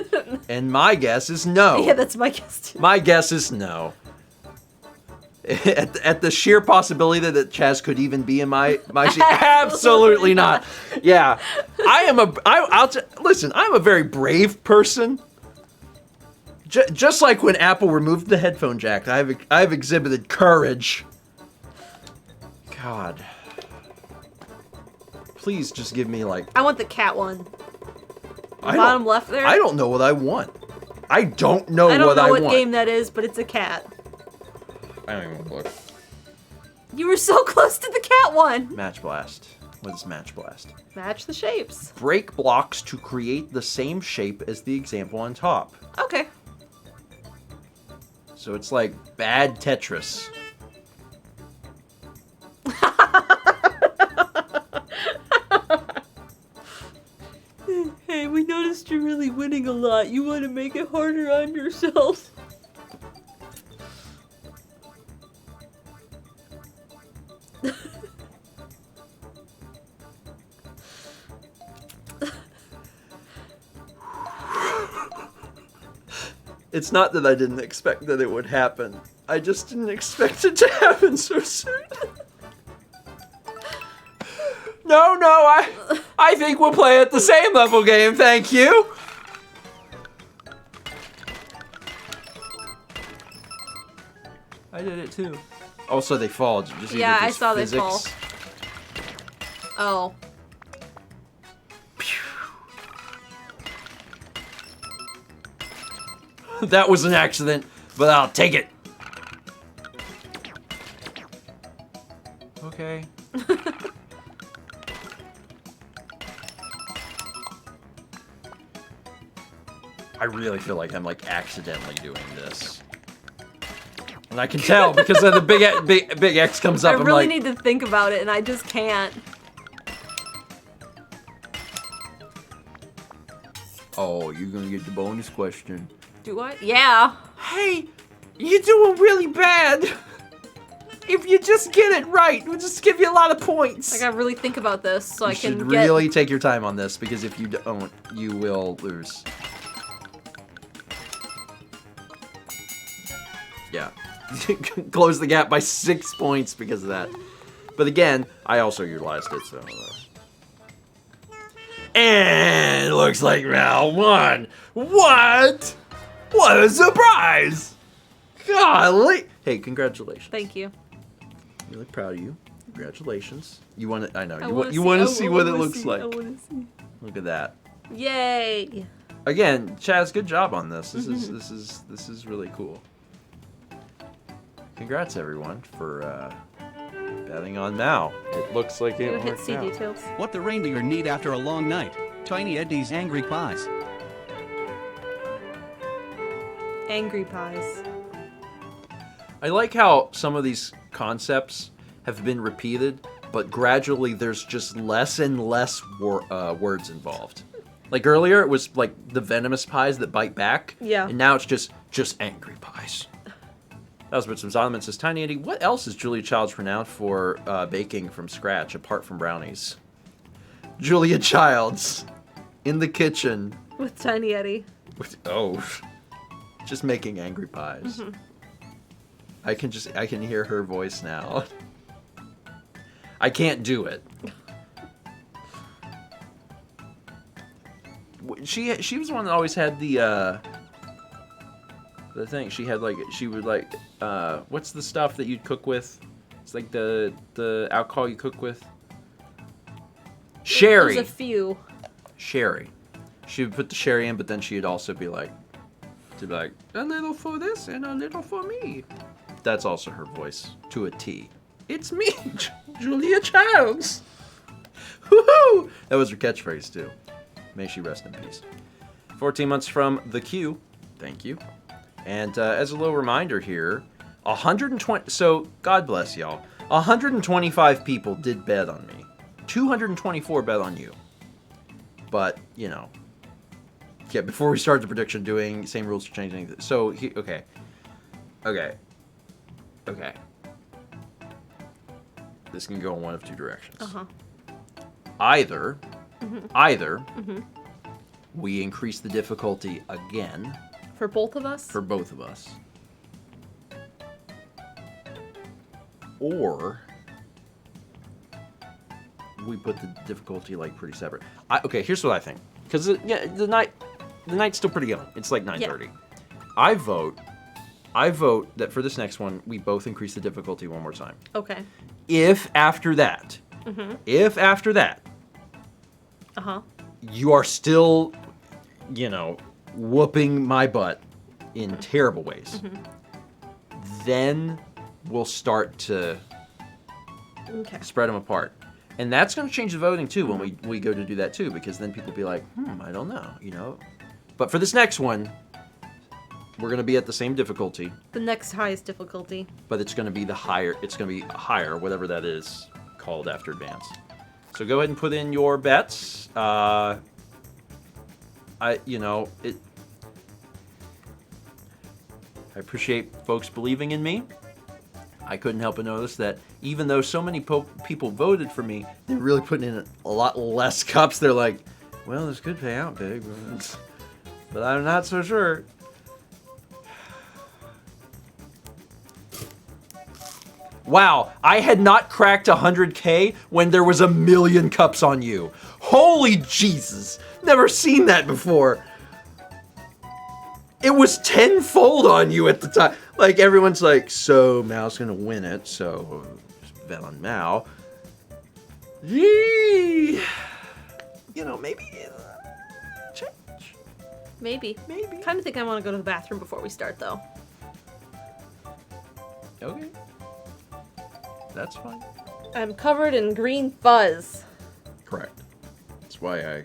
And my guess is no. Yeah, that's my guess too. My guess is no. At the sheer possibility that Chaz could even be in my seat, absolutely not. Yeah, listen. I'm a very brave person. Just like when Apple removed the headphone jack, I've exhibited courage. God, please just give me like. I want the cat one. I Bottom left there. I don't know what I want. I don't know I don't what know I what want. game that is, but it's a cat. I don't even want to look. You were so close to the cat one. Match Blast. What is Match Blast? Match the shapes. Break blocks to create the same shape as the example on top. Okay. So it's like bad Tetris. Hey, we noticed you're really winning a lot. You want to make it harder on yourself. It's not that I didn't expect that it would happen. I just didn't expect it to happen so soon. No, I think we'll play at the same level game, thank you. I did it too. Also, they fall. Just Yeah, I saw they fall. Oh. That was an accident, but I'll take it. Okay. I really feel like I'm like accidentally doing this. And I can tell because of the big X comes up. I really I'm like, need to think about it, and I just can't. oh, you're gonna get the bonus question. Do I? Yeah. Hey, you're doing really bad. If you just get it right, we'll just give you a lot of points. I gotta really think about this so I You can should get... really take your time on this because if you don't, you will lose. Yeah. Close the gap by 6 points because of that. But again, I also utilized it, so... And looks like Mal won. What? What a surprise! Golly! Hey, congratulations. Thank you. I'm really proud of you. Congratulations. You want to? I know. I You want to see what it wanna looks see, like. I wanna see. Look at that. Yay! Again, Chaz, good job on this. This is really cool. Congrats everyone for betting on Mal. It looks like it You hit worked C out. details. What the reindeer need after a long night. Tiny Eddie's Angry Pies. Angry pies. I like how some of these concepts have been repeated, but gradually there's just less and less words involved. Like earlier, it was like the venomous pies that bite back. Yeah. And now it's just angry pies. That was Bits from Solomon says, Tiny Eddie, what else is Julia Child's renowned for baking from scratch apart from brownies? Julia Child's in the kitchen. With Tiny Eddie. Just making angry pies. I can hear her voice now. I can't do it. She was the one that always had the thing. She had like, she would like, what's the stuff that you'd cook with? It's like the alcohol you cook with. Sherry. There's a few. Sherry. She would put the sherry in, but then she'd also be like, a little for this and a little for me. That's also her voice to a T. It's me, Julia Childs. Woohoo! That was her catchphrase too. May she rest in peace. 14 months from the queue. Thank you. And as a little reminder here, 120. So God bless y'all. 125 people did bet on me. 224 bet on you. But you know. Yeah, before we start the prediction, doing same rules for changing. So okay. Okay. Okay. This can go in one of two directions. Uh-huh. Either Mm-hmm. we increase the difficulty again For both of us? for both of us, or we put the difficulty like pretty separate. Okay, here's what I think. Because the night's still pretty young. It's like 9:30. I vote that for this next one we both increase the difficulty one more time. Okay. If after that, Uh-huh. you are still, whooping my butt in terrible ways, then we'll start to Okay. spread them apart. And that's going to change the voting too when we go to do that too, because then people be like, I don't know, But for this next one, we're going to be at the same difficulty, The next highest difficulty. but it's going to be higher, whatever that is called after advance. So go ahead and put in your bets. I appreciate folks believing in me. I couldn't help but notice that even though so many people voted for me, they're really putting in a lot less cups. They're like, well, this could pay out big, but I'm not so sure. Wow, I had not cracked 100K when there was 1 million cups on you. Holy Jesus, never seen that before. It was tenfold on you at the time. Like, everyone's like, so Mao's gonna win it, so bet on Mao. Yee! Maybe change. Maybe. Maybe. Kind of think I want to go to the bathroom before we start, though. Okay. That's fine. I'm covered in green fuzz. Correct. That's why I'm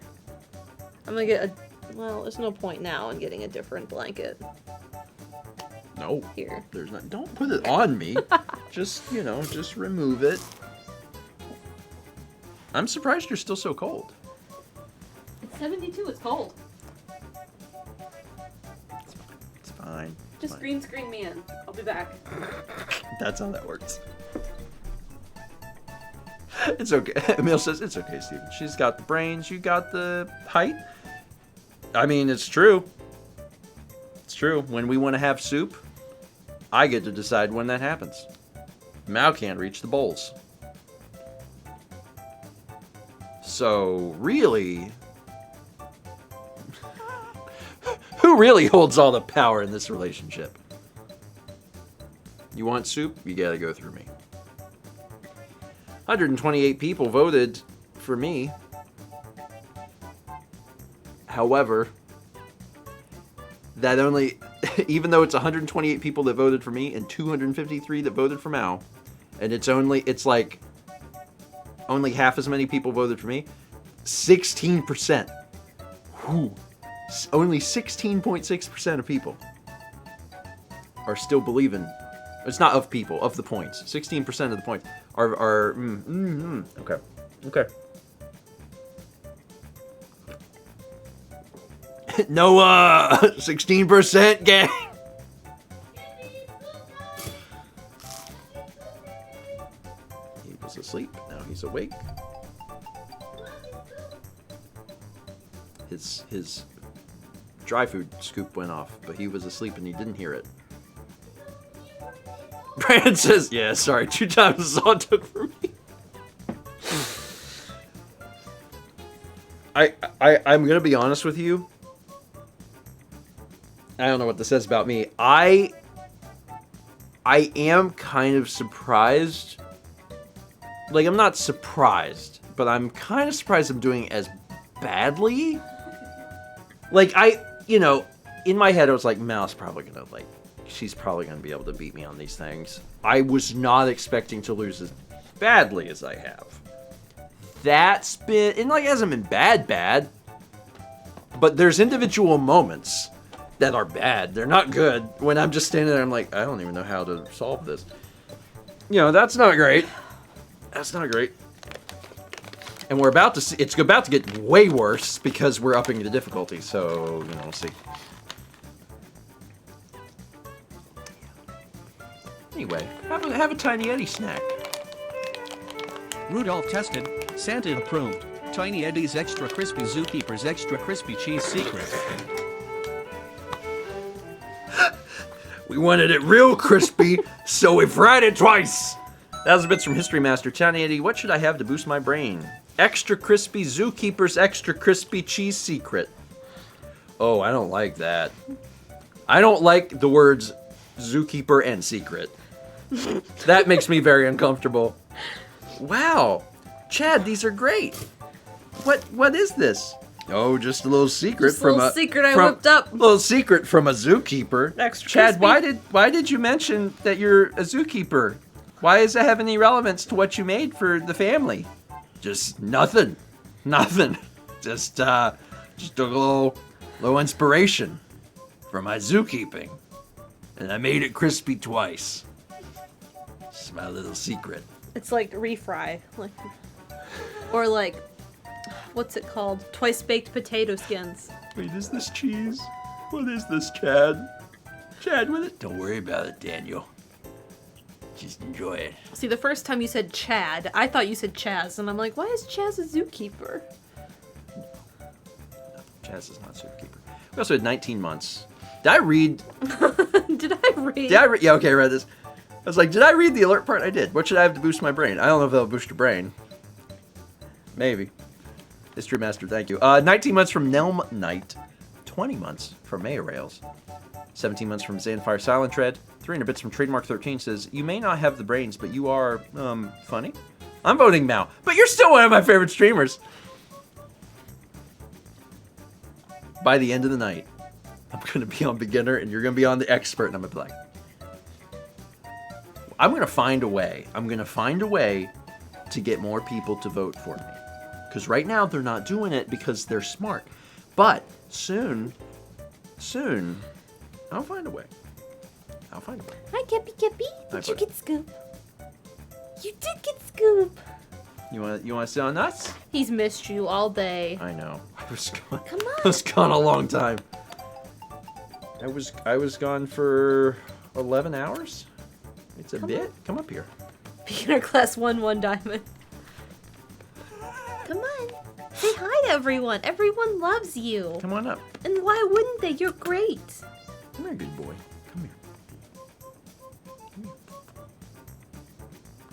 gonna get well, there's no point now in getting a different blanket No. here. There's not. Don't put it on me. Just remove it. I'm surprised you're still so cold. It's 72, it's cold. It's fine. Just green screen me in. I'll be back. That's how that works. It's okay. Emil says, it's okay, Steven. She's got the brains, you got the height. I mean, it's true. It's true. When we want to have soup, I get to decide when that happens. Mao can't reach the bowls. So, really, who really holds all the power in this relationship? You want soup? You gotta go through me. 128 people voted for me. However, that only, even though it's 128 people that voted for me and 253 that voted for Mao, and it's like only half as many people voted for me, 16%. Whew. Only 16.6% of people are still believing. It's not of people, of the points. 16% of the points are okay. Okay. Noah, 16% gang. He was asleep. Now he's awake. His dry food scoop went off, but he was asleep and he didn't hear it. Brandon says, yeah, sorry, 2 times is all it took for me. I'm gonna be honest with you. I don't know what this says about me. I am kind of surprised. Like, I'm not surprised, but I'm kind of surprised I'm doing as badly. Like, in my head, I was like, Mal's probably gonna, she's probably gonna be able to beat me on these things. I was not expecting to lose as badly as I have. That's been, and it hasn't been bad, but there's individual moments that are bad. They're not good. When I'm just standing there, I'm like, I don't even know how to solve this. That's not great. That's not great. And we're about to see, it's about to get way worse because we're upping the difficulty. So, we'll see. Anyway, have a Tiny Eddie snack. Rudolph tested, Santa approved. Tiny Eddie's Extra Crispy Zookeeper's Extra Crispy Cheese Secret. We wanted it real crispy, so we fried it twice. That was bits from History Master. Tiny Eddie, what should I have to boost my brain? Extra Crispy Zookeeper's Extra Crispy Cheese Secret. Oh, I don't like that. I don't like the words zookeeper and secret. That makes me very uncomfortable. Wow. Chad, these are great. What is this? Oh, just a little secret Just a little secret I whipped up. Little secret from a zookeeper. Extra Chad, crispy. why did you mention that you're a zookeeper? Why does that have any relevance to what you made for the family? Just nothing. Nothing. Just a little inspiration for my zookeeping. And I made it crispy twice. It's my little secret. It's like refry. Or like, what's it called? Twice baked potato skins. Wait, is this cheese? What is this, Chad? Chad, with it? Don't worry about it, Daniel. Just enjoy it. See, the first time you said Chad, I thought you said Chaz, and I'm like, why is Chaz a zookeeper? Chaz is not zookeeper. We also had 19 months. Did I read? Did I read? Yeah, okay, I read this. I was like, did I read the alert part? I did. What should I have to boost my brain? I don't know if that'll boost your brain. Maybe. History Master, thank you. 19 months from Nelm Knight. 20 months from Maya Rails. 17 months from Zanfire Silent Tread. 300 bits from Trademark 13 says, you may not have the brains, but you are, funny. I'm voting Mao, but you're still one of my favorite streamers. By the end of the night, I'm going to be on beginner and you're going to be on the expert, and I'm going to be like, I'm going to find a way. I'm going to find a way to get more people to vote for me. Because right now they're not doing it because they're smart. But soon, I'll find a way. I'll find a way. Hi, Kippy. Hi, Did you buddy. get Scoop? You did get Scoop. You want to sit on nuts? He's missed you all day. I know. I was gone. Come on. I was gone a long time. I was gone for 11 hours. It's a bit. Come up here. Beginner class 1 diamond. Come on. Say hi to everyone. Everyone loves you. Come on up. And why wouldn't they? You're great. Come here, good boy. Come here.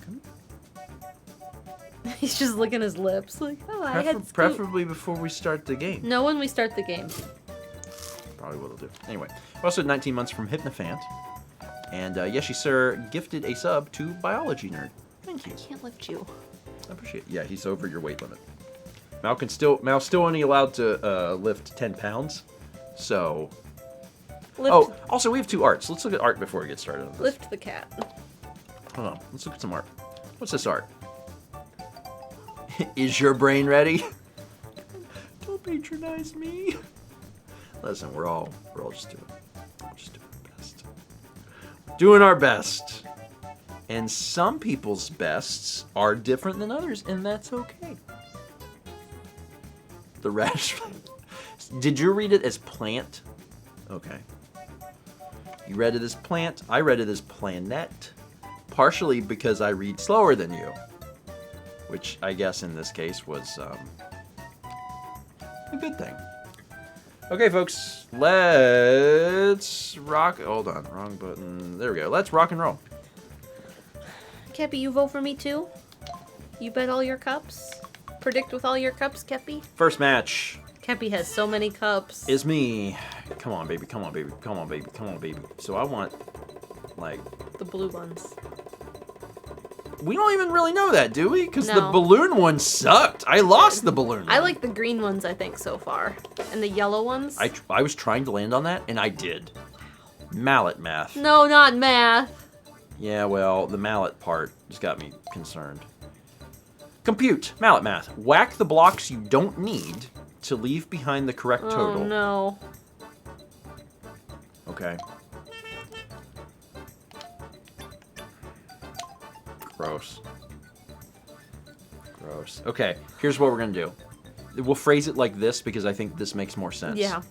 Come here. He's just licking his lips. Like, oh, I had Scoop. Preferably before we start the game. No, when we start the game. Probably what'll do. Anyway, we also had 19 months from Hypnophant. And Yeshi Sir gifted a sub to Biology Nerd. Thank you. Can't lift you. I appreciate it. Yeah, he's over your weight limit. Mal's still only allowed to lift 10 pounds. So. Lift, Oh, also we have 2 arts. Let's look at art before we get started on this. lift the cat. Hold on. Let's look at some art. What's this art? Is your brain ready? Don't patronize me. Listen, we're all just doing our best. Doing our best. And some people's bests are different than others, and that's okay. The rash. Did you read it as plant? Okay. You read it as plant. I read it as planet. Partially because I read slower than you. Which I guess in this case was a good thing. Okay, folks. Let's rock. Hold on. Wrong button. There we go. Let's rock and roll. Kepi, you vote for me too? You bet all your cups? Predict with all your cups, Kepi? First match Kepi has so many cups. is me. Come on, baby. Come on, baby. Come on, baby. Come on, baby. So I want, like... The blue ones. We don't even really know that, do we? Because the No. balloon one sucked. I lost the balloon one. I like the green ones, I think, so far. And the yellow ones? I was trying to land on that, and I did. Mallet math. No, not math. Yeah, well, the mallet part just got me concerned. Compute. Mallet math. Whack the blocks you don't need to leave behind the correct total. Oh, no. Okay. Gross. Gross. Okay, here's what we're gonna do. We'll phrase it like this because I think this makes more sense. Yeah.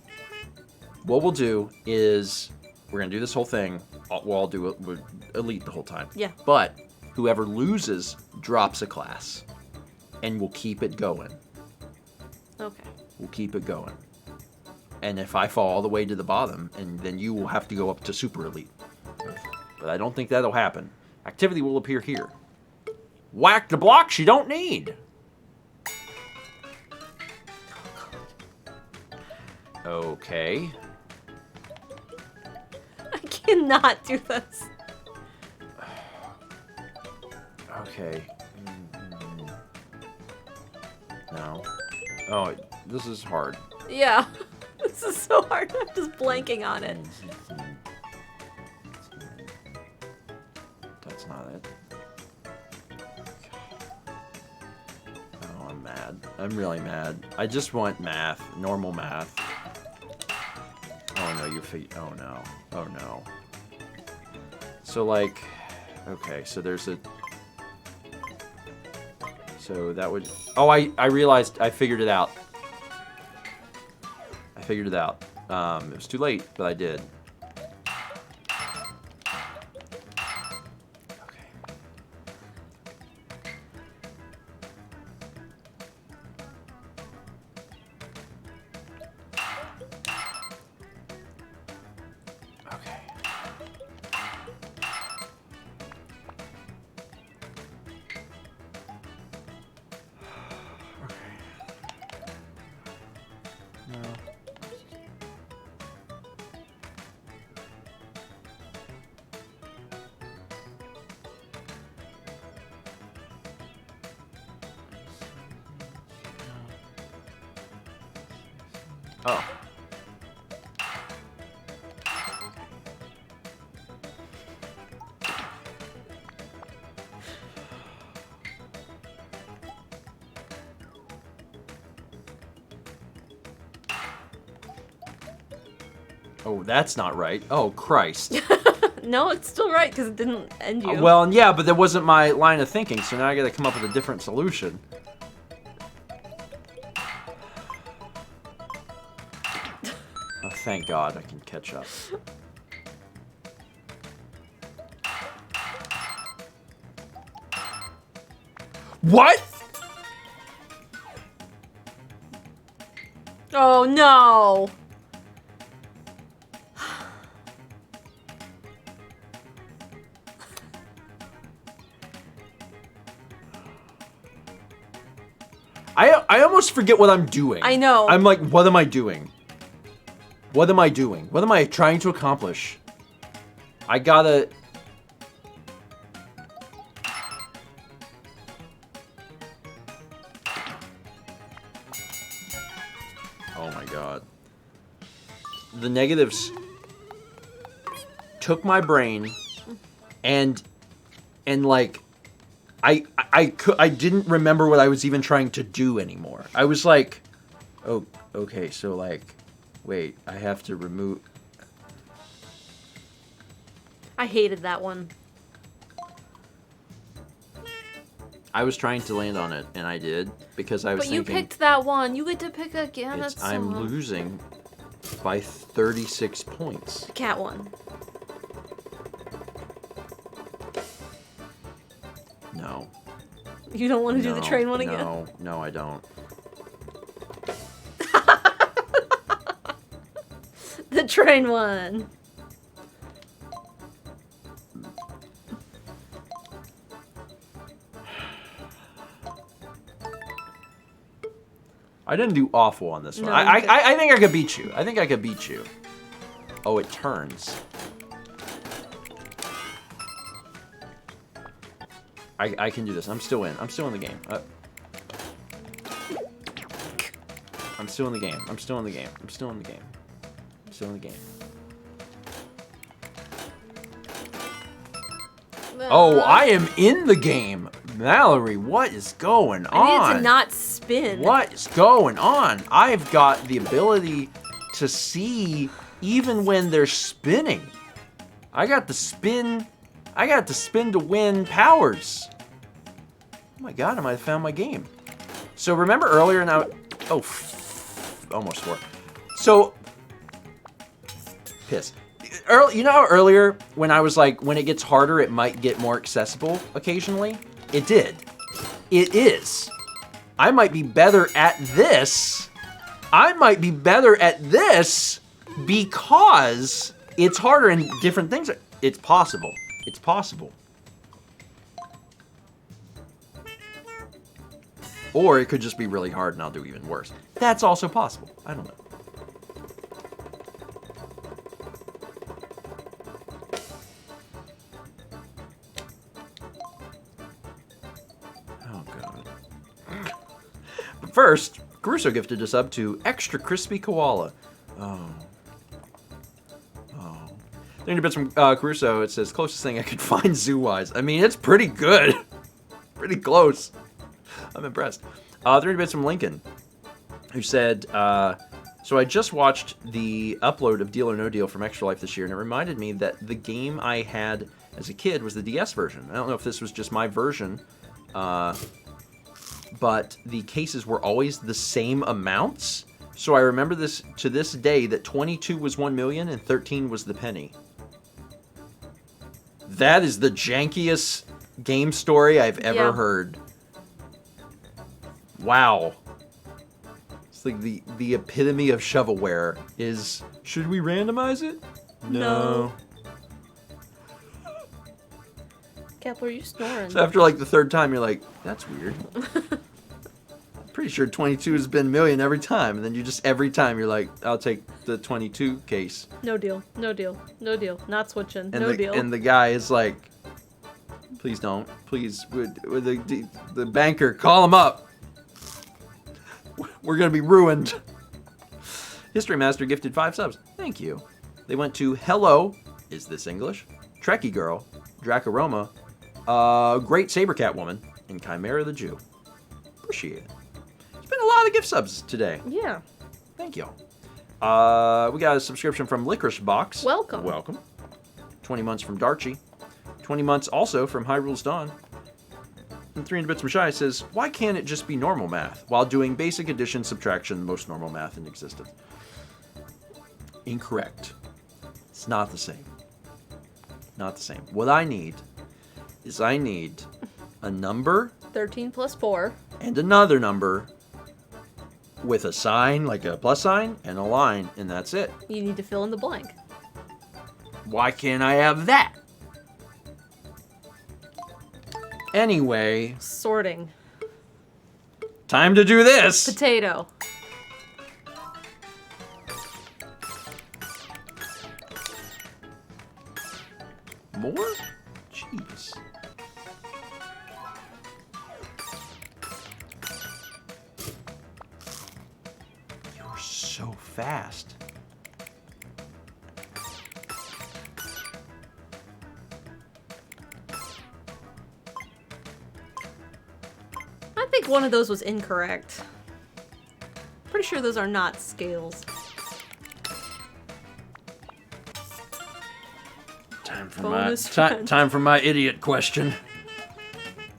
What we'll do is we're gonna do this whole thing, we'll all do it with elite the whole time. Yeah. But whoever loses drops a class, and we'll keep it going. Okay. We'll keep it going. And if I fall all the way to the bottom, and then you will have to go up to super elite. But I don't think that'll happen. Activity will appear here. Whack the blocks you don't need. Okay. I cannot do this. Okay. No. Oh, this is hard. Yeah. This is so hard. I'm just blanking on it. That's not it. Oh, I'm mad. I'm really mad. I just want math. Normal math. Oh no, your feet. Oh no. Oh no. So like, okay, so there's a. So that would. Oh, I realized. I figured it out. I figured it out. It was too late, but I did. Okay. Okay. No. Oh. Oh, that's not right. Oh, Christ. No, it's still right because it didn't end you. Well, yeah, but that wasn't my line of thinking, so now I gotta come up with a different solution. Oh, thank God I can catch up. What? Oh no. I almost forget what I'm doing. I know. I'm like, what am I doing? What am I doing? What am I trying to accomplish? I gotta... Oh my God. The negatives took my brain and like I didn't remember what I was even trying to do anymore. I was like, oh, okay, so like, wait, I have to remove. I hated that one. I was trying to land on it, and I did because I was But you thinking. picked that one. You get to pick again. That's so I'm losing by 36 points. The cat one. No. You don't want to do the No, train one again? No, I don't. The train one. I didn't do awful on this one. No, I you I think I could beat you. I think I could beat you. Oh, it turns. I can do this. I'm still in. I'm still in the game. I'm still in the game. I'm still in the game. I'm still in the game. I'm still in the game. Oh, I am in the game. Mallory, what is going on? I need it to not spin. What is going on? I've got the ability to see even when they're spinning. I got the spin to win powers. Oh my God, I might have found my game. So remember earlier now, almost 4. So, piss. You know how earlier when I was like, when it gets harder, it might get more accessible occasionally? It did. It is. I might be better at this. I might be better at this because it's harder and different things. It's possible. It's possible. Or it could just be really hard and I'll do even worse. That's also possible. I don't know. Oh, God. But first, Caruso gifted a sub to Extra Crispy Koala. Oh. Oh. 30 bits from Caruso. It says, closest thing I could find zoo-wise. I mean, it's pretty good. Pretty close. I'm impressed. 30 bits from Lincoln, who said, so I just watched the upload of Deal or No Deal from Extra Life this year, and it reminded me that the game I had as a kid was the DS version. I don't know if this was just my version, but the cases were always the same amounts. So I remember this to this day that 22 was 1 million and 13 was the penny. That is the jankiest game story I've ever heard. Wow. It's like the epitome of shovelware is, should we randomize it? No. Kepler, are you snoring? So after like the third time, you're like, that's weird. Pretty sure 22 has been million every time. And then you just, every time you're like, I'll take the 22 case. No deal. No deal. No deal. Not switching. And No deal. And the guy is like, please don't. Please, would the banker, call him up. We're going to be ruined. History Master gifted 5 subs. Thank you. They went to Hello, is this English? Trekkie Girl, Dracaroma, Great Sabercat Woman, and Chimera the Jew. Appreciate it. There's been a lot of gift subs today. Yeah. Thank you. We got a subscription from Licorice Box. Welcome. Welcome. 20 months from Darchie. 20 months also from High Rules Dawn. And 300 bits from Shy says, why can't it just be normal math while doing basic addition, subtraction, most normal math in existence? Incorrect. It's not the same. Not the same. What I need is I need a number 13 plus 4. and another number with a sign, like a plus sign, and a line, and that's it. You need to fill in the blank. Why can't I have that? Anyway, Sorting. time to do this. Potato. More? Jeez. You're so fast. I think one of those was incorrect. Pretty sure those are not scales. Time for my idiot question.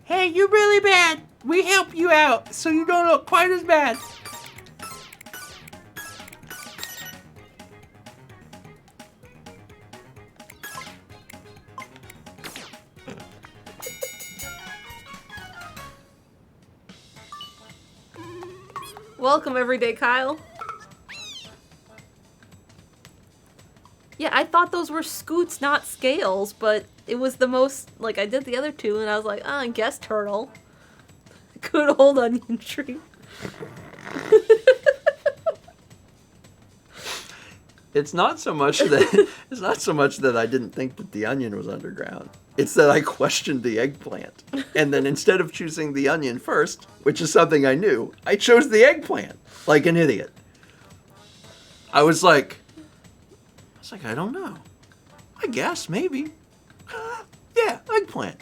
Hey, you're really bad. We help you out so you don't look quite as bad. Welcome, Everyday Kyle. Yeah, I thought those were scoots, not scales, but it was the most, like, I did the other two, and I was like, I guess turtle. Good old onion tree. It's not so much that I didn't think that the onion was underground. It's that I questioned the eggplant. And then instead of choosing the onion first, which is something I knew, I chose the eggplant like an idiot. I was like, I don't know. I guess, maybe. Yeah, eggplant.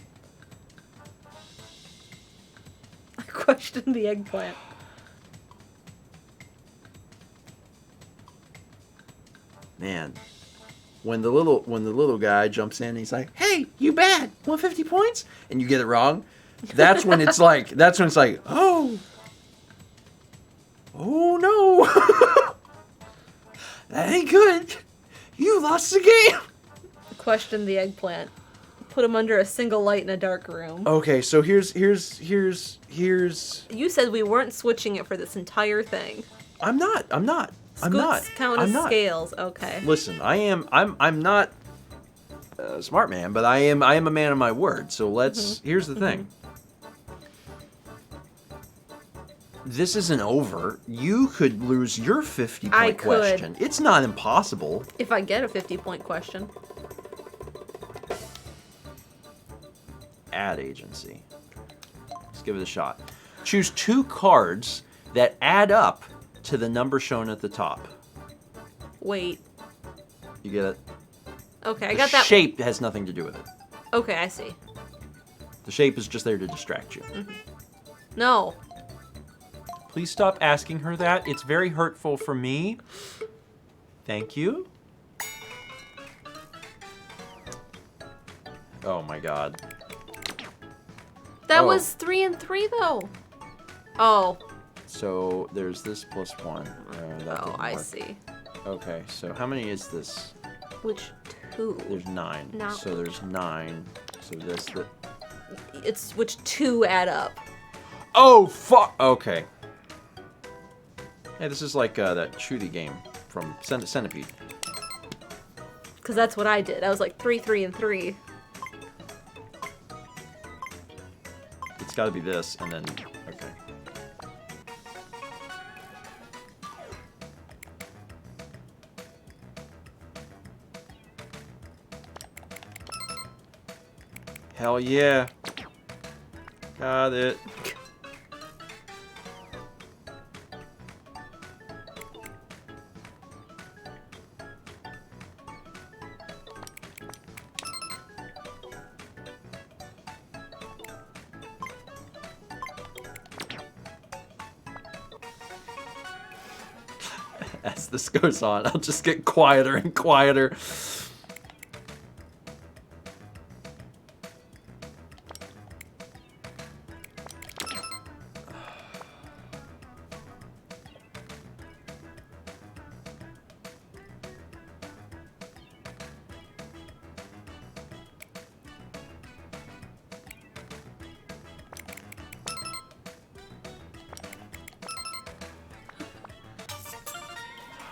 I questioned the eggplant. Man, when the little guy jumps in and he's like, "Hey, you bad. 150 points?" and you get it wrong, that's when it's like, "Oh. Oh no. That ain't good. You lost the game! Question the eggplant. Put him under a single light in a dark room. Okay, so here's... You said we weren't switching it for this entire thing. I'm not. Scoots count as scales. Okay. Listen, I'm not a smart man, but I am a man of my word. So let's. Here's the thing. This isn't over. You could lose your 50-point I could. question. It's not impossible. If I get a 50-point question. Ad agency. Let's give it a shot. Choose 2 cards that add up to the number shown at the top. Wait. You get it? Okay, I The got that. shape has nothing to do with it. Okay, I see. The shape is just there to distract you. No. Please stop asking her that. It's very hurtful for me. Thank you. Oh my god. That Oh. was 3 and 3 though. Oh. So there's this plus 1. That Oh, didn't I work. see. Okay, so how many is this? Which 2? There's 9. No. So there's 9. So this. It's which 2 add up. Oh fuck. Okay. Hey, this is like that shooty game from Centipede. Because that's what I did. I was like 3, 3, and 3. It's got to be this, and then okay. Hell yeah. Got it. As this goes on, I'll just get quieter and quieter.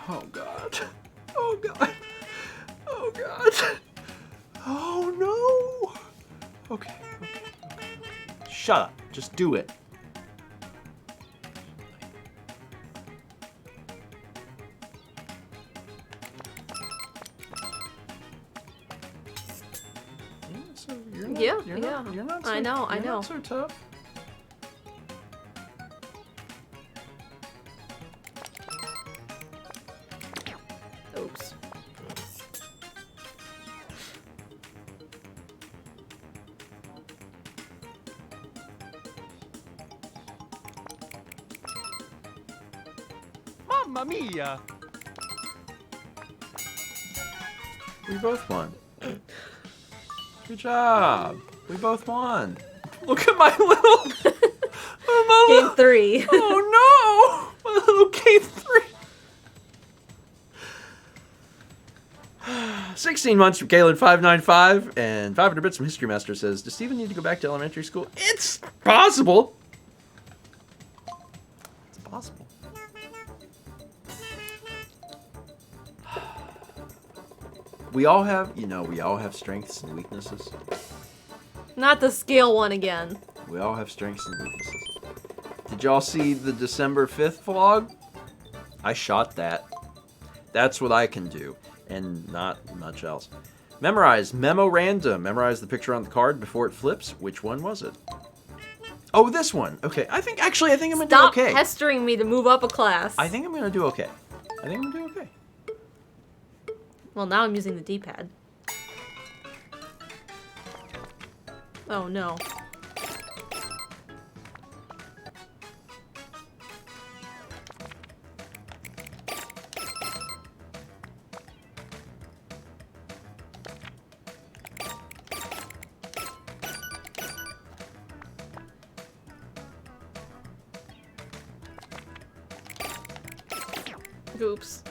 Oh god. Oh god. Oh god. Oh no. Okay. Shut up. Just do it. Yeah, You're yeah. not so, I know, I you're know. not so tough. Oops. Mamma mia! We both won. Good job. We both won. Look at my little. Game 3. Oh no! My little game 3. 16 months from Kalen595 and 500 bits from History Master says, does Steven need to go back to elementary school? It's possible. It's possible. We all have, we all have strengths and weaknesses. Not the scale one again. We all have strengths and weaknesses. Did y'all see the December 5th vlog? I shot that. That's what I can do, and not much else. Memorize memorandum. Memorize the picture on the card before it flips. Which one was it? Oh, this one. Okay, I think I'm gonna do Stop okay. pestering me to move up a class. I think I'm gonna do okay. I think I'm gonna do okay. Well, now I'm using the D-pad. Oh no. Oops.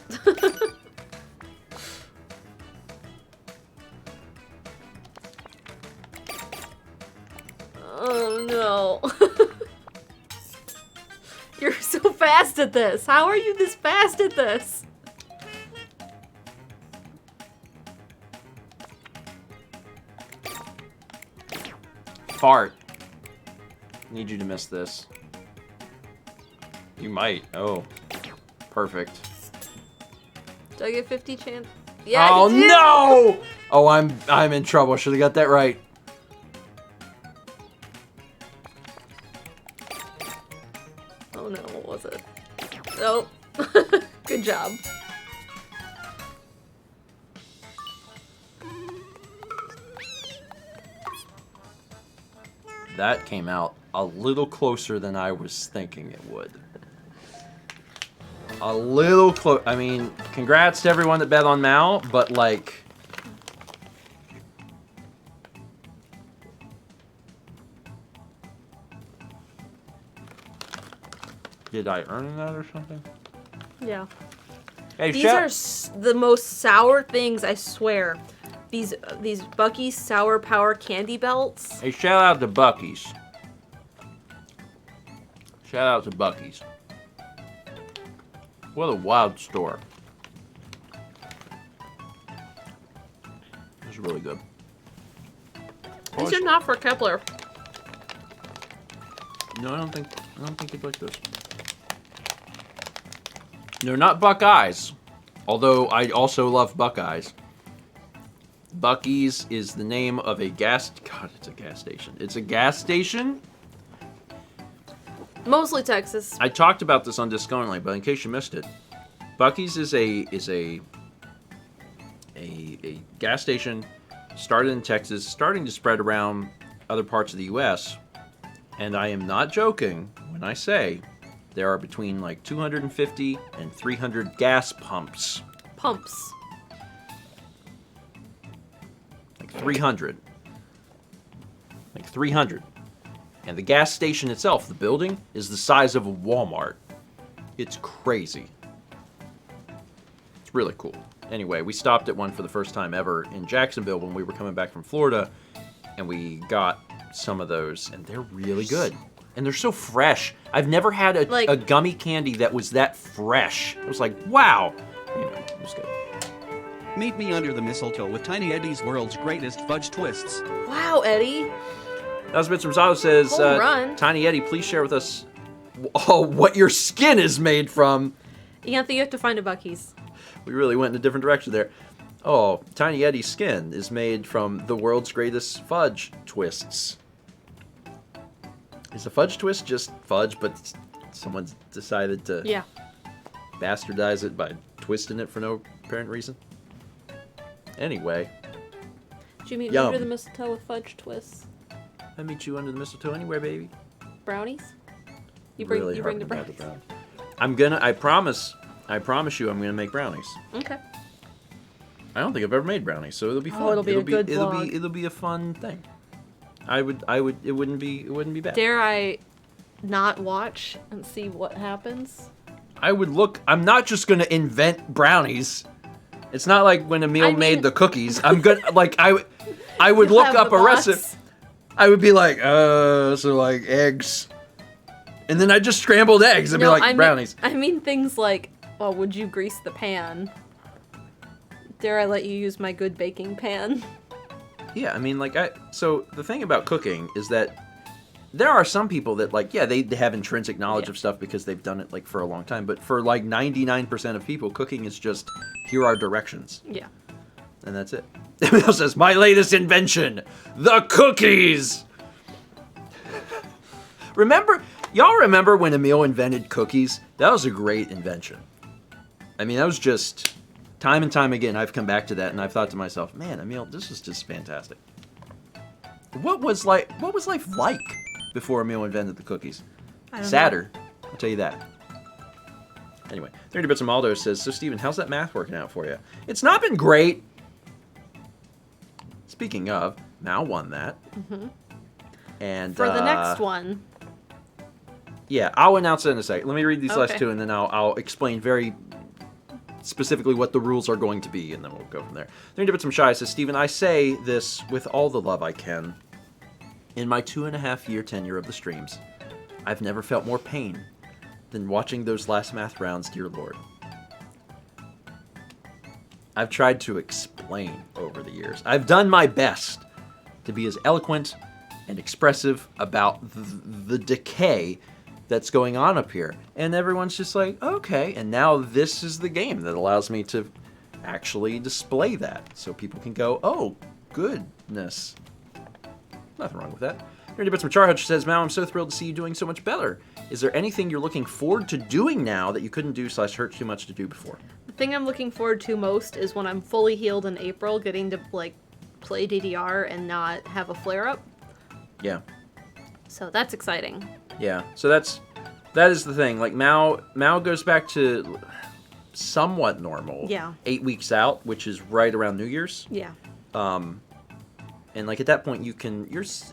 no. You're so fast at this. How are you this fast at this? Fart. Need you to miss this. You might. Oh. Perfect. Do I get 50 chance? Yeah. Oh you do. no! Oh, I'm in trouble. Should have got that right. Oh no, what was it? Oh. Good job. That came out a little closer than I was thinking it would. A little close. I mean, congrats to everyone that bet on Mal, but like... Did I earn that or something? Yeah. Hey, These shout- are the most sour things, I swear. These Bucky's Sour Power candy belts. Hey, shout out to Bucky's. Shout out to Bucky's. What a wild store. It's really good. These are not for Kepler. No, I don't think you'd like this. They're not Buckeyes, although I also love Buckeyes. Bucky's is the name of a gas... God, it's a gas station. It's a gas station? Mostly Texas. I talked about this on Disc Only, but in case you missed it, Bucky's is a gas station started in Texas, starting to spread around other parts of the U.S., and I am not joking when I say there are between like 250 and 300 gas pumps. Pumps. Like 300. Like 300. And the gas station itself, the building, is the size of a Walmart. It's crazy. It's really cool. Anyway, we stopped at one for the first time ever in Jacksonville when we were coming back from Florida, and we got some of those, and they're really good. And they're so fresh. I've never had a gummy candy that was that fresh. I was like, wow. Anyway, it was good. Meet me under the mistletoe with Tiny Eddie's world's greatest fudge twists. Wow, Eddie. That was Bits from Silo says, Home run. Tiny Eddie, please share with us what your skin is made from. Anthony, you have to find a Bucky's. We really went in a different direction there. Oh, Tiny Eddie's skin is made from the world's greatest fudge twists. Is a fudge twist just fudge, but someone's decided to bastardize it by twisting it for no apparent reason? Anyway. Did you meet me Yum. under the mistletoe with fudge twists? I meet you under the mistletoe anywhere, baby. Brownies? You bring Really the harping about brownies. I promise you I'm gonna make brownies. Okay. I don't think I've ever made brownies, so it'll be fun. It'll be a good vlog. It'll be a fun thing. It wouldn't be bad. Dare I not watch and see what happens? I'm not just gonna invent brownies. It's not like when Emil made the cookies. I'm gonna like I would look up a recipe. I would be like, so like eggs. And then I just scrambled eggs and be like, brownies. I mean things like, well, would you grease the pan? Dare I let you use my good baking pan? Yeah, I mean, so the thing about cooking is that there are some people that, like, yeah, they have intrinsic knowledge of stuff because they've done it, like, for a long time. But for, like, 99% of people, cooking is just, here are directions. Yeah. And that's it. Emil says, my latest invention, the cookies! Y'all remember when Emil invented cookies? That was a great invention. I mean, that was just... Time and time again, I've come back to that, and I've thought to myself, man, Emil, this is just fantastic. What was life like before Emil invented the cookies? Sadder, I'll tell you that. Anyway, 30 Bits of Maldo says, so Steven, how's that math working out for you? It's not been great. Speaking of, Mal won that. Mm-hmm. And for the next one. Yeah, I'll announce it in a second. Let me read these last two, and then I'll explain very specifically what the rules are going to be, and then we'll go from there. 30 Bits from Shy says, Steven, I say this with all the love I can. In my 2.5-year tenure of the streams, I've never felt more pain than watching those last math rounds, dear Lord. I've tried to explain over the years. I've done my best to be as eloquent and expressive about the decay that's going on up here. And everyone's just like, okay. And now this is the game that allows me to actually display that. So people can go, oh, goodness. Nothing wrong with that. Nerdy Bits from Charhutch says, Mal, I'm so thrilled to see you doing so much better. Is there anything you're looking forward to doing now that you couldn't do / hurt too much to do before? The thing I'm looking forward to most is when I'm fully healed in April, getting to like play DDR and not have a flare-up. Yeah. So that's exciting. Yeah. So that is the thing. Like Mal goes back to somewhat normal. Yeah. 8 weeks out, which is right around New Year's. Yeah. And like at that point,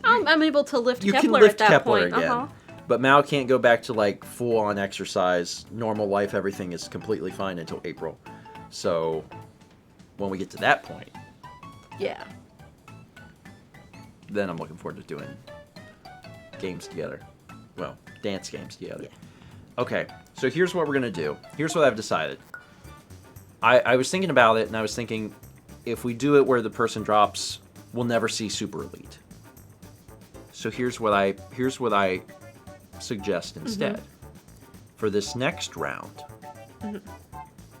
I'm able to lift you Kepler can lift at that Kepler point. again. But Mal can't go back to like full-on exercise, normal life. Everything is completely fine until April. So when we get to that point, Yeah. then I'm looking forward to doing games together. Well, dance games together. Yeah. Okay, so here's what we're gonna do. Here's what I've decided. I was thinking about it, and I was thinking, if we do it where the person drops, we'll never see Super Elite. So here's what I suggest instead. For this next round,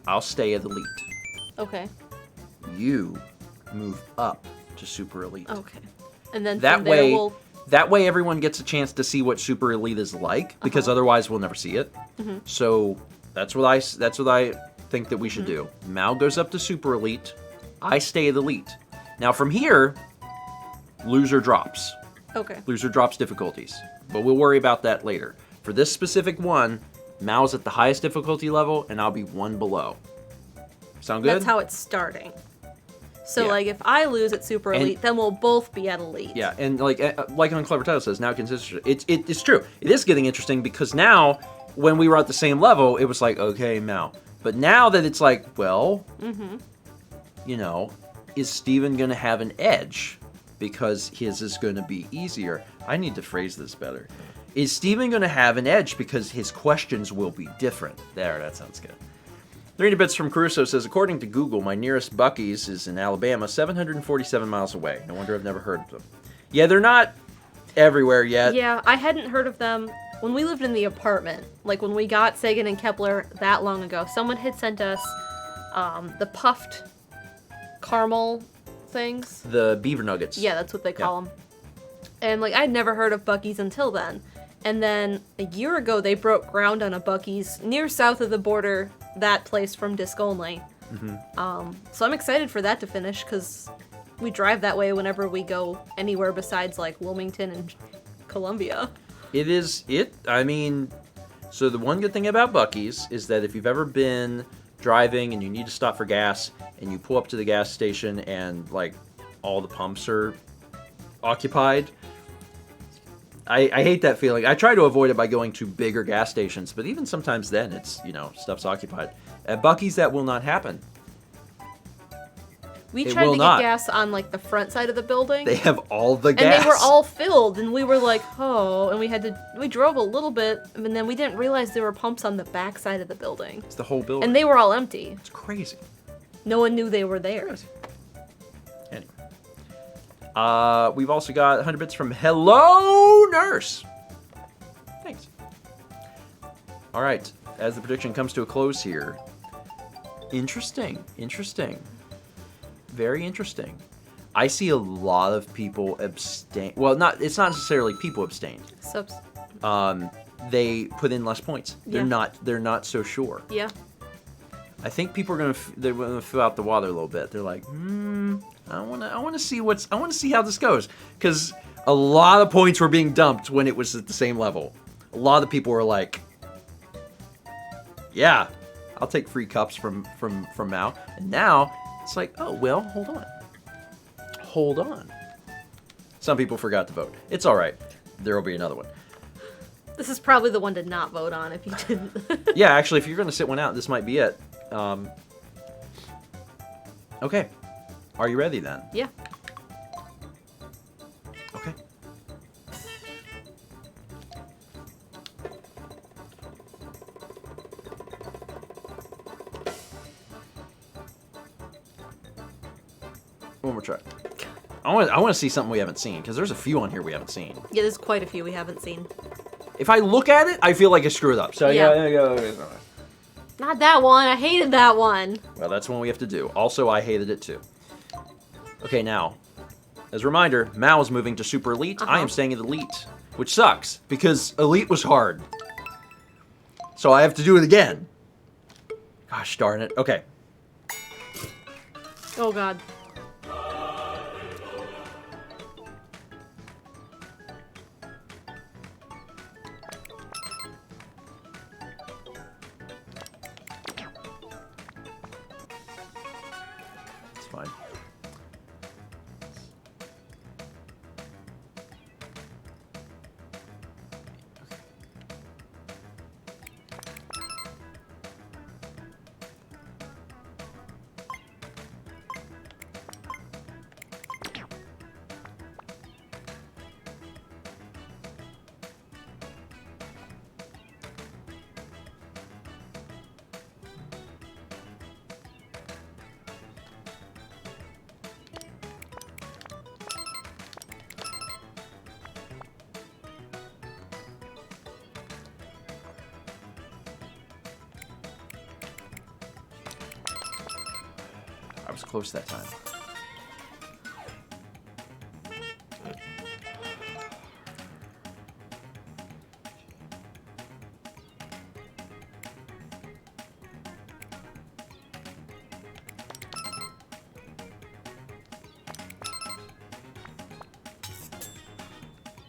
I'll stay at Elite. Okay. You move up to Super Elite. Okay. And then That from there way, we'll... that way everyone gets a chance to see what Super Elite is like, because otherwise we'll never see it. So that's what I think that we should do. Mal goes up to Super Elite. I stay at Elite. Now from here, loser drops. Okay. Loser drops difficulties. But we'll worry about that later. For this specific one, Mal's at the highest difficulty level, and I'll be one below. Sound good? That's how it's starting. So, Yeah. like, if I lose at Super Elite, then we'll both be at Elite. Yeah, and like on Clever Title says, now consistent. It's true. It is getting interesting because now, when we were at the same level, it was like, okay, Mal. But now that it's like, well, you know, is Steven going to have an edge? Because his is going to be easier. I need to phrase this better. Is Steven going to have an edge because his questions will be different? There, that sounds good. 300 Bits from Caruso says, according to Google, my nearest Buc-ee's is in Alabama, 747 miles away. No wonder I've never heard of them. Yeah, they're not everywhere yet. Yeah, I hadn't heard of them when we lived in the apartment. Like, when we got Sagan and Kepler that long ago, someone had sent us the puffed caramel things. The beaver nuggets. Yeah, that's what they call them. And, like, I'd never heard of Buc-ee's until then. And then a year ago, they broke ground on a Buc-ee's near south of the border, that place from Disc Only. So I'm excited for that to finish, because we drive that way whenever we go anywhere besides, like, Wilmington and Columbia. I mean, so the one good thing about Buc-ee's is that if you've ever been driving and you need to stop for gas, and you pull up to the gas station and, like, all the pumps are occupied, I hate that feeling. I try to avoid it by going to bigger gas stations, but even sometimes then it's, you know, stuff's occupied. At Buc-ee's, that will not happen. We It tried will to not. get gas on, like, the front side of the building. They have all the gas. And they were all filled, and we were like, oh, and we drove a little bit, and then we didn't realize there were pumps on the back side of the building. It's the whole building. And they were all empty. It's crazy. No one knew they were there. Crazy. Anyway. We've also got 100 bits from Hello Nurse. Thanks. All right. As the prediction comes to a close here. Interesting. Very interesting. I see a lot of people abstain. Well, it's not necessarily people abstained. Subs. They put in less points. They're not so sure. Yeah. I think people are they're gonna fill out the water a little bit. They're like, I wanna see how this goes, because a lot of points were being dumped when it was at the same level. A lot of people were like, yeah, I'll take free cups from Mao. And now it's like, oh well, hold on. Some people forgot to vote. It's all right. There will be another one. This is probably the one to not vote on if you didn't. Yeah, actually, if you're gonna sit one out, this might be it. Okay. Are you ready then? Yeah. Okay. try. I want to see something we haven't seen, because there's a few on here we haven't seen. Yeah, there's quite a few we haven't seen. If I look at it, I feel like I screwed up. So Yeah. Not that one. I hated that one. Well, that's one we have to do. Also, I hated it too. Okay, now, as a reminder, Mao is moving to Super Elite. I am staying at Elite, which sucks, because Elite was hard. So I have to do it again. Gosh darn it. Okay. Oh, God. It's fine. I was close that time.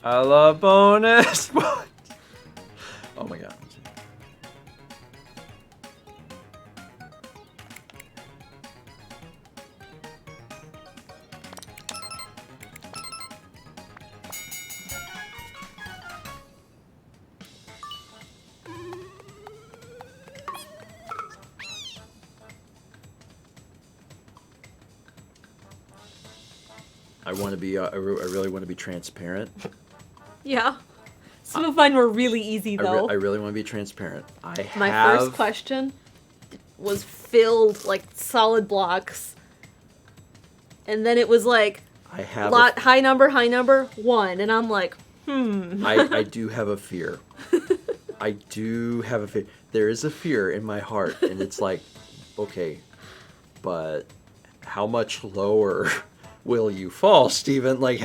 I love bonus points. Oh my god. I want to be. I really want to be transparent. Yeah. Some of mine were really easy, though. I really want to be transparent. My first question was filled, like, solid blocks. And then it was like, I have high number, 1. And I'm like, I do have a fear. I do have a fear. There is a fear in my heart, and it's like, okay, but how much lower will you fall, Steven? Like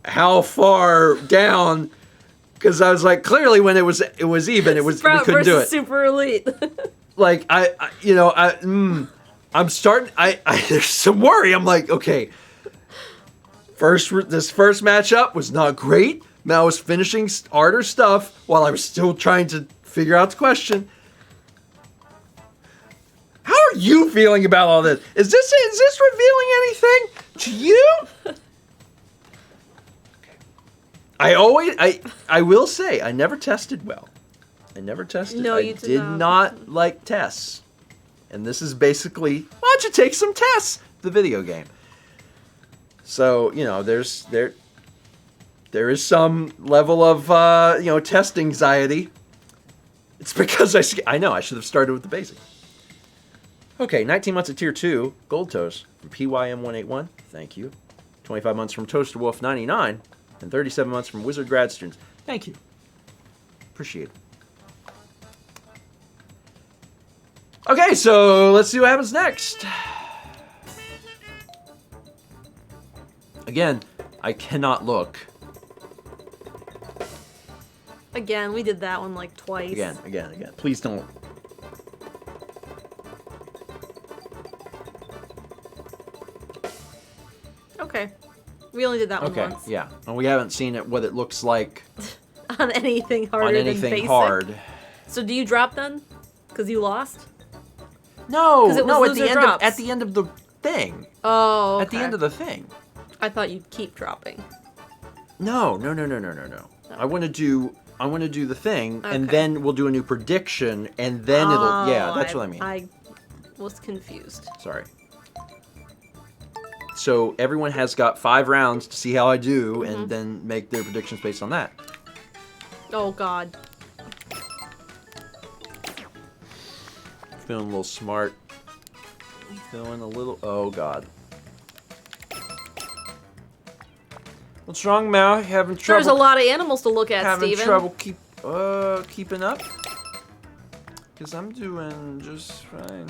how far down? Because I was like, clearly when it was even, we couldn't do it. Super Elite. Like I'm starting. There's some worry. I'm like, okay. This first matchup was not great. Mao was finishing harder stuff while I was still trying to figure out the question. How are you feeling about all this? Is this revealing anything to you? I will say, I never tested well. I never tested. No, you did not like tests. And this is basically, why don't you take some tests? The video game. So, there is some level of, test anxiety. It's because I know, I should have started with the basics. Okay, 19 months at Tier 2, Gold Toast from PYM181, thank you. 25 months from Toaster Wolf 99, and 37 months from Wizard Grad Students. Thank you. Appreciate it. Okay, so let's see what happens next. Again, I cannot look. Again, we did that one like twice. Again. Please don't. Okay. We only did that one Okay, once. yeah. And we haven't seen what it looks like On anything harder on than anything basic. hard. So do you drop then? Because you lost? No, 'Cause it was no, loser drops. at the end of the thing. Oh, okay. At the end of the thing. I thought you'd keep dropping. No. I want to do the thing, and Okay. then we'll do a new prediction, and then that's what I mean. I was confused. Sorry. So everyone has got 5 rounds to see how I do, and then make their predictions based on that. Oh, God. Feeling a little smart. Feeling a little... Oh, God. What's wrong, Mal? Having trouble? There's a lot of animals to look at, having Steven. trouble keeping up? Because I'm doing just fine.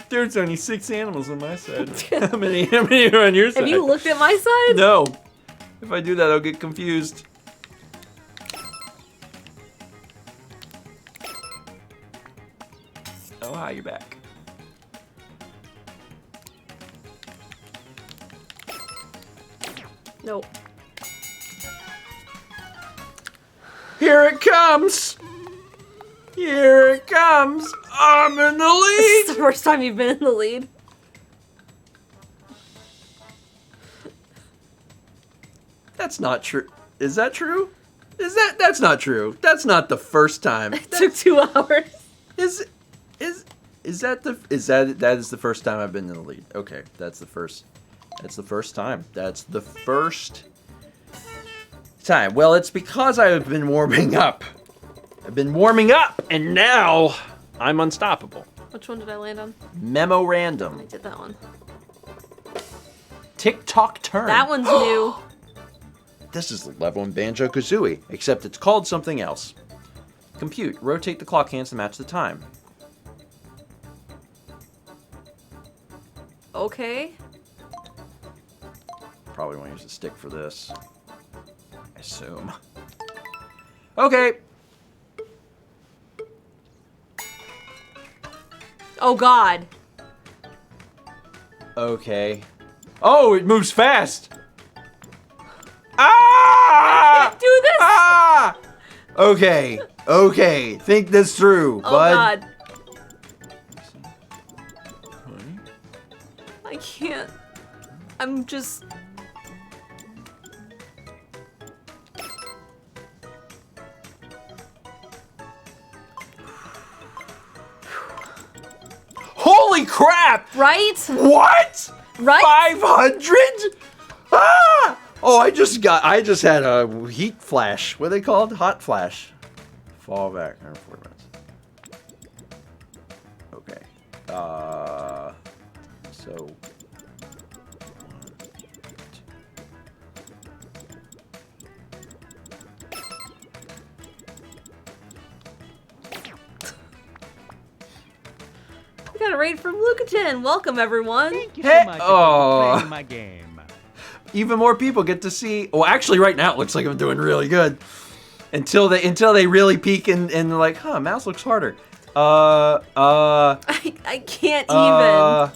There's only 6 animals on my side. How many are on your side? Have you looked at my side? No. If I do that, I'll get confused. Oh, hi, you're back. Nope. Here it comes! Here it comes! I'm in the This lead! is the first time you've been in the lead. That's not true. Is that true? That's not true. That's not the first time. It took 2 hours. That is the first time I've been in the lead. Okay, that's the first time. That's the first time. Well, it's because I've been warming up. I've been warming up, and now I'm unstoppable. Which one did I land on? I Memorandum. did that one. Tick-tock turn. That one's new. This is the level in Banjo-Kazooie, except it's called something else. Compute. Rotate the clock hands to match the time. Okay. Probably want to use the stick for this. I assume. Okay. Oh God. Okay. Oh, it moves fast. Ah! Do this. Ah! Okay. Okay. Think this through, Oh bud. God. I can't. I'm just. Holy crap! Right? What? Right? 500? Ah! Oh, I just had a heat flash. What are they called? Hot flash. Fall back. 140 minutes. Okay. So. We got a raid from Lucatin. Welcome, everyone. Thank you Hey- so much oh. for playing my game. Even more people get to see. Well, actually, right now it looks like I'm doing really good. Until they really peek and they're like, huh, mouse looks harder. I can't even.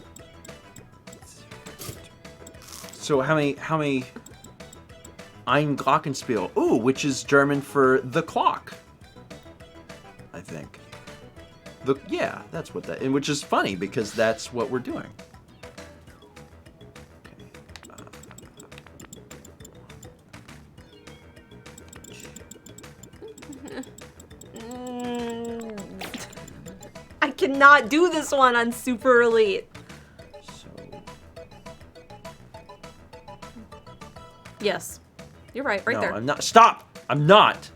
So how many? Ein Glockenspiel. Ooh, which is German for the clock. I think. Yeah, that's what that. And which is funny because that's what we're doing. I cannot do this one on Super Elite. So. Yes. You're right No, there. I'm not. Stop! I'm not!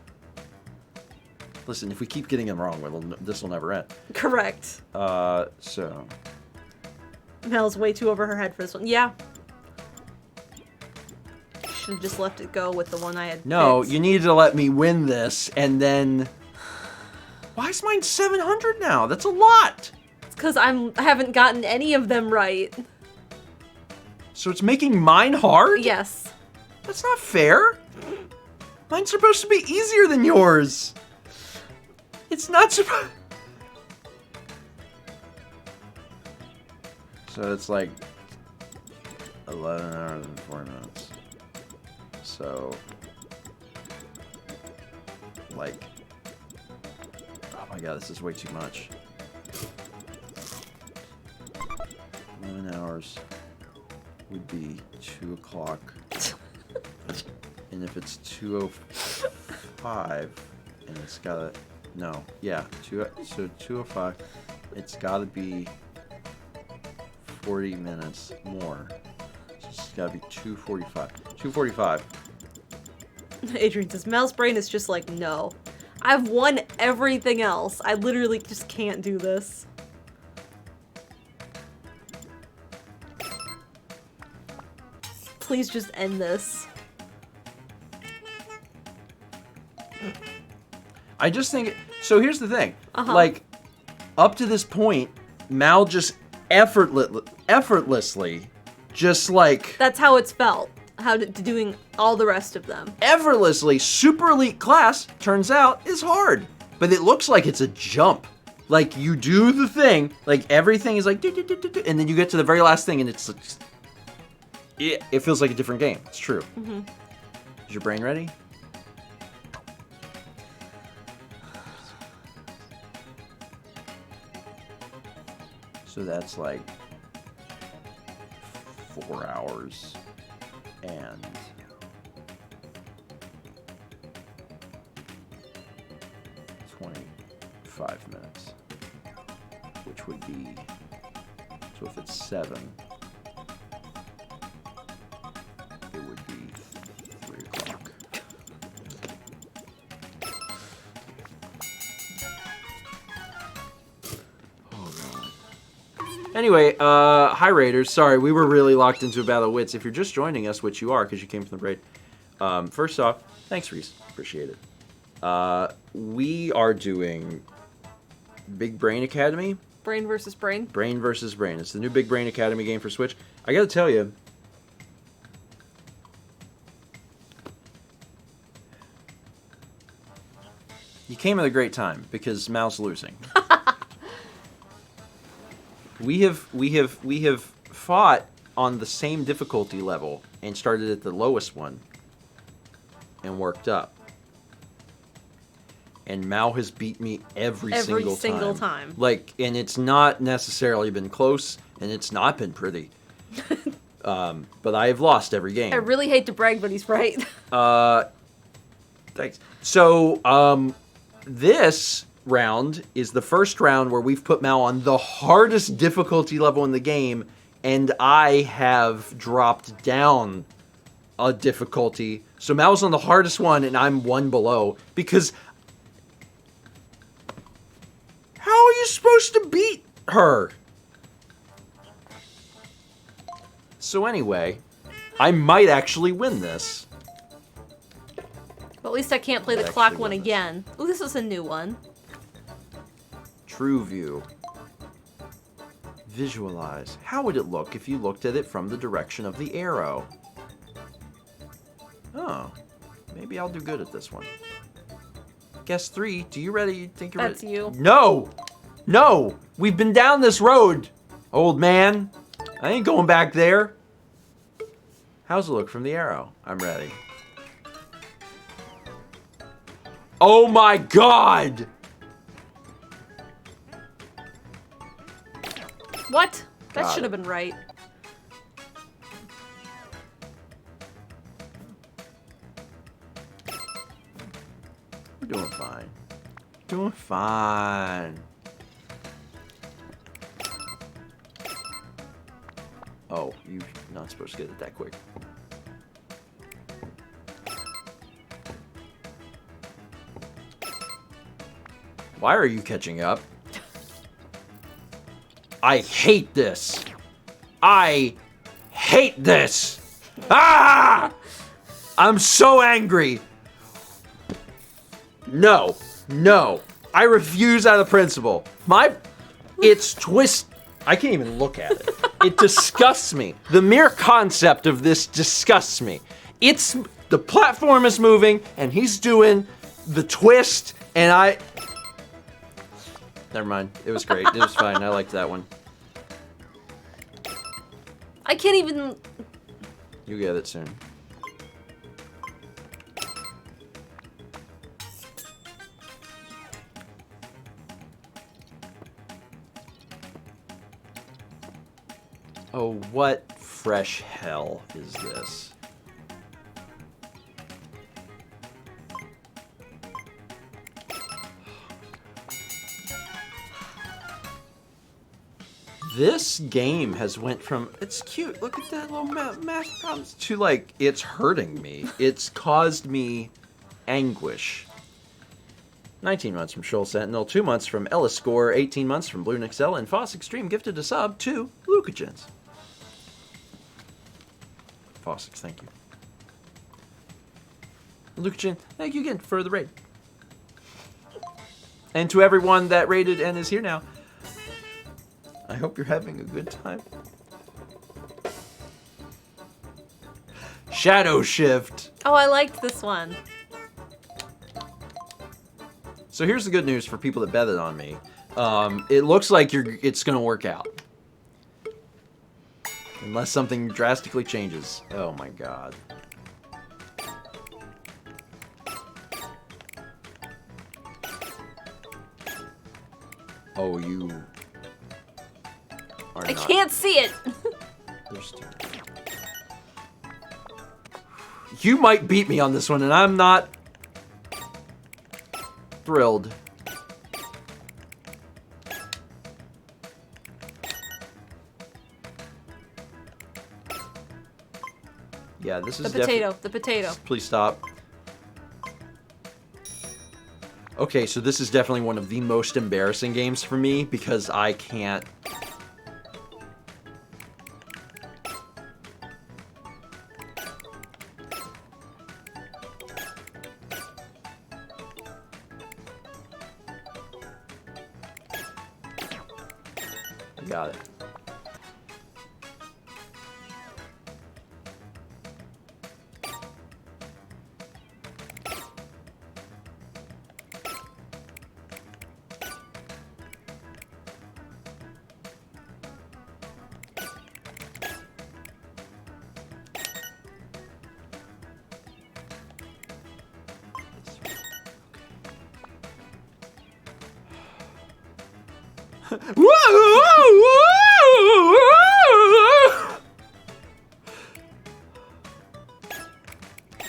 Listen, if we keep getting them wrong, this will never end. Correct. So. Mel's way too over her head for this one. Yeah. Should have just left it go with the one I had No, picked. you need to let me win this, and then... Why is mine 700 now? That's a lot! It's because I haven't gotten any of them right. So it's making mine hard? Yes. That's not fair. Mine's supposed to be easier than yours. It's not supposed... So it's like 11 hours and 4 minutes. So, like, oh my god, this is way too much. 11 hours would be 2 o'clock. And if it's 2:05, and it's gotta, no, yeah, so 2:05, it's gotta be 40 minutes more. So it's gotta be 2:45. 2:45. Adrian says, Mel's brain is just like, no. I've won everything else. I literally just can't do this. please just end this. I just think... So here's the thing. Uh-huh. Like, up to this point, Mal just effortlessly, just like... That's how it's felt. Doing all the rest of them. Effortlessly, super elite class, turns out, is hard. But it looks like it's a jump. Like, you do the thing, like, everything is like... and then you get to the very last thing, and it's... Like, it feels like a different game. It's true. Mm-hmm. Is your brain ready? So that's like 4 hours and 25 minutes, which would be, so if it's 7, it would be 3 o'clock. Anyway, hi Raiders. Sorry, we were really locked into a battle of wits. If you're just joining us, which you are because you came from the raid, first off, thanks Reese. Appreciate it. We are doing Big Brain Academy. Brain versus brain. Brain versus Brain. It's the new Big Brain Academy game for Switch. I gotta tell you, you came at a great time because Mal's losing. We have fought on the same difficulty level and started at the lowest one and worked up. And Mal has beat me every single time. Like, and it's not necessarily been close, and it's not been pretty. But I have lost every game. I really hate to brag, but he's right. Thanks. So, this round is the first round where we've put Mal on the hardest difficulty level in the game, and I have dropped down a difficulty. So Mal's on the hardest one, and I'm one below, because how are you supposed to beat her? So anyway, I might actually win this. But at least I can't play the clock one again. Oh, this is a new one. True view. Visualize. How would it look if you looked at it from the direction of the arrow? Oh, maybe I'll do good at this one. Guess 3. Do you ready? Think you're ready? That's you. No! No! We've been down this road, old man. I ain't going back there. How's it look from the arrow? I'm ready. Oh my god! What? That Got should have it. been right. We're doing fine. Doing fine. Oh, you're not supposed to get it that quick. Why are you catching up? I hate this. I hate this. Ah! I'm so angry. No. No. I refuse out of principle. It's twist. I can't even look at it. It disgusts me. The mere concept of this disgusts me. The platform is moving and he's doing the twist and never mind. It was great. It was fine. I liked that one. I can't even... You get it soon. Oh, what fresh hell is this? This game has went from, it's cute, look at that little math problems, to like, it's hurting me. It's caused me anguish. 19 months from Shoal Sentinel, 2 months from Ellis Score, 18 months from Blue Nixel, and Foss Extreme gifted a sub to Lucagens. Faucets, thank you. Luke Chin, thank you again for the raid. And to everyone that raided and is here now, I hope you're having a good time. Shadow Shift. Oh, I liked this one. So here's the good news for people that betted on me. It looks like it's gonna work out. Unless something drastically changes. Oh my god. Oh, you are I not. can't see it. There's two. You might beat me on this one, and I'm not thrilled. Yeah, this is The potato. The potato. Please stop. Okay, so this is definitely one of the most embarrassing games for me because I can't. Got it.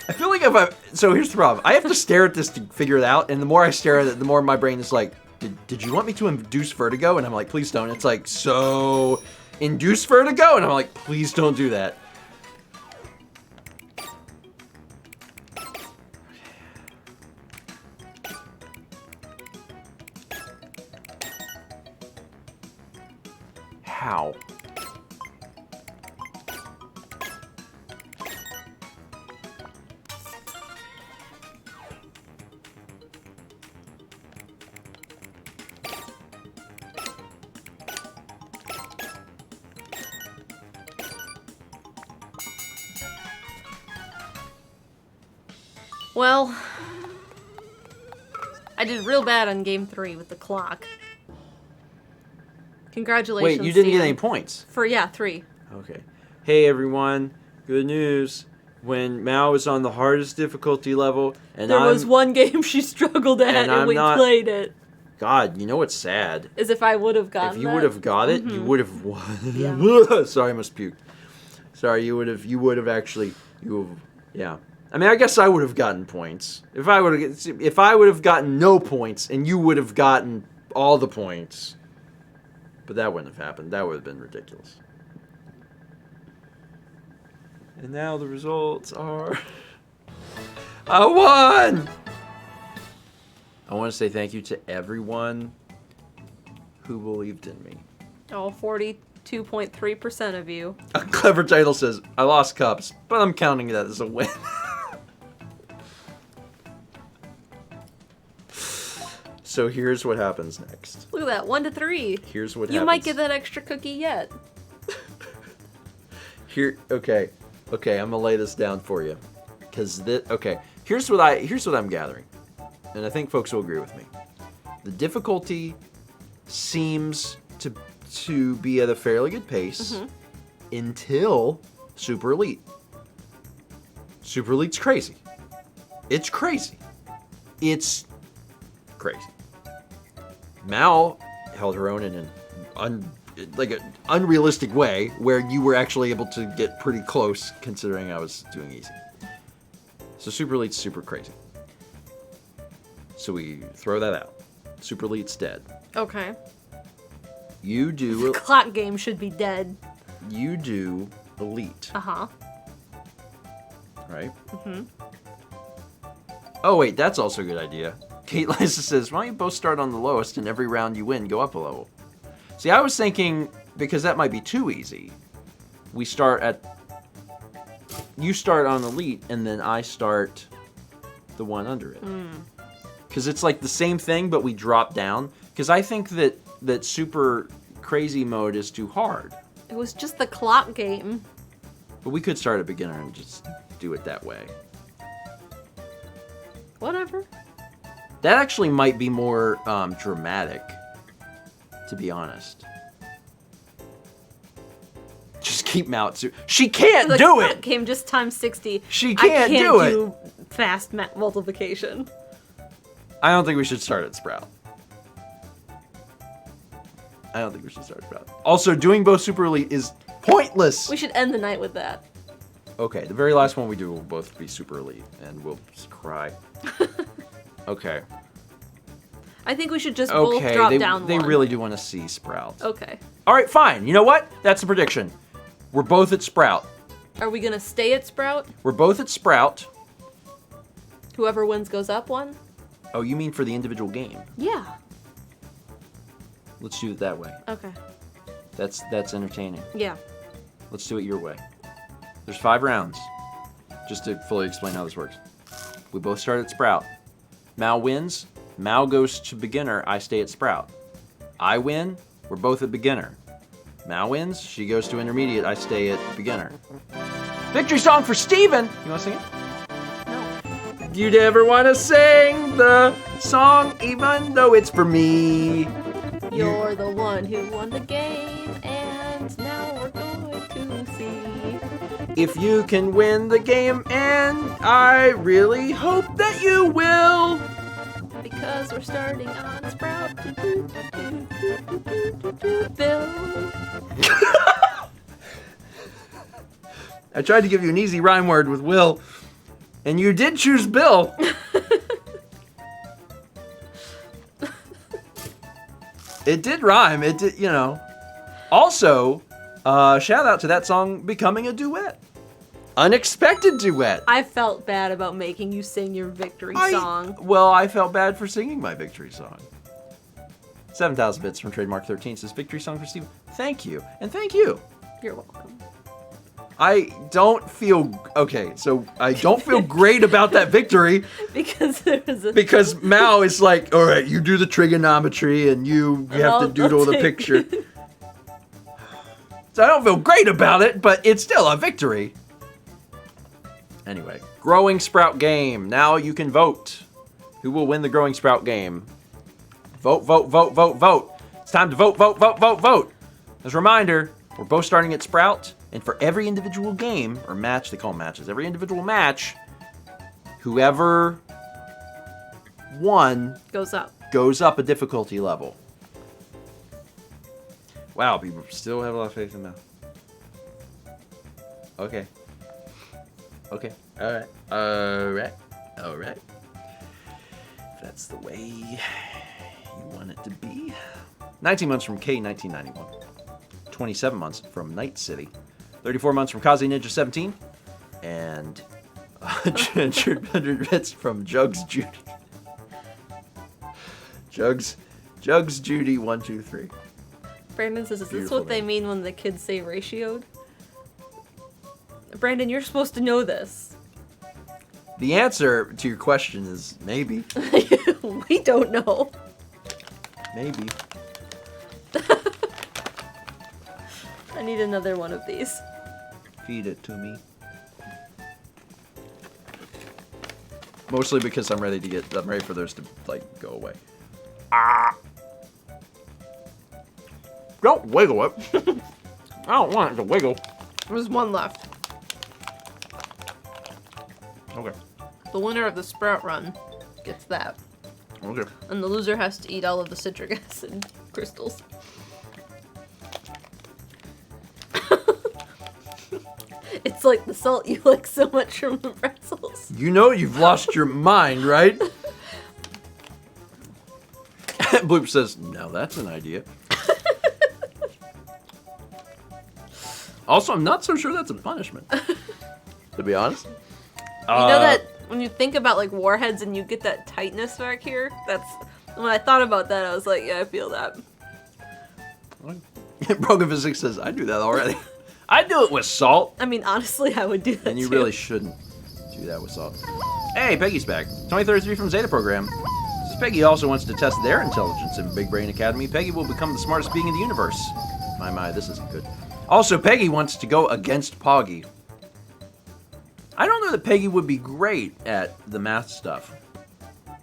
I feel like so here's the problem. I have to stare at this to figure it out, and the more I stare at it, the more my brain is like, did you want me to induce vertigo? And I'm like, please don't. It's like, so induce vertigo? And I'm like, please don't do that. How? Well, I did real bad on game 3 with the clock. Congratulations. Wait, you didn't get Steven. any points. For, yeah, 3. Okay. Hey everyone, good news. When Mao was on the hardest difficulty level, and There was one game she struggled at, and I'm we not- played it. God, you know what's sad? As if I would have gotten If you that. would have got it, you would have won. Yeah. Sorry, I must puke. Sorry, you would have actually, yeah. I mean, I guess I would have gotten points. If I would have gotten no points, and you would have gotten all the points. But that wouldn't have happened. That would have been ridiculous. And now the results are... I won! I want to say thank you to everyone who believed in me. Oh, 42.3% of you. A clever title says, I lost cups, but I'm counting that as a win. So here's what happens next. Look at that, 1 to 3. Here's what You happens. might get that extra cookie yet. Okay, I'm gonna lay this down for you, here's what I'm gathering, and I think folks will agree with me. The difficulty seems to be at a fairly good pace until Super Elite. Super Elite's crazy. It's crazy. It's crazy. Mal held her own in an unrealistic way where you were actually able to get pretty close considering I was doing easy. So Super Elite's super crazy. So we throw that out. Super Elite's dead. Okay. You do Clock game should be dead. you do Elite, Uh-huh. right? Oh wait, that's also a good idea. Kate Liza says, why don't you both start on the lowest and every round you win, go up a level? See, I was thinking, because that might be too easy, we start at you start on elite, and then I start the one under it. Because it's like the same thing, but we drop down. Because I think that super crazy mode is too hard. It was just the clock game. But we could start at beginner and just do it that way. Whatever. That actually might be more dramatic, to be honest. Just keep Mao. She can't The do clock it! game just times 60. She I can't can't do it! do fast multiplication. I don't think we should start at Sprout. I don't think we should start at Sprout. Also, doing both Super Elite is pointless! We should end the night with that. Okay, the very last one we do will both be Super Elite, and we'll just cry. Okay. I think we should just both Okay, drop down they one. really do want to see Sprout. Okay. Alright, fine. You know what? That's the prediction. We're both at Sprout. Are we gonna stay at Sprout? We're both at Sprout. Whoever wins goes up one? Oh, you mean for the individual game? Yeah. Let's do it that way. Okay. That's entertaining. Yeah. Let's do it your way. There's 5 rounds. Just to fully explain how this works. We both start at Sprout. Mao wins. Mao goes to beginner. I stay at Sprout. I win. We're both at beginner. Mao wins. She goes to intermediate. I stay at beginner. Victory song for Steven! You want to sing it? No. You'd ever want to sing the song even though it's for me. You're the one who won the game, and now we're going to see. If you can win the game, and I really hope that you will. Because we're starting on Sprout. Bill. I tried to give you an easy rhyme word with Will, and you did choose Bill. It did rhyme. It did, you know. Also, shout out to that song becoming a duet. Unexpected duet. I felt bad about making you sing your victory song. Well, I felt bad for singing my victory song. 7,000 bits from Trademark 13 says victory song for Steve. Thank you. And thank you. You're welcome. I don't feel okay, so I don't feel great about that victory Because there was a because Mao is like, all right, you do the trigonometry and you have to doodle the picture. So I don't feel great about it, but it's still a victory. Anyway, Growing Sprout game. Now you can vote. Who will win the Growing Sprout game? Vote, vote, vote, vote, vote. It's time to vote, vote, vote, vote, vote. As a reminder, we're both starting at Sprout, and for every individual game, or match, they call them matches, every individual match, whoever won goes up. goes up a difficulty level. Wow, people still have a lot of faith in Mel. Okay. Okay. Alright. Alright. Alright. If that's the way you want it to be. 19 months from K1991. 27 months from Night City. 34 months from Kaze Ninja 17. And 100 bits from Jugs Judy. Jugs Judy 123. Brandon says, is this Beautiful what they name. mean when the kids say ratioed? Brandon, you're supposed to know this. The answer to your question is maybe. We don't know. Maybe. I need another one of these. Feed it to me. Mostly because I'm ready for those to like go away. Ah! Don't wiggle it. I don't want it to wiggle. There's one left. Okay. The winner of the Sprout run gets that. Okay. And the loser has to eat all of the citric acid crystals. It's like the salt you like so much from the pretzels. You know you've lost your mind, right? Bloop says, now that's an idea. Also, I'm not so sure that's a punishment. To be honest. You know that when you think about like warheads and you get that tightness back here? That's when I thought about that, I was like, yeah, I feel that. Broken Physics says, I do that already. I'd do it with salt. I mean, honestly, I would do that And you too. really shouldn't do that with salt. Hey, Peggy's back. 2033 from Zeta Program. Since Peggy also wants to test their intelligence in Big Brain Academy, Peggy will become the smartest being in the universe. My, this isn't good. Also, Peggy wants to go against Poggy. I don't know that Peggy would be great at the math stuff.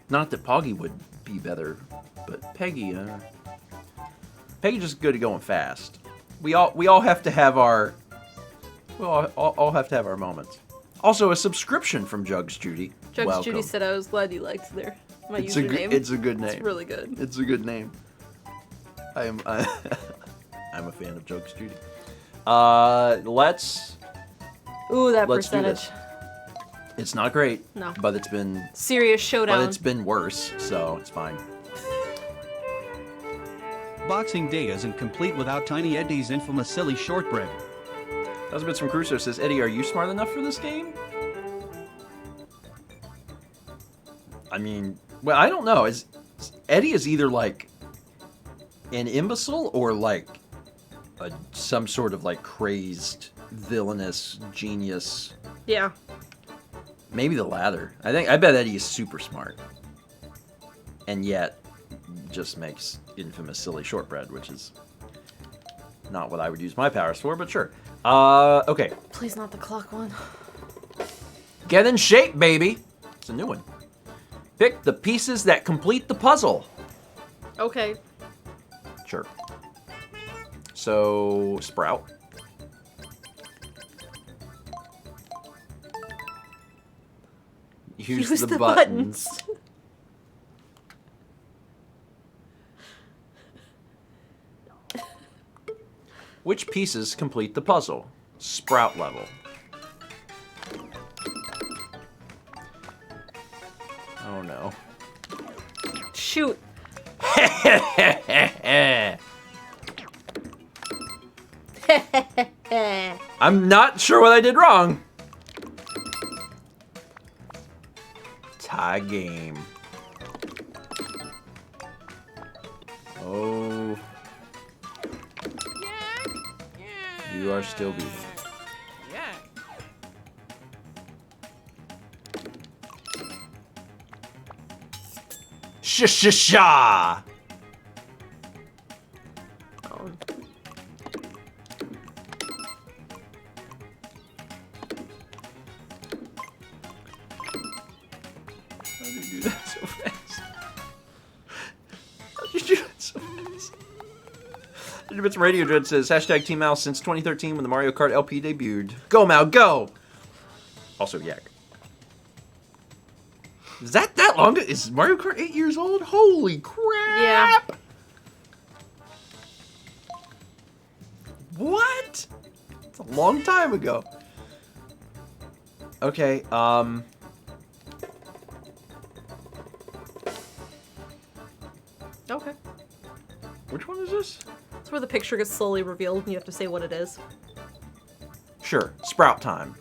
Not that Poggy would be better, but Peggy, Peggy's just good at going fast. We all have to have our, all have to have our moments. Also, a subscription from Jugs Judy. Jugs Welcome. Judy said I was glad you liked my It's username. it's a good name. It's really good. It's a good name. I'm a fan of Jugs Judy. Let's Ooh, that do percentage. this. It's not great. No. But it's been Serious showdown. but it's been worse, so it's fine. Boxing Day isn't complete without Tiny Eddie's infamous silly shortbread. Those bits from Crusoe says, Eddie, are you smart enough for this game? I mean, well, I don't know. Eddie is either like an imbecile or like some sort of like crazed, villainous genius. Yeah. Maybe the latter. I bet Eddie is super smart. And yet just makes infamous silly shortbread, which is not what I would use my powers for, but sure. Okay. Please not the clock one. Get in shape, baby. It's a new one. Pick the pieces that complete the puzzle. Okay. Sure. So, Sprout. Use the buttons. Which pieces complete the puzzle? Sprout level. Oh no. Shoot. I'm not sure what I did wrong. Tie game. Oh. You are still beating. Sha. Oh. How did you do that so fast? How did you do that so fast? Bits Radio Dread says, hashtag Team Mouse since 2013 when the Mario Kart LP debuted. Go, Mal, go! Also, Yak. Is that long? Is Mario Kart 8 years old? Holy crap! Yeah. What? It's a long time ago. Okay, Okay. which one is this? It's where the picture gets slowly revealed and you have to say what it is. Sure, Sprout time.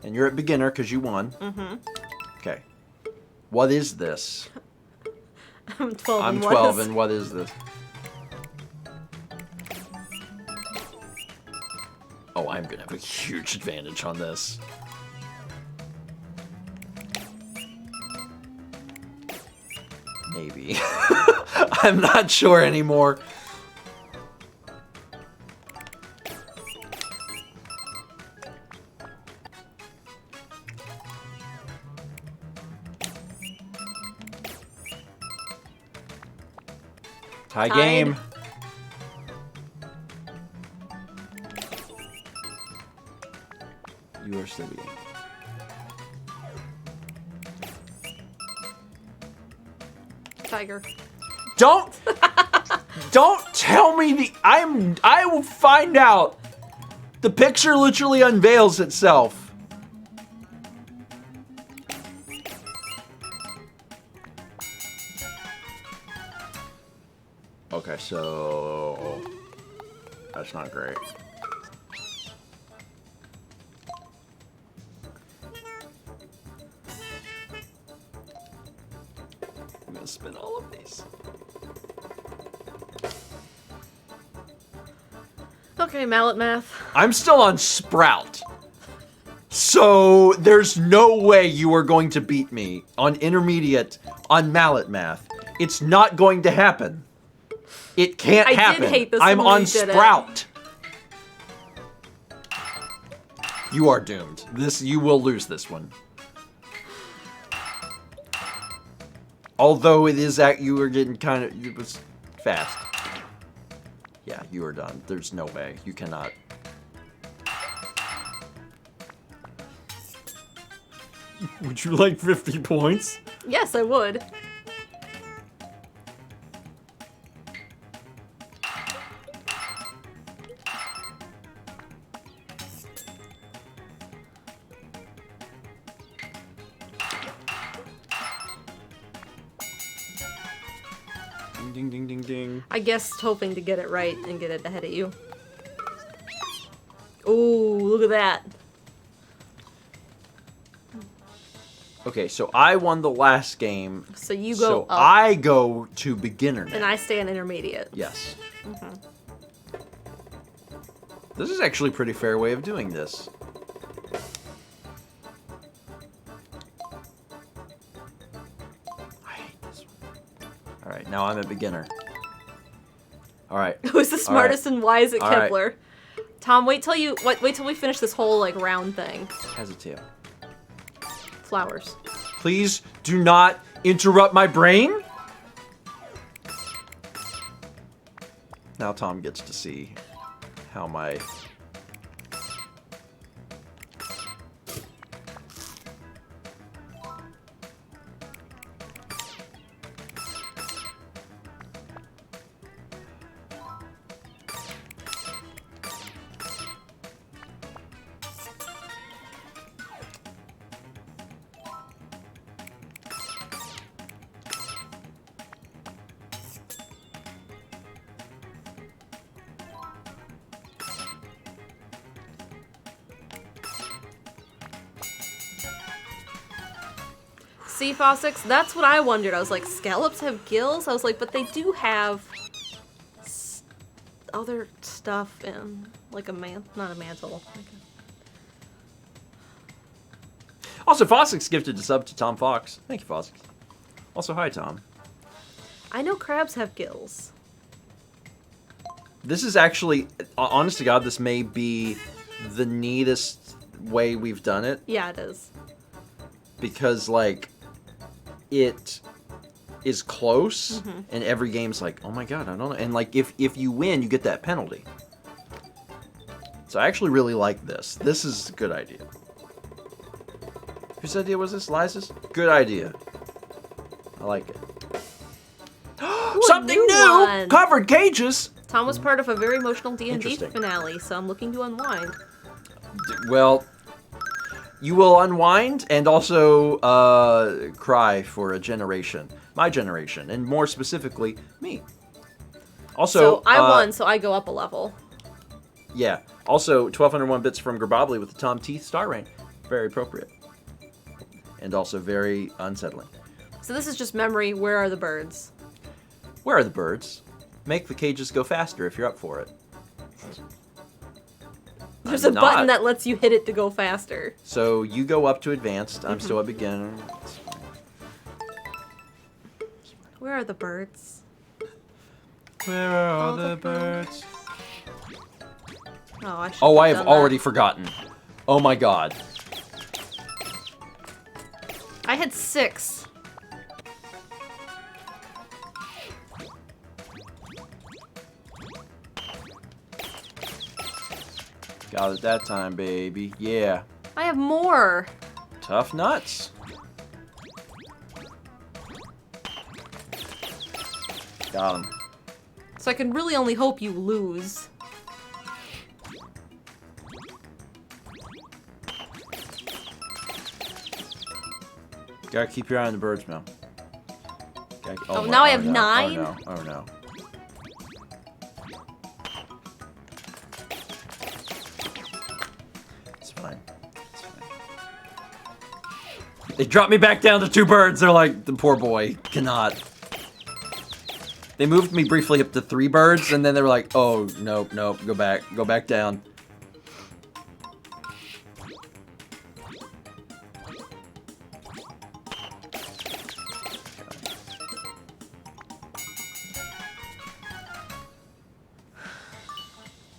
And you're at beginner because you won. Mm-hmm. Okay. What is this? I'm 12 I'm and 12, and what is this? Oh, I'm gonna have a huge advantage on this. Maybe. I'm not sure anymore. Tie Tied. game. You are still beating. Tiger. Don't tell me I will find out. The picture literally unveils itself. Okay, so that's not great. I'm gonna spin all of these. Okay, mallet math. I'm still on Sprout. So there's no way you are going to beat me on intermediate on mallet math. It's not going to happen. It can't happen. I did hate this I'm one on when you did it. Sprout. You are doomed. You will lose this one. Although you were getting it was fast. Yeah, you are done. There's no way. You cannot. Would you like 50 points? Yes, I would. Ding, ding, ding, ding, ding. I guessed hoping to get it right and get it ahead of you. Ooh, look at that. Okay, so I won the last game. So you go So up. I go to beginner now. And I stay on intermediate. Yes. This is actually a pretty fair way of doing this. I hate this one. Alright, now I'm a beginner. Alright. Who's the smartest and wise at All right. Kepler? Tom, wait till we finish this whole like round thing. Has a tail. Flowers. Please do not interrupt my brain. Now Tom gets to see how my... See, Fossix, that's what I wondered. I was like, scallops have gills? I was like, but they do have other stuff in, like not a mantle. Like Also, Fossix gifted a sub to Tom Fox. Thank you, Fossix. Also, hi, Tom. I know crabs have gills. This is actually, honest to God, this may be the neatest way we've done it. Yeah, it is. Because, like, it is close, and every game's like, oh my god, I don't know. And, like, if you win, you get that penalty. So I actually really like this. This is a good idea. Whose idea was this? Liza's? Good idea. I like it. Something new! one. Covered cages! Tom was part of a very emotional D&D Interesting. finale, so I'm looking to unwind. Well, you will unwind and also cry for a generation. My generation, and more specifically, me. Also, So I won, so I go up a level. Yeah. Also, 1201 bits from Grabobly with the Tom Teeth star rank. Very appropriate. And also very unsettling. So this is just memory. Where are the birds? Where are the birds? Make the cages go faster if you're up for it. There's I'm a button not. that lets you hit it to go faster. So you go up to advanced. I'm still a beginner. Where are the birds? Where are all the birds? Oh, I should Oh, I done have that. already forgotten. Oh my god. I had 6. Got it that time, baby. Yeah. I have more. Tough nuts. Got him. So I can really only hope you lose. Gotta keep your eye on the birds, Mel. Oh, now I have no. 9? Oh no, oh no. It's fine. It's fine. They dropped me back down to 2 birds. They're like, the poor boy cannot. They moved me briefly up to 3 birds, and then they were like, "Oh, nope, nope, go back down."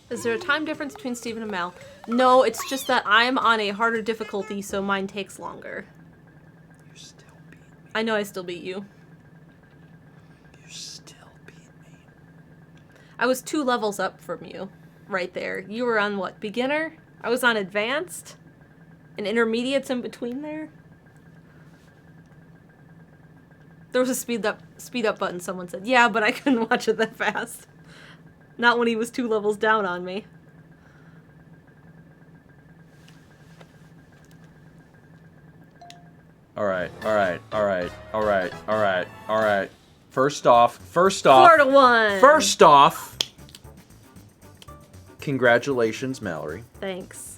Is there a time difference between Steven and Mal? No, it's just that I'm on a harder difficulty, so mine takes longer. You still beat me. I know I still beat you. You still beat me. I was 2 levels up from you, right there. You were on what, beginner? I was on advanced? And intermediate's in between there? There was a speed up button, someone said. Yeah, but I couldn't watch it that fast. Not when he was 2 levels down on me. All right. First off. 4-1. First off, congratulations, Mallory. Thanks.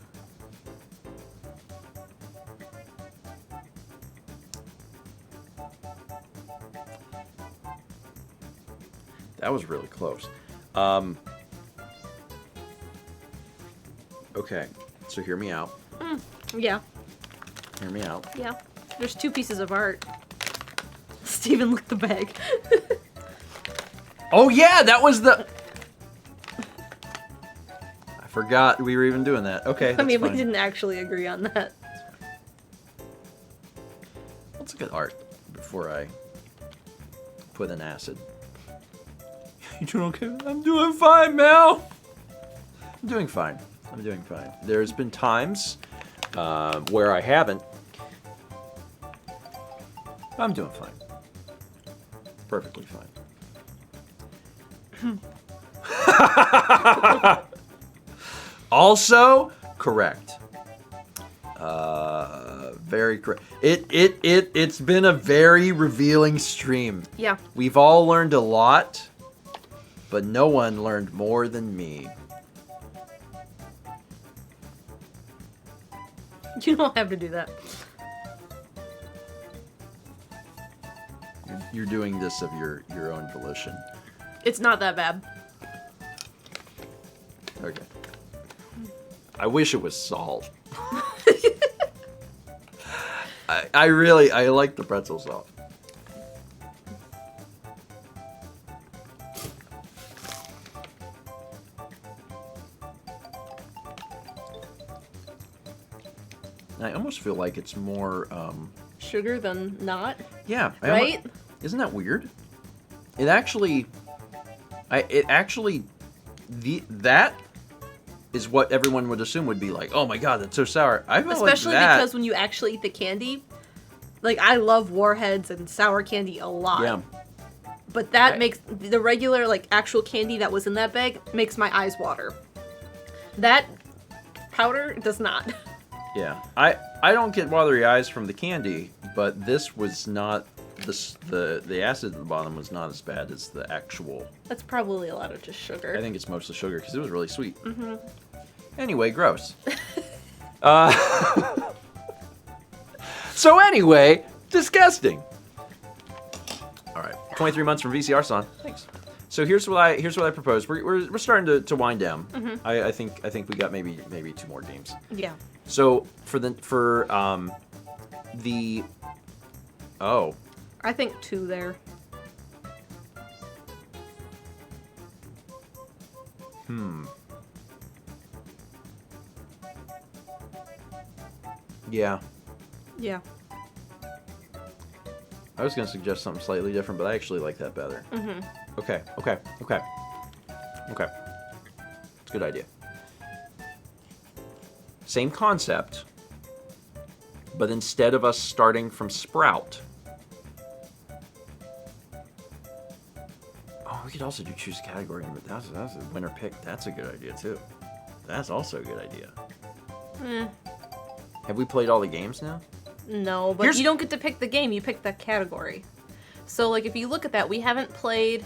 That was really close. Okay, so hear me out. Yeah. Hear me out. Yeah. There's 2 pieces of art. Steven licked the bag. Oh yeah, that was the... I forgot we were even doing that. Okay, I that's mean, fine. we didn't actually agree on that. Let's look at art before I put an acid. You doing okay? I'm doing fine, Mel. I'm doing fine. There's been times where I haven't. I'm doing fine. Perfectly fine. Also correct. Very correct. It's been a very revealing stream. Yeah. We've all learned a lot, but no one learned more than me. You don't have to do that. You're doing this of your own volition. It's not that bad. Okay. I wish it was salt. I like the pretzel salt. I almost feel like it's more, Sugar than not, yeah. right? Isn't that weird? That is what everyone would assume would be like, oh my god, that's so sour. I feel Especially like that, because when you actually eat the candy, like I love Warheads and sour candy a lot. yeah. But that makes the regular, like, actual candy that was in that bag makes my eyes water. That powder does not. Yeah, I don't get watery eyes from the candy, but this was not the acid at the bottom was not as bad as the actual. That's probably a lot of just sugar. I think it's mostly sugar because it was really sweet. Mm-hmm. Anyway, gross. So anyway, disgusting. All right, 23 months from VCR Son. Thanks. So here's what I propose. We're starting to wind down. Mm-hmm. I think we got maybe 2 more games. Yeah. So for the I think 2 there. Yeah. Yeah. I was gonna suggest something slightly different, but I actually like that better. Mm-hmm. Okay. It's a good idea. Same concept, but instead of us starting from Sprout. Oh, we could also do choose a category, but that's a winner pick. That's a good idea too. That's also a good idea. Have we played all the games now? No, but you don't get to pick the game, you pick the category. So, like, if you look at that, we haven't played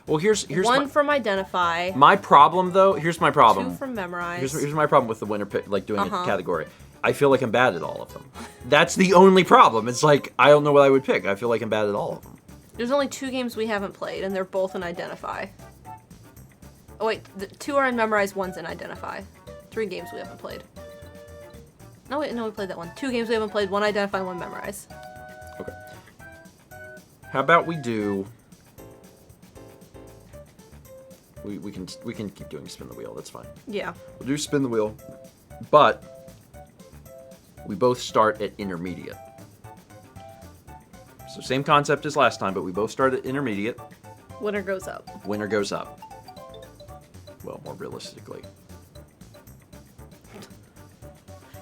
Well, here's one from Identify, my problem though. Here's my problem. 2 from Memorize. Here's my problem with the winner pick, like doing a category. I feel like I'm bad at all of them. That's the only problem. It's like I don't know what I would pick. I feel like I'm bad at all of them. There's only 2 games we haven't played, and they're both in Identify. Oh wait, 2 are in Memorize, 1's in Identify. 3 games we haven't played. No, wait, no, we played that one. 2 games we haven't played, 1 Identify, 1 Memorize. Okay. How about we do... We can keep doing spin the wheel, that's fine. Yeah. We'll do spin the wheel, but we both start at intermediate. So same concept as last time, but we both start at intermediate. Winner goes up. Winner goes up. Well, more realistically.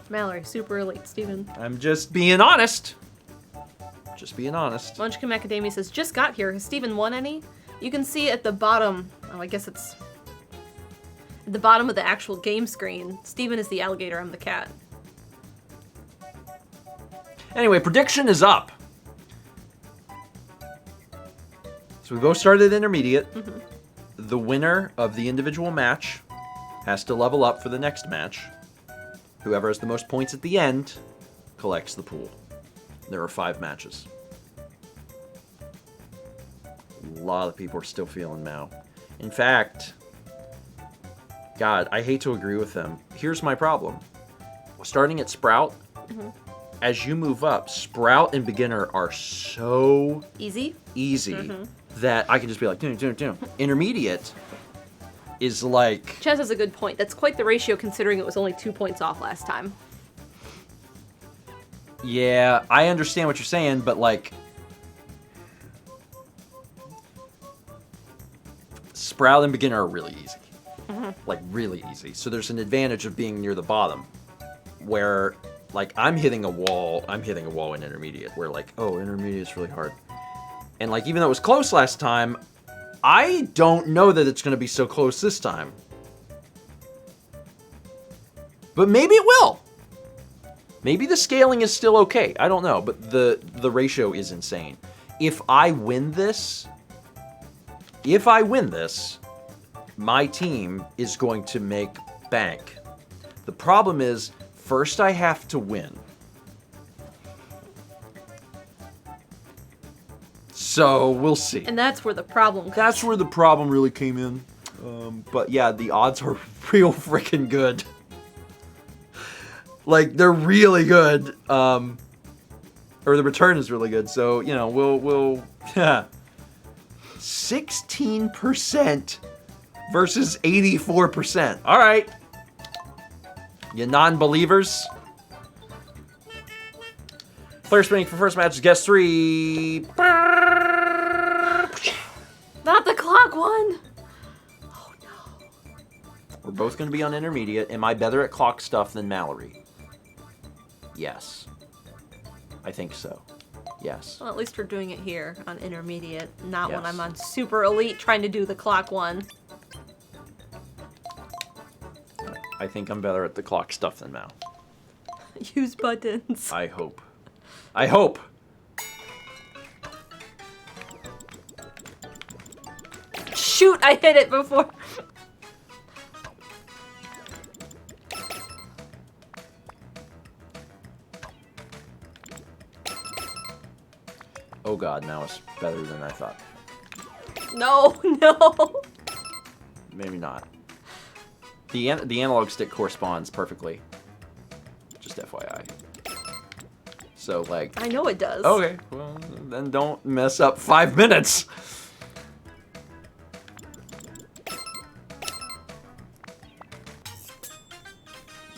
Mallory, super elite. Steven. I'm just being honest. Just being honest. Munchkin Macadamia says, just got here. Has Steven won any? You can see at the bottom, oh, I guess it's at the bottom of the actual game screen. Steven is the alligator, I'm the cat. Anyway, prediction is up. So we both started intermediate. Mm-hmm. The winner of the individual match has to level up for the next match. Whoever has the most points at the end collects the pool. There are 5 matches. A lot of people are still feeling Mao. In fact, God, I hate to agree with them. Here's my problem. Starting at Sprout, as you move up, Sprout and Beginner are so Easy? easy that I can just be like, do. Intermediate is like... Chaz has a good point. That's quite the ratio considering it was only 2 points off last time. Yeah, I understand what you're saying, but like... Sprout and Beginner are really easy. Like, really easy. So there's an advantage of being near the bottom. Where, like, I'm hitting a wall in Intermediate. Where, like, oh, Intermediate's really hard. And, like, even though it was close last time, I don't know that it's going to be so close this time. But maybe it will. Maybe the scaling is still okay. I don't know, but the ratio is insane. If I win this, my team is going to make bank. The problem is, first I have to win. So, we'll see. And that's where the problem comes. That's where the problem really came in. But yeah, the odds are real freaking good. Like, they're really good. Or the return is really good. So, you know, we'll 16% versus 84%. All right. You non-believers. Player spinning for first match is guest 3. Not the clock one! Oh no. We're both going to be on intermediate. Am I better at clock stuff than Mallory? Yes. I think so. Yes. Well, at least we're doing it here on intermediate, not when Yes. I'm on super elite trying to do the clock one. I think I'm better at the clock stuff than Mal. Use buttons. I hope. I hope! Shoot, I hit it before. Oh god, now it's better than I thought. No, no. Maybe not. The analog stick corresponds perfectly. Just FYI. So, like... I know it does. Okay, well, then don't mess up 5 minutes!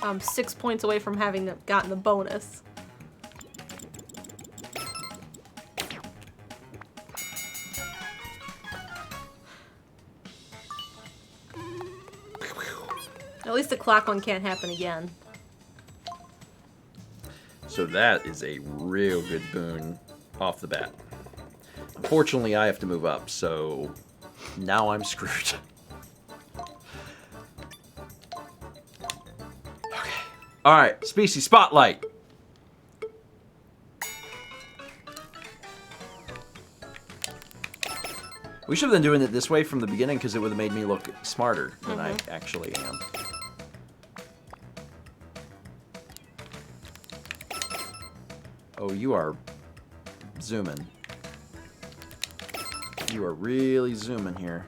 I'm 6 points away from having gotten the bonus. At least the clock one can't happen again. So that is a real good boon off the bat. Unfortunately, I have to move up, so now I'm screwed. Okay. Alright, Species Spotlight. We should have been doing it this way from the beginning because it would have made me look smarter than I actually am. Oh, you are zooming. You are really zooming here.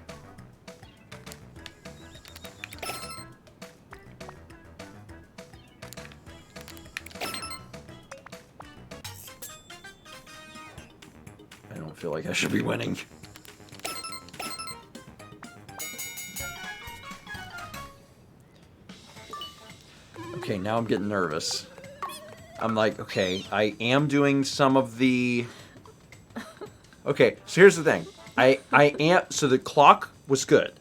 I don't feel like I should be winning. Okay, now I'm getting nervous. I'm like, okay, I am doing some of the... Okay, so here's the thing. So the clock was good.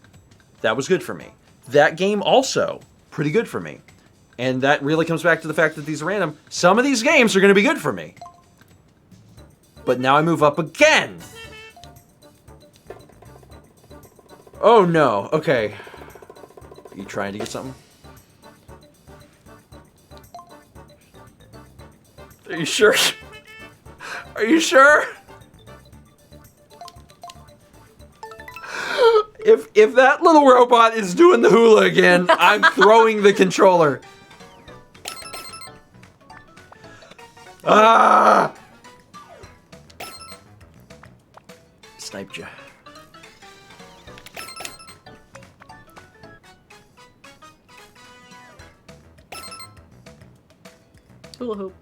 That was good for me. That game also, pretty good for me. And that really comes back to the fact that these are random. Some of these games are going to be good for me. But now I move up again. Oh no, okay. Are you trying to get something? Are you sure? Are you sure? If that little robot is doing the hula again, I'm throwing the controller. Ah! Sniped you. Hula hoop.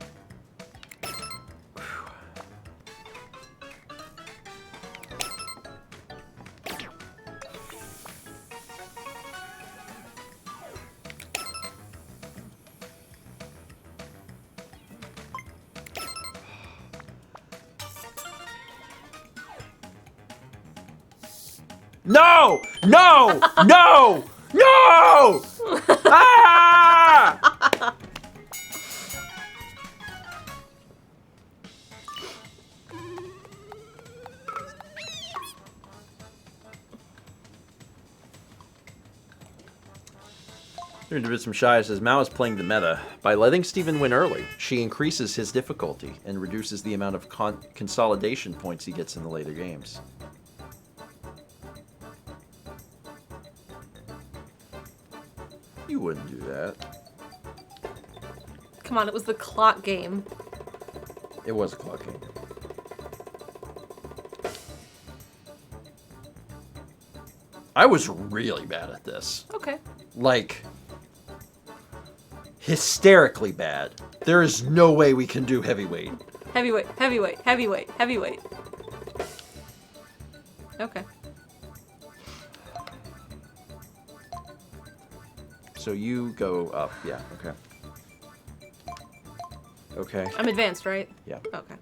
No! No! No! No! Ah! There's a bit some shy. Says Mao is playing the meta. By letting Steven win early, she increases his difficulty and reduces the amount of consolidation points he gets in the later games. You wouldn't do that. Come on, it was the clock game. It was a clock game. I was really bad at this. Okay. Like, hysterically bad. There is no way we can do heavyweight. Heavyweight, heavyweight, heavyweight, heavyweight. Okay. So you go up. Yeah, okay. Okay. I'm advanced, right? Yeah. Okay.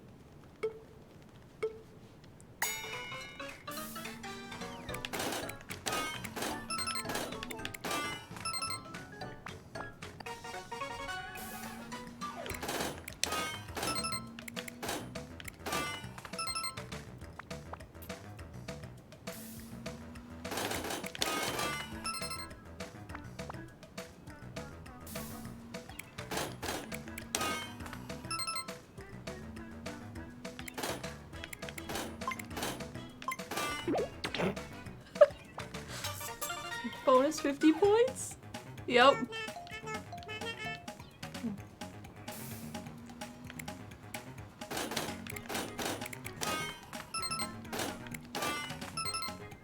Bonus 50 points? Yep.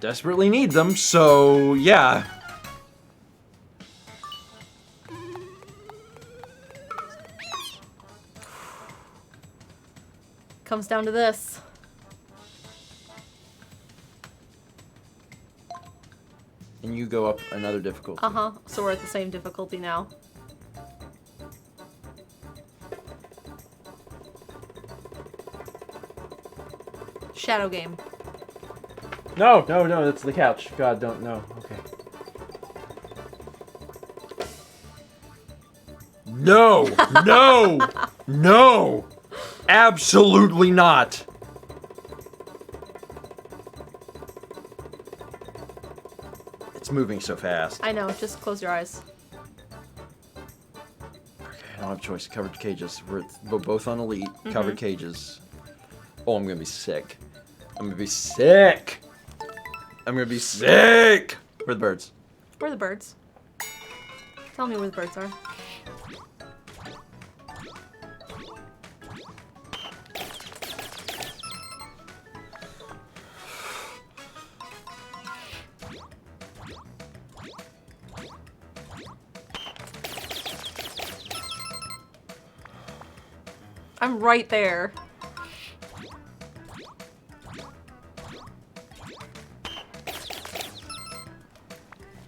Desperately need them, so yeah. Comes down to this. And you go up another difficulty. Uh-huh. So we're at the same difficulty now. Shadow game. No, that's the couch. God, don't, no. Okay. No! No! No! Absolutely not! It's moving so fast. I know, just close your eyes. Okay, I don't have a choice. Covered cages. We're both on elite. Covered cages. Oh, I'm gonna be sick. I'm gonna be sick! I'm gonna be sick! Where are the birds? Where are the birds? Tell me where the birds are. I'm right there.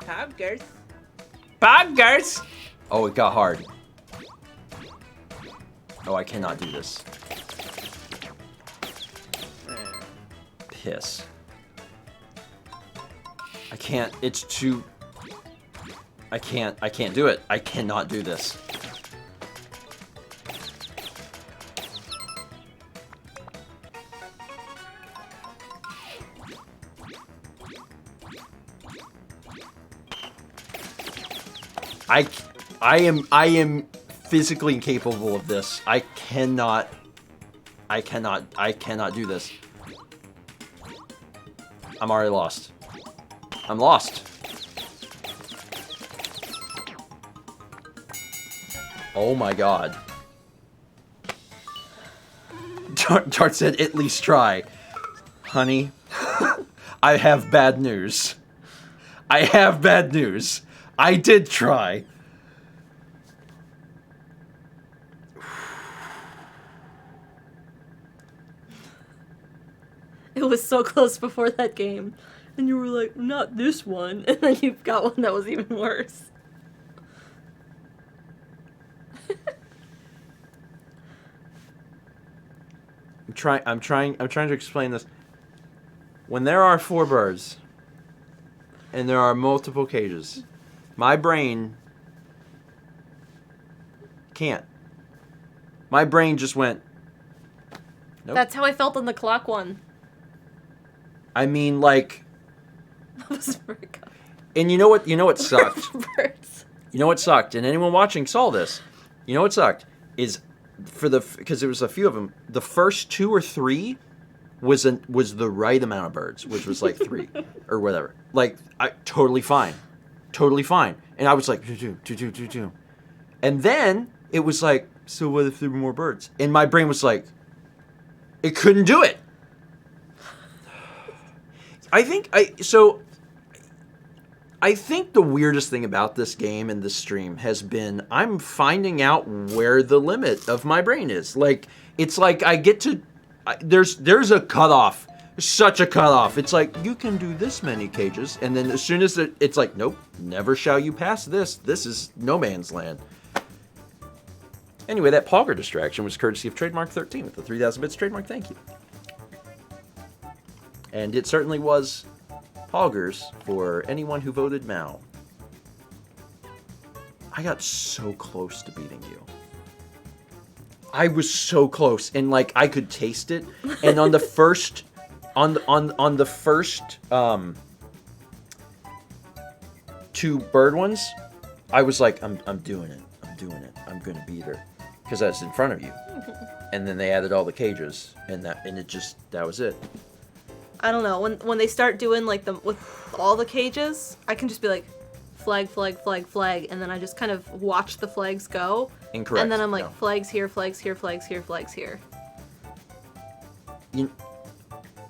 Poggers. Poggers! Oh, it got hard. Oh, I cannot do this. Piss. I can't. It's too... I can't do it. I cannot do this. I am physically incapable of this. I cannot do this. I'm already lost. I'm lost. Oh my god. Tart said, at least try. Honey, I have bad news. I have bad news. I did try. It was so close before that game. And you were like, not this one. And then you've got one that was even worse. I'm trying to explain this. When there are 4 birds and there are multiple cages, my brain can't. My brain just went, nope. That's how I felt on the clock one. I mean, like, That was very good. and you know what sucked? Birds. You know what sucked? And anyone watching saw this. You know what sucked? Is because there was a few of them, the first 2 or 3 was the right amount of birds, which was like 3 or whatever. Like, totally fine. Totally fine. And I was like, do. And then it was like, so what if there were more birds? And my brain was like, it couldn't do it. I think the weirdest thing about this game and this stream has been I'm finding out where the limit of my brain is. Like, it's like I get to... There's a cutoff. Such a cutoff. It's like, you can do this many cages, and then as soon as it's like, nope, never shall you pass this. This is no man's land. Anyway, that Pogger distraction was courtesy of Trademark 13 with the 3,000 bits trademark. Thank you. And it certainly was Poggers for anyone who voted Mao. I got so close to beating you. I was so close, and like I could taste it. And on the first, on the first 2 bird ones, I was like, I'm doing it. I'm doing it. I'm gonna beat her, because that's in front of you. And then they added all the cages, and that was it. I don't know. When they start doing like with all the cages, I can just be like, flag, flag, flag, flag, and then I just kind of watch the flags go. Incorrect. And then I'm like, No. flags here, flags here, flags here, flags here.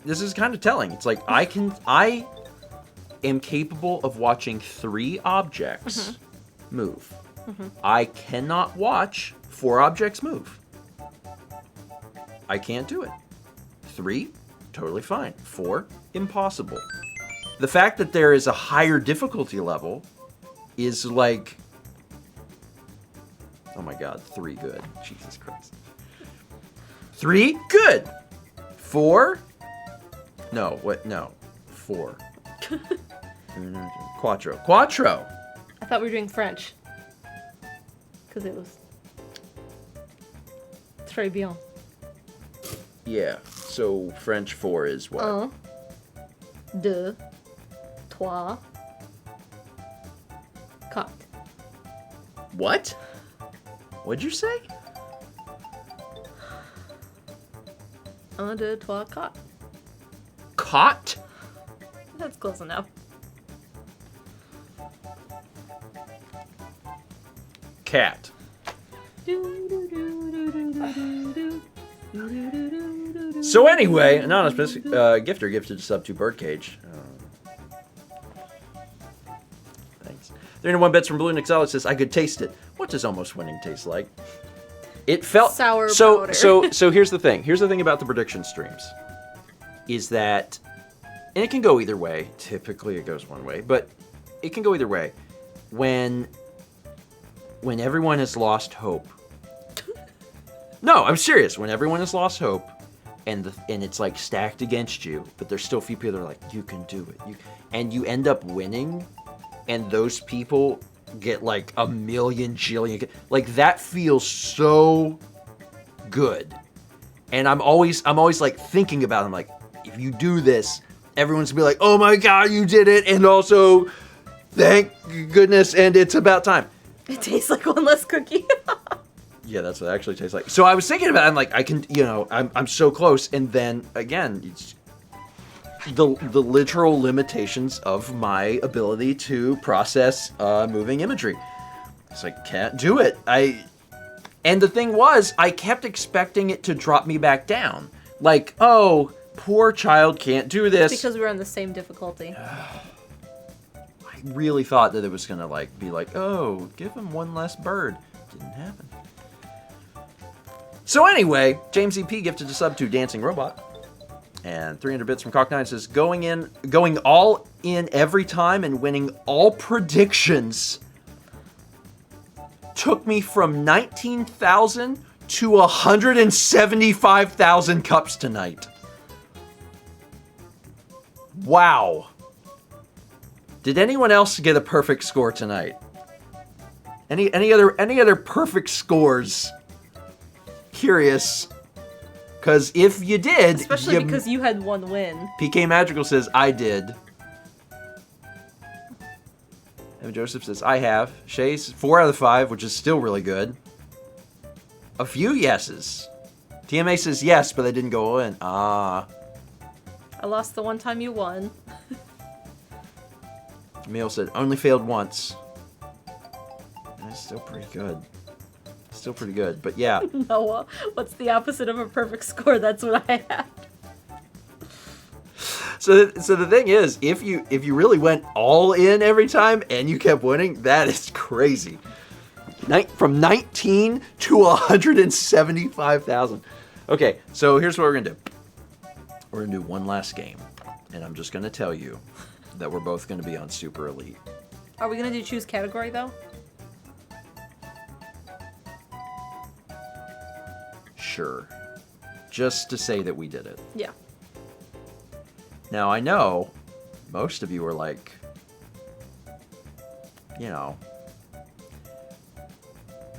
This is kind of telling. It's like I am capable of watching 3 objects move. I cannot watch 4 objects move. I can't do it. 3, totally fine. 4, impossible. The fact that there is a higher difficulty level is like, oh my god, 3 good. Jesus Christ. 3 good. 4. No, what? No, 4. Quattro. Quattro. I thought we were doing French. Because it was très bien. Yeah. So French 4 is what? 1, 2, 3, 4. What? What'd you say? 1, 2, 3, 4. Caught? That's close enough. Cat. So anyway, anonymous gifter gifted a sub to Birdcage. Thanks. 31 bits from Blue Nixella says, I could taste it. What does almost winning taste like? It felt Sour so. powder. So here's the thing. Here's the thing about the prediction streams, is that, and it can go either way. Typically, it goes one way, but it can go either way. When everyone has lost hope. No, I'm serious. When everyone has lost hope, and it's like stacked against you, but there's still a few people that are like, you can do it. And you end up winning, and those people get like a million jillion, like that feels so good. And I'm always like thinking about it. I'm like, if you do this, everyone's gonna be like, oh my god, you did it, and also thank goodness, and it's about time. It tastes like one less cookie. Yeah, that's what it actually tastes like. So I was thinking about it, I'm like, I can, I'm so close, and then again, it's the literal limitations of my ability to process moving imagery. It's like, can't do it. And the thing was, I kept expecting it to drop me back down. Like, oh, poor child can't do this. Because we were on the same difficulty. I really thought that it was gonna be like, oh, give him one less bird. Didn't happen. So anyway, James EP gifted a sub to Dancing Robot. And 300 bits from Cock9 says, going all in every time and winning all predictions took me from 19,000 to 175,000 cups tonight. Wow. Did anyone else get a perfect score tonight? Any other perfect scores? Curious. Because if you did... Especially because you had one win. PK Magical says, I did. Evan Joseph says, I have. Shay's 4 out of 5, which is still really good. A few yeses. TMA says yes, but they didn't go in. Ah. I lost the one time you won. Emil said, only failed once. That's still pretty good. Still pretty good, but yeah. Noah, what's the opposite of a perfect score? That's what I had. So the thing is, if you really went all in every time and you kept winning, that is crazy. From 19 to 175,000. Okay, so here's what we're gonna do. We're gonna do one last game, and I'm just gonna tell you that we're both gonna be on Super Elite. Are we gonna do choose category though? Sure. Just to say that we did it. Yeah. Now, I know most of you are like,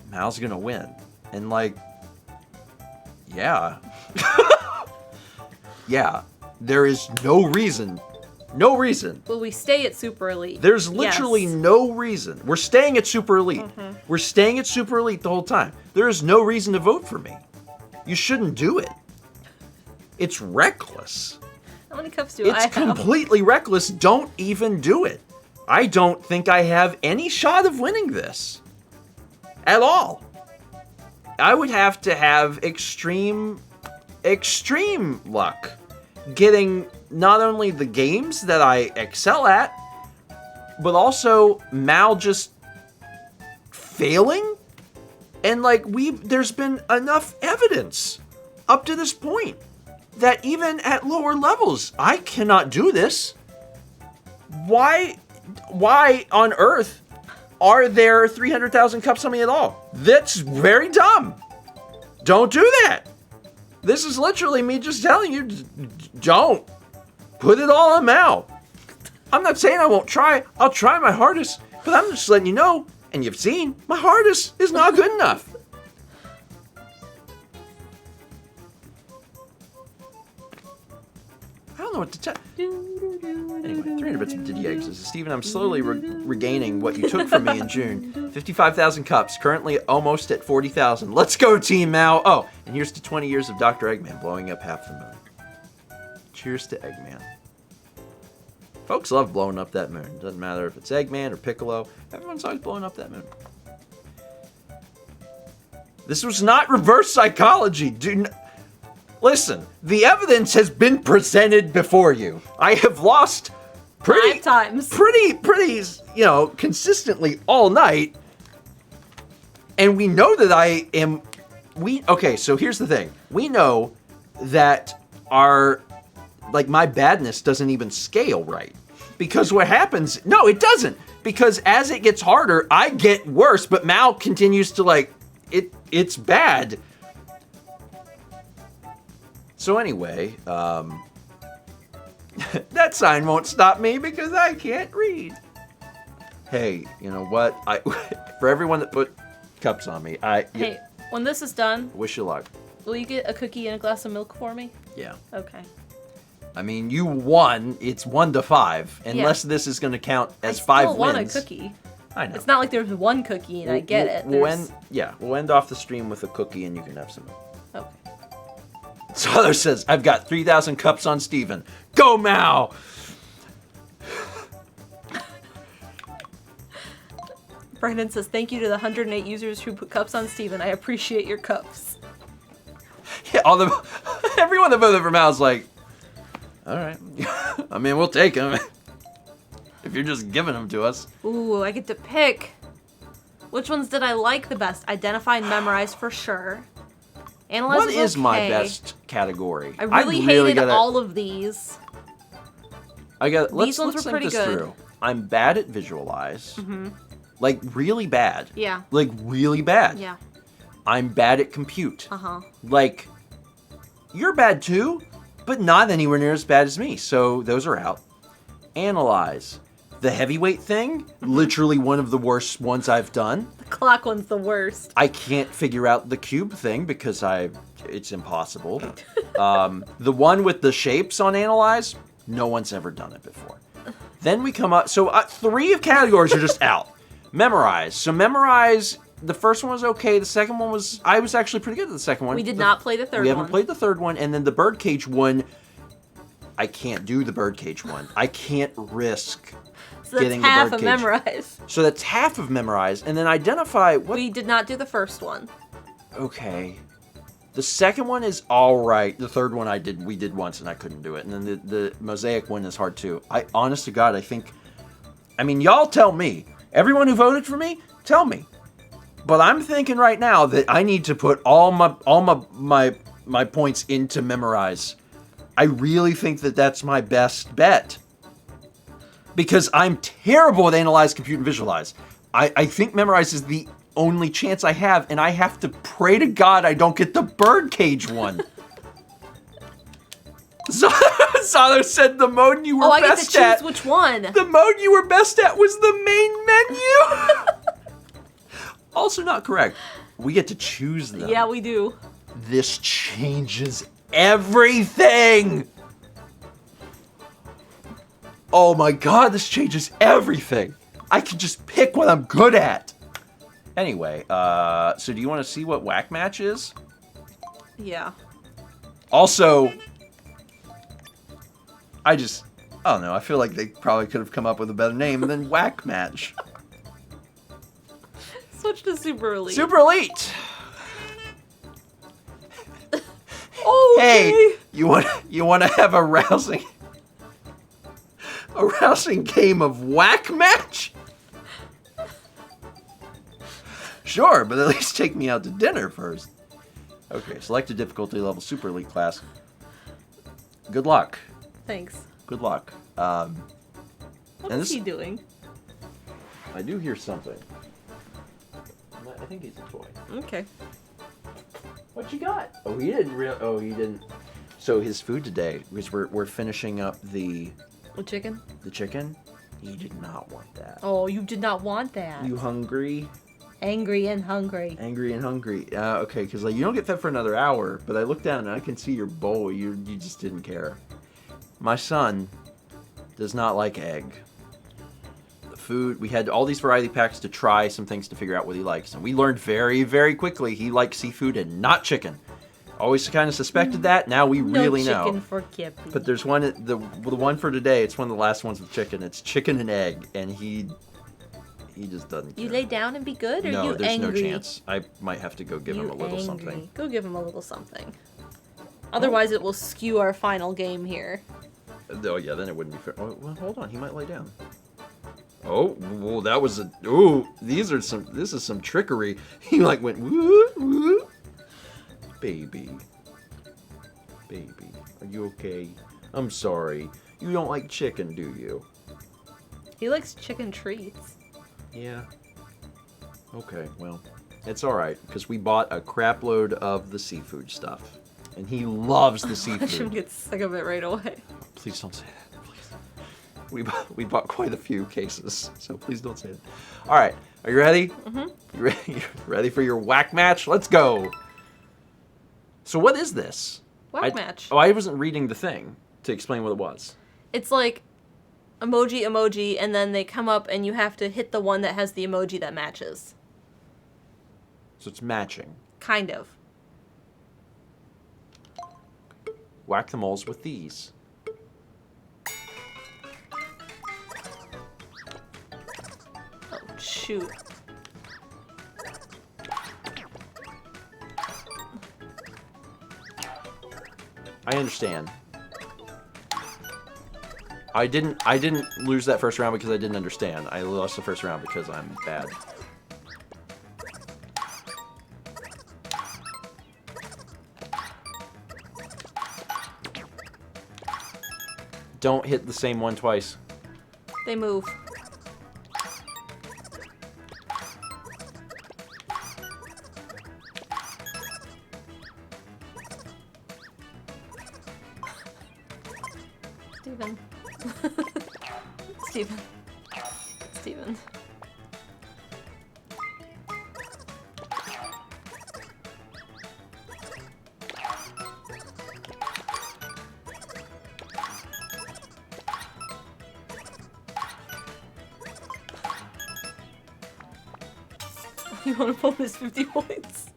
Mal's gonna win. And like, yeah. Yeah. There is no reason. Will we stay at Super Elite? There's literally no reason. We're staying at Super Elite. Mm-hmm. We're staying at Super Elite the whole time. There is no reason to vote for me. You shouldn't do it. It's reckless. How many cups do I have? It's completely reckless. Don't even do it. I don't think I have any shot of winning this. At all. I would have to have extreme luck getting not only the games that I excel at, but also Mal just failing. And there's been enough evidence up to this point that even at lower levels, I cannot do this. Why on earth are there 300,000 cups on me at all? That's very dumb. Don't do that. This is literally me just telling you, don't. Put it all on Mal. I'm not saying I won't try. I'll try my hardest, but I'm just letting you know, and you've seen, my hardest is not good enough. I don't know what to tell. Anyway, 300 bits of Diddy Eggs. This is Steven. I'm slowly regaining what you took from me in June. 55,000 cups. Currently almost at 40,000. Let's go, Team Mao. Oh, and here's to 20 years of Dr. Eggman blowing up half the moon. Cheers to Eggman. Folks love blowing up that moon. Doesn't matter if it's Eggman or Piccolo. Everyone's always blowing up that moon. This was not reverse psychology. Listen, the evidence has been presented before you. I have lost 5 times. Pretty, consistently all night. And we know that I am okay, so here's the thing. We know that my badness doesn't even scale right. Because what happens, no, it doesn't. Because as it gets harder, I get worse, but Mal continues to it's bad. So anyway, that sign won't stop me because I can't read. Hey, you know what? For everyone that put cups on me, Hey, when this is done, wish you luck. will you get a cookie and a glass of milk for me? Yeah. Okay. I mean, you won. It's 1-5. Unless this is going to count as 5 I still want a wins. cookie. I know. It's not like there's one cookie and I get it. We'll end off the stream with a cookie and you can have some. Okay. Father says, I've got 3,000 cups on Steven. Go, Mao! Brandon says, thank you to the 108 users who put cups on Steven. I appreciate your cups. Yeah, everyone that voted for Mao's like, all right. I mean, we'll take them. If you're just giving them to us. Ooh, I get to pick. Which ones did I like the best? Identify and memorize for sure. Analyze What was is my okay. best category? I really hated all of these. Let's ones were think pretty this good. through. I'm bad at visualize. Like, really bad. Yeah. Like, really bad. Yeah. I'm bad at compute. Uh-huh. Like, you're bad too, but not anywhere near as bad as me. So those are out. Analyze. The heavyweight thing, literally one of the worst ones I've done. The clock one's the worst. I can't figure out the cube thing because it's impossible. The one with the shapes on Analyze, no one's ever done it before. Then we come up, so 3 of categories are just out. Memorize. So Memorize, the first one was okay. The second one I was actually pretty good at the second one. We did not play the third one. We haven't played the third one. And then the birdcage one, I can't do the birdcage one. I can't risk getting the birdcage. half of Memorize. So that's half of Memorize. And then identify what... We did not do the first one. Okay. The second one is all right. The third one we did once and I couldn't do it. And then the mosaic one is hard too. Honest to God, I mean, y'all tell me. Everyone who voted for me, tell me. But I'm thinking right now that I need to put all my points into Memorize. I really think that that's my best bet. Because I'm terrible at Analyze, Compute, and Visualize. I think Memorize is the only chance I have, and I have to pray to God I don't get the birdcage one. Salo said the mode you were best at. I get to choose which one. The mode you were best at was the main menu. Also not correct. We get to choose them. Yeah, we do. This changes everything. Oh my God, this changes everything. I can just pick what I'm good at. Anyway, so do you want to see what Whack Match is? Yeah. Also, I don't know. I feel like they probably could have come up with a better name than Whack Match. Switch to Super Elite. Super Elite. Oh, okay. Hey, you want to have a rousing game of Whack Match? Sure, but at least take me out to dinner first. Okay, select a difficulty level Super Elite class. Good luck. Thanks. Good luck. What is he doing? I do hear something. I think he's a toy. Okay. What you got? Oh, he didn't. So his food today, because we're finishing up the chicken. The chicken. He did not want that. Oh, you did not want that. You hungry? Angry and hungry. Angry and hungry. Okay, because you don't get fed for another hour. But I look down and I can see your bowl. You just didn't care. My son does not like egg. The food, we had all these variety packs to try some things to figure out what he likes. And we learned very, very quickly he likes seafood and not chicken. Always kind of suspected that. Now we really know. No chicken for Kippy. But there's one, the one for today, it's one of the last ones with chicken. It's chicken and egg. And he just doesn't care. You lay down and be good, or no, you there's angry? no chance. I might have to go give him a little something. Go give him a little something. Otherwise, it will skew our final game here. Oh yeah, then it wouldn't be fair. Oh, well, hold on, he might lay down. Oh, well, that was a. Ooh, this is some trickery. He like went woo woo. Baby. Baby, are you okay? I'm sorry. You don't like chicken, do you? He likes chicken treats. Yeah. Okay, well, it's alright, because we bought a crap load of the seafood stuff. And he loves the Watch him seafood. get sick of it right away. Please don't say that, please. We bought quite a few cases, so please don't say that. Alright, are you ready? Mm-hmm. You ready for your whack match? Let's go! So what is this? Whack match. Oh, I wasn't reading the thing to explain what it was. It's like emoji, and then they come up and you have to hit the one that has the emoji that matches. So it's matching. Kind of. Whack the moles with these. Oh, shoot. I understand. I didn't lose that first round because I didn't understand. I lost the first round because I'm bad. Don't hit the same one twice. They move. Steven. Steven. Steven. You want to bonus 50 points?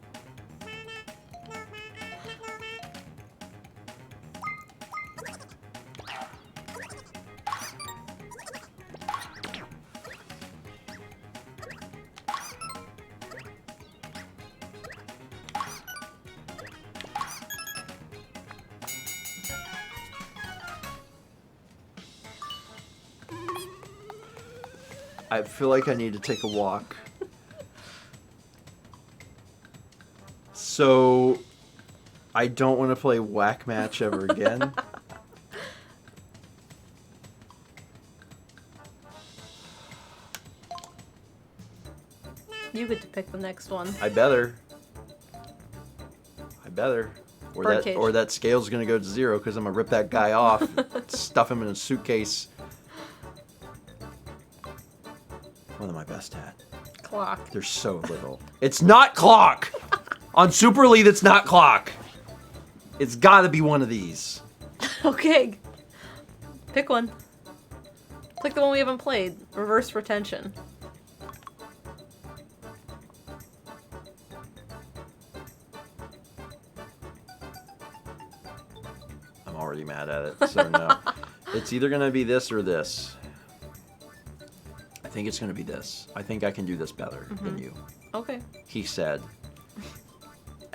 I feel like I need to take a walk. So, I don't want to play whack match ever again. You get to pick the next one. I better. Or Birdcage. that scale's gonna go to 0 because I'm gonna rip that guy off, stuff him in a suitcase. What am I best at? Clock. There's so little. It's not clock! On Super Elite, it's not clock. It's gotta be one of these. Okay. Pick one. Pick the one we haven't played. Reverse retention. I'm already mad at it, so no. It's either gonna be this or this. I think it's gonna be this. I think I can do this better than you. Okay. He said.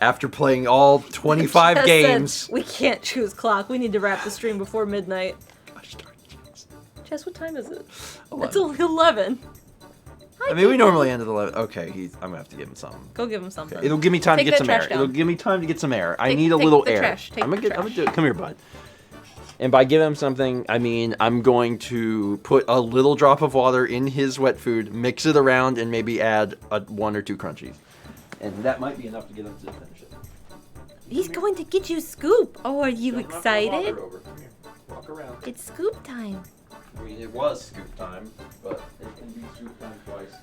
After playing all 25 Jess games. said, we can't choose clock. We need to wrap the stream before midnight. Gosh darn it, Jess. Jess, what time is it? 11. It's only 11. I mean, we normally end at 11. Okay, I'm gonna have to give him something. Go give him something. Okay, it'll give me time Take to get that some air. trash down. It'll give me time to get some air. I Take- need a take little the air. trash. Take I'm the gonna do it. trash. Come here, bud. And by give him something, I mean I'm going to put a little drop of water in his wet food, mix it around, and maybe add 1 or 2 crunchies. And that might be enough to get him to finish it. He's going to get you Scoop. Oh, are you Doesn't have to walk excited? her over. Come here. Walk around. It's Scoop time. I mean, it was scoop time, but it can be scoop time twice.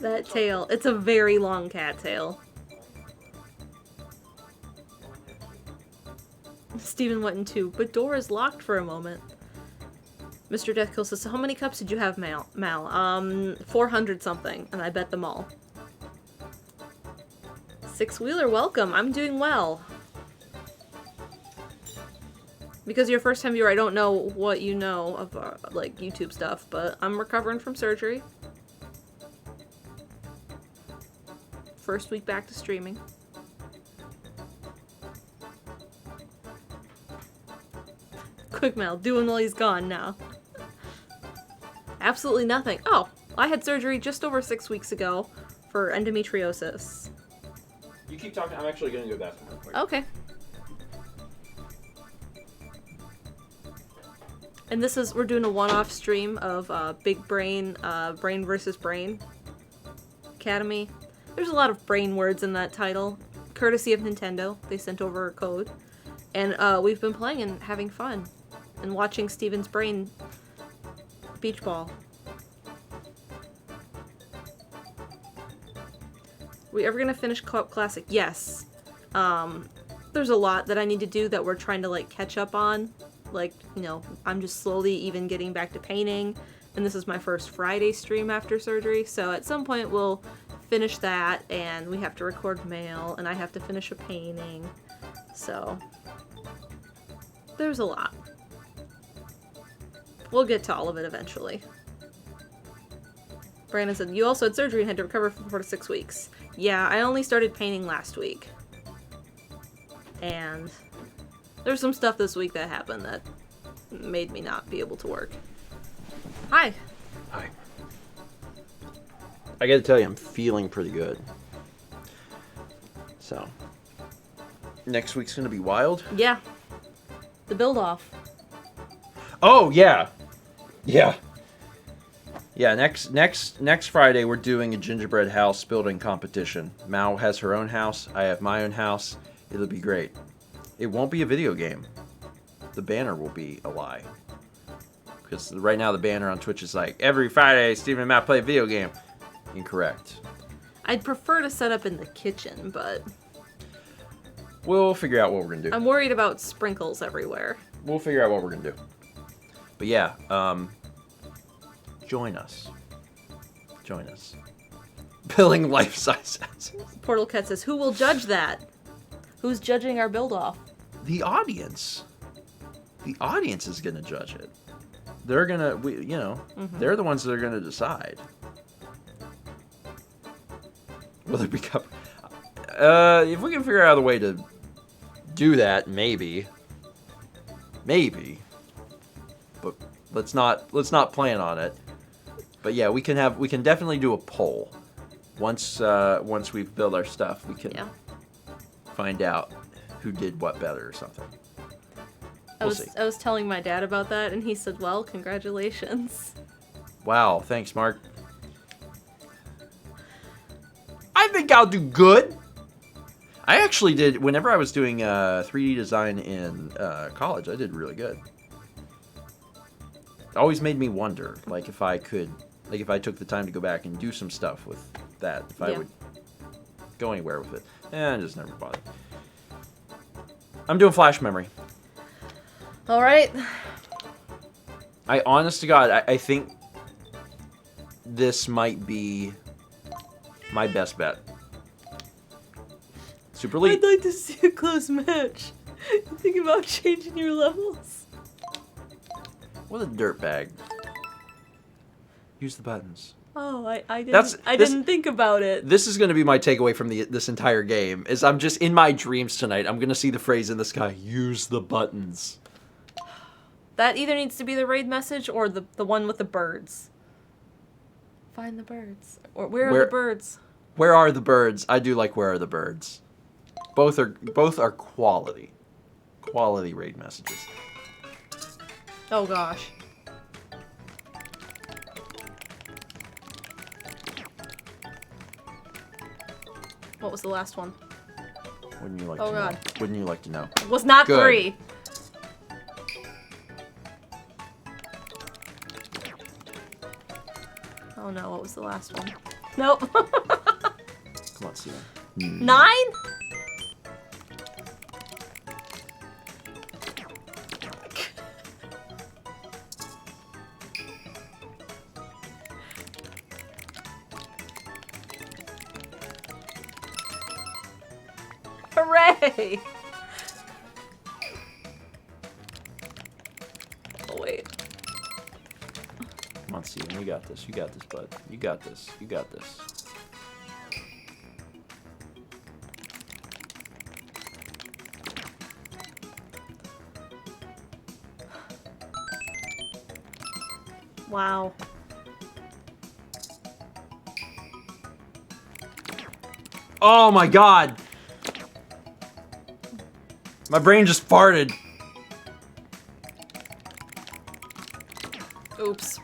That tail. It's a very long cat tail. Steven went in 2, but door is locked for a moment. Mr. Deathkill says, so how many cups did you have, Mal? 400 something, and I bet them all. Six Wheeler, welcome. I'm doing well. Because you're a first time viewer, I don't know what you know of like YouTube stuff, but I'm recovering from surgery. First week back to streaming. Quick mail, doing while he's gone now. Absolutely nothing. Oh, I had surgery just over 6 weeks ago for endometriosis. You keep talking. I'm actually going to go bathroom real quick. Okay. And we're doing a one-off stream of Big Brain, Brain versus Brain Academy. There's a lot of brain words in that title, courtesy of Nintendo. They sent over a code. And we've been playing and having fun. And watching Steven's brain beach ball. We ever gonna finish Co-op Classic? Yes. There's a lot that I need to do that we're trying to like catch up on. Like, you know, I'm just slowly even getting back to painting, and this is my first Friday stream after surgery, so at some point we'll finish that, and we have to record mail, and I have to finish a painting, so there's a lot. We'll get to all of it eventually. Brandon said, you also had surgery and had to recover for 4 to 6 weeks. Yeah, I only started painting last week. And there's some stuff this week that happened that made me not be able to work. Hi. Hi. I gotta tell you, I'm feeling pretty good. So, next week's gonna be wild. Yeah. The build-off. Oh, yeah. Yeah. Yeah, next Friday we're doing a gingerbread house building competition. Mao has her own house, I have my own house. It'll be great. It won't be a video game. The banner will be a lie. Because right now the banner on Twitch is like, every Friday Steven and Matt play a video game. Incorrect. I'd prefer to set up in the kitchen, but We'll figure out what we're gonna do. I'm worried about sprinkles everywhere. We'll figure out what we're gonna do. But yeah, join us. Join us. Building life-size houses. Portal Cat says, who will judge that? Who's judging our build-off? The audience. The audience is gonna judge it. They're gonna, they're the ones that are gonna decide. Will it become? If we can figure out a way to do that, maybe. But let's not plan on it. But yeah, we can definitely do a poll. Once we've built our stuff, we can find out who did what better or something. We'll see. I was telling my dad about that, and he said, well, congratulations. Wow, thanks, Mark. I think I'll do good. I actually did, whenever I was doing 3D design in college, I did really good. It always made me wonder, like, if I took the time to go back and do some stuff with that, if I would go anywhere with it. I just never bothered. I'm doing flash memory. All right. I, honest to God, I think this might be my best bet. Super League. I'd like to see a close match. You think about changing your levels? What a dirtbag. Use the buttons. Oh, I didn't think about it. This is going to be my takeaway from this entire game, is I'm just in my dreams tonight. I'm going to see the phrase in the sky, use the buttons. That either needs to be the raid message or the one with the birds. Find the birds. Or where are the birds? Where are the birds? I do like where are the birds. Both are quality. Quality raid messages. Oh gosh. What was the last one? Wouldn't you like Oh to God. know? Wouldn't you like to know? It was not Good. 3. Oh no, what was the last one? Nope. Come on, Steven. 9? Hooray! Oh wait. Come on, Steven. You got this. You got this, bud. You got this. You got this. Wow. Oh my god! My brain just farted. Oops.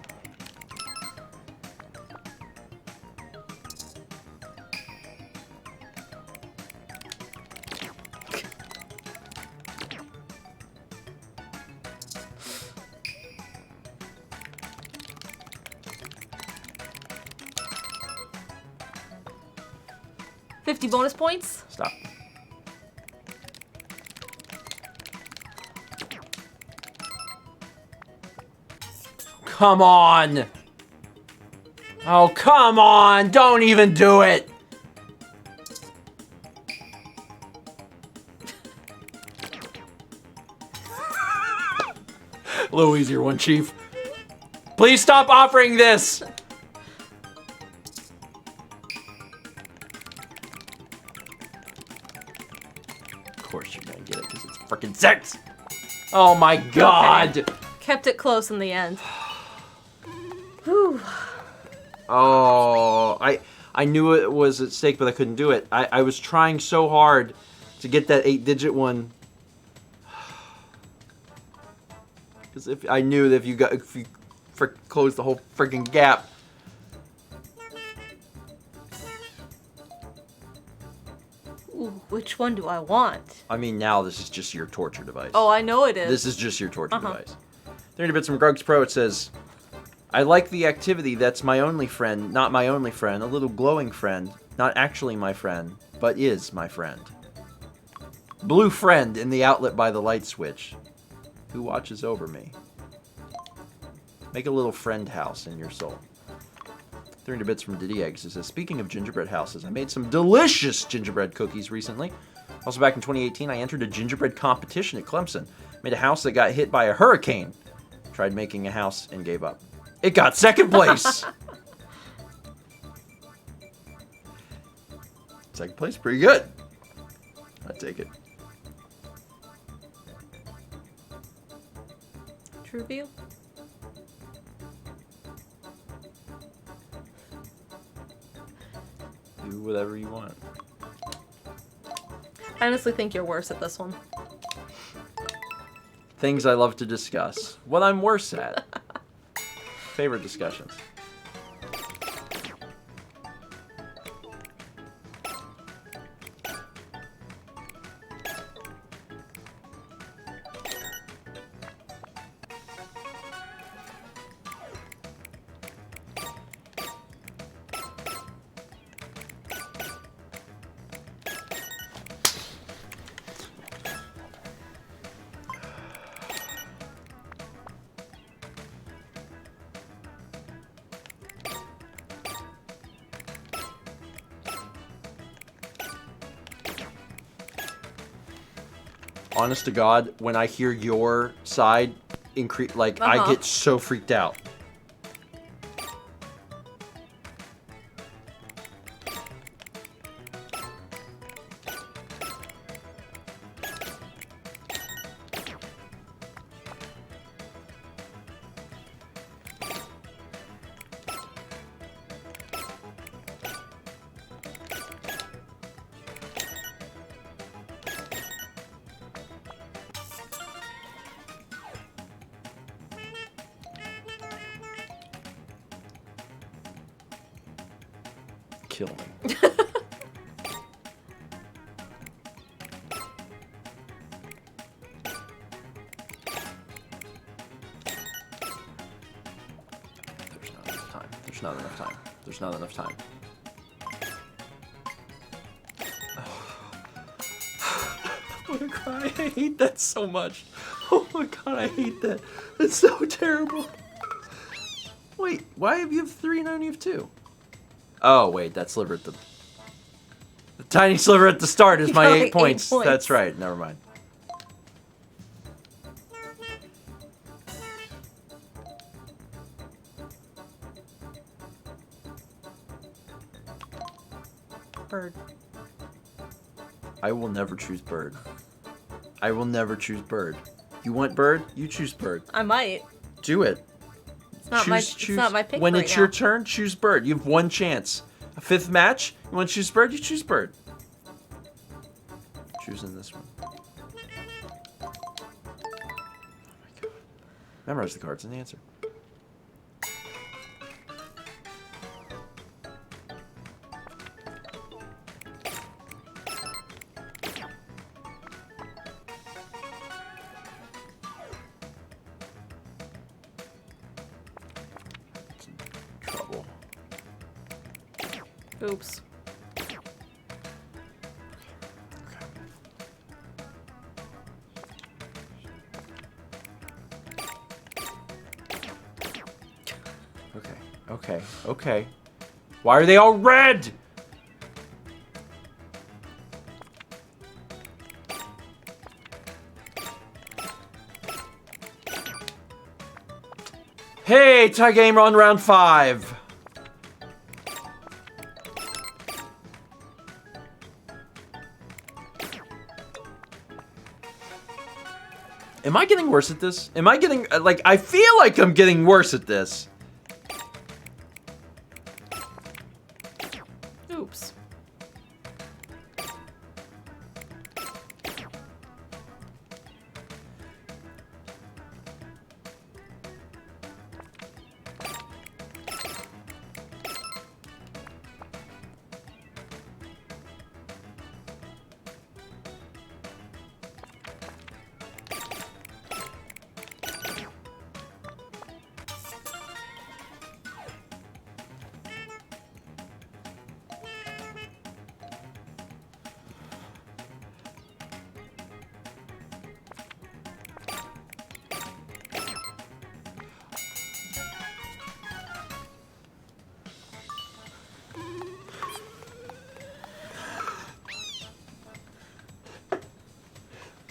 $50 bonus points. Stop. Come on! Oh, come on! Don't even do it! A little easier one, Chief. Please stop offering this! Of course you're gonna get it, because it's freaking 6! Oh my god! Okay. Kept it close in the end. Whew. Oh, I knew it was at stake, but I couldn't do it. I was trying so hard to get that 8-digit one. Because if I knew that if you closed the whole freaking gap. Ooh, which one do I want? I mean, now this is just your torture device. Oh, I know it is. This is just your torture device. 30 bits from Grugs Pro. It says, I like the activity. That's my only friend, not my only friend. A little glowing friend, not actually my friend, but is my friend. Blue friend in the outlet by the light switch. Who watches over me? Make a little friend house in your soul. 300 bits from Diddy Eggs. It says, speaking of gingerbread houses, I made some delicious gingerbread cookies recently. Also back in 2018, I entered a gingerbread competition at Clemson. Made a house that got hit by a hurricane. Tried making a house and gave up. It got second place! Second place, pretty good. I take it. True view? Do whatever you want. I honestly think you're worse at this one. Things I love to discuss. What I'm worse at. Favorite discussions. Honest to God, when I hear your side increase, like, I get so freaked out. Kill me. There's not enough time. There's not enough time. I'm gonna cry. I hate that so much. Oh my god, I hate that. It's so terrible. Wait, why have you 3 and I only have 2? Oh, wait, that sliver at the tiny sliver at the start is my 8 points. That's right, never mind. Bird. I will never choose bird. I will never choose bird. You want bird? You choose bird. I might. Do it. not it's not my pick When right it's now. your turn, choose bird. You have one chance. A fifth match. You want to choose bird? You choose bird. Choosing this one. Oh my god. Memorize the cards and answer. Trouble. Oops. Okay. Why are they all red? Hey, tie game on round 5. Am I getting worse at this? Am I getting, like, I feel like I'm getting worse at this. Oops.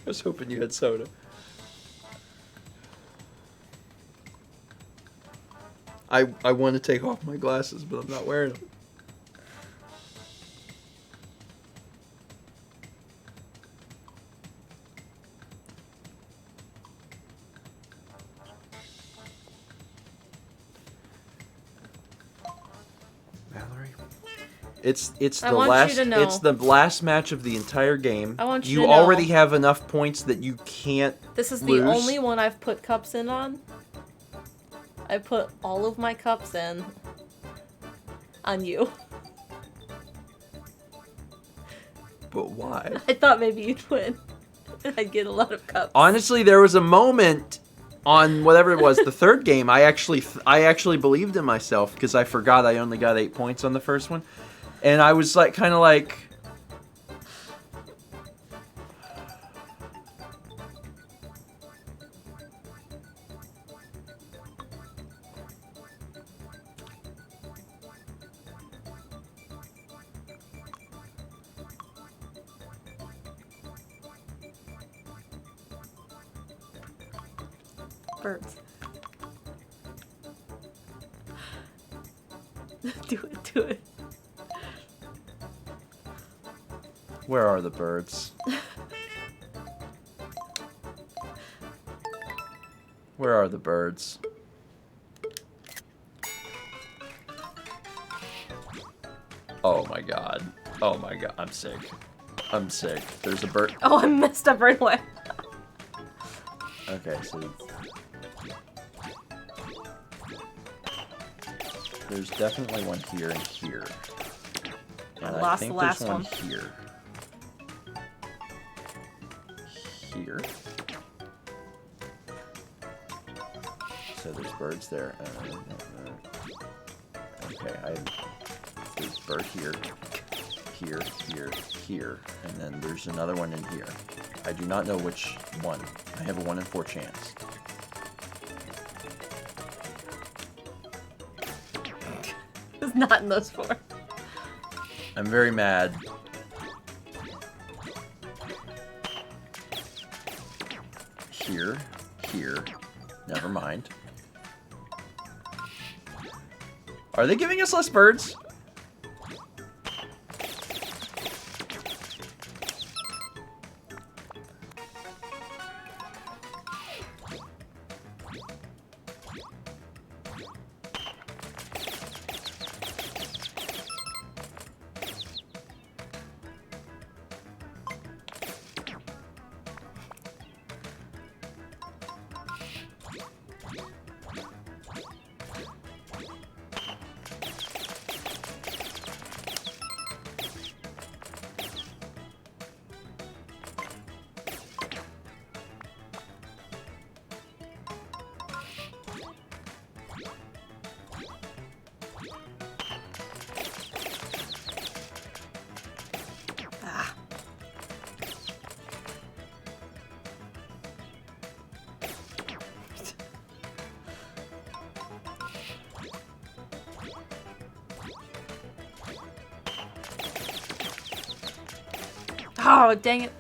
I was hoping you had soda. I want to take off my glasses, but I'm not wearing them. Mallory? It's the I want last you to know. it's the last match of the entire game. I want you to already know. have enough points that you can't This is lose. the only one I've put cups in on. I put all of my cups in on you. But why? I thought maybe you'd win. I'd get a lot of cups. Honestly, there was a moment on whatever it was, the third game, I actually believed in myself because I forgot I only got 8 points on the first one. And I was like, kind of like... Birds. Do it. Where are the birds? Where are the birds? Oh my god. Oh my god. I'm sick. I'm sick. There's a bird. Oh, I messed up right away. Okay, so... There's definitely one here and here. And I lost think the last there's one one. here. Here. So there's birds there. Okay, there's bird here, here, here, and then there's another one in here. I do not know which one. I have a 1 in 4 chance. It's not in those 4. I'm very mad. Here, here. Never mind. Are they giving us less birds? Oh, dang it.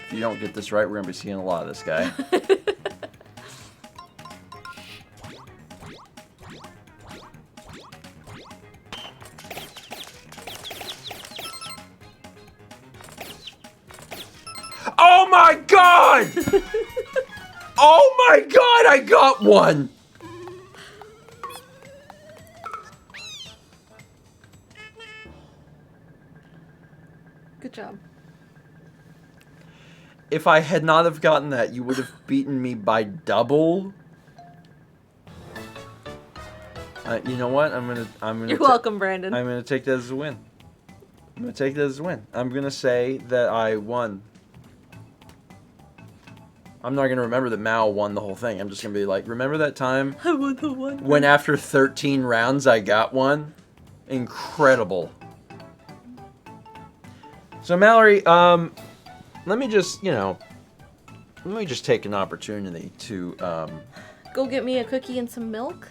If you don't get this right, we're gonna be seeing a lot of this guy. Oh my god! Oh my god, I got one! Good job. If I had not have gotten that, you would have beaten me by double. You know what? I'm gonna. You're welcome, Brandon. I'm gonna take that as a win. I'm gonna take that as a win. I'm gonna say that I won. I'm not gonna remember that Mao won the whole thing. I'm just gonna be like, remember that time I won the one. when after 13 rounds I got one? Incredible. So Mallory, let me just, let me just take an opportunity to, Go get me a cookie and some milk?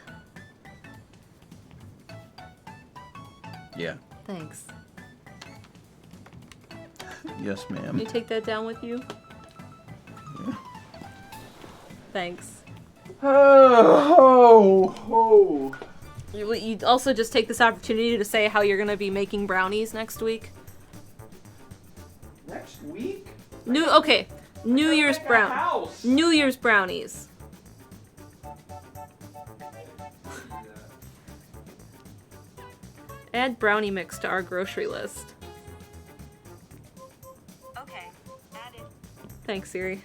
yeah. Thanks. Yes, Can ma'am. you take that down with you? Yeah. Thanks. Oh. You also just take this opportunity to say how you're gonna be making brownies next week. Next week? Okay. New Year's Make a brown. house. New Year's brownies. Add brownie mix to our grocery list. Okay, added. Thanks, Siri.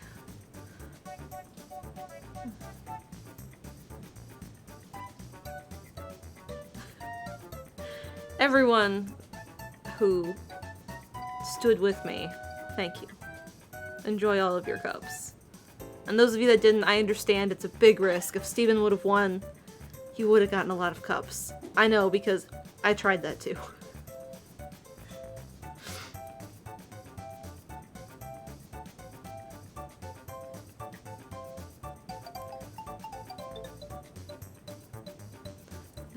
Everyone who stood with me, thank you. Enjoy all of your cups. And those of you that didn't, I understand it's a big risk. If Steven would have won, he would have gotten a lot of cups. I know, because I tried that too.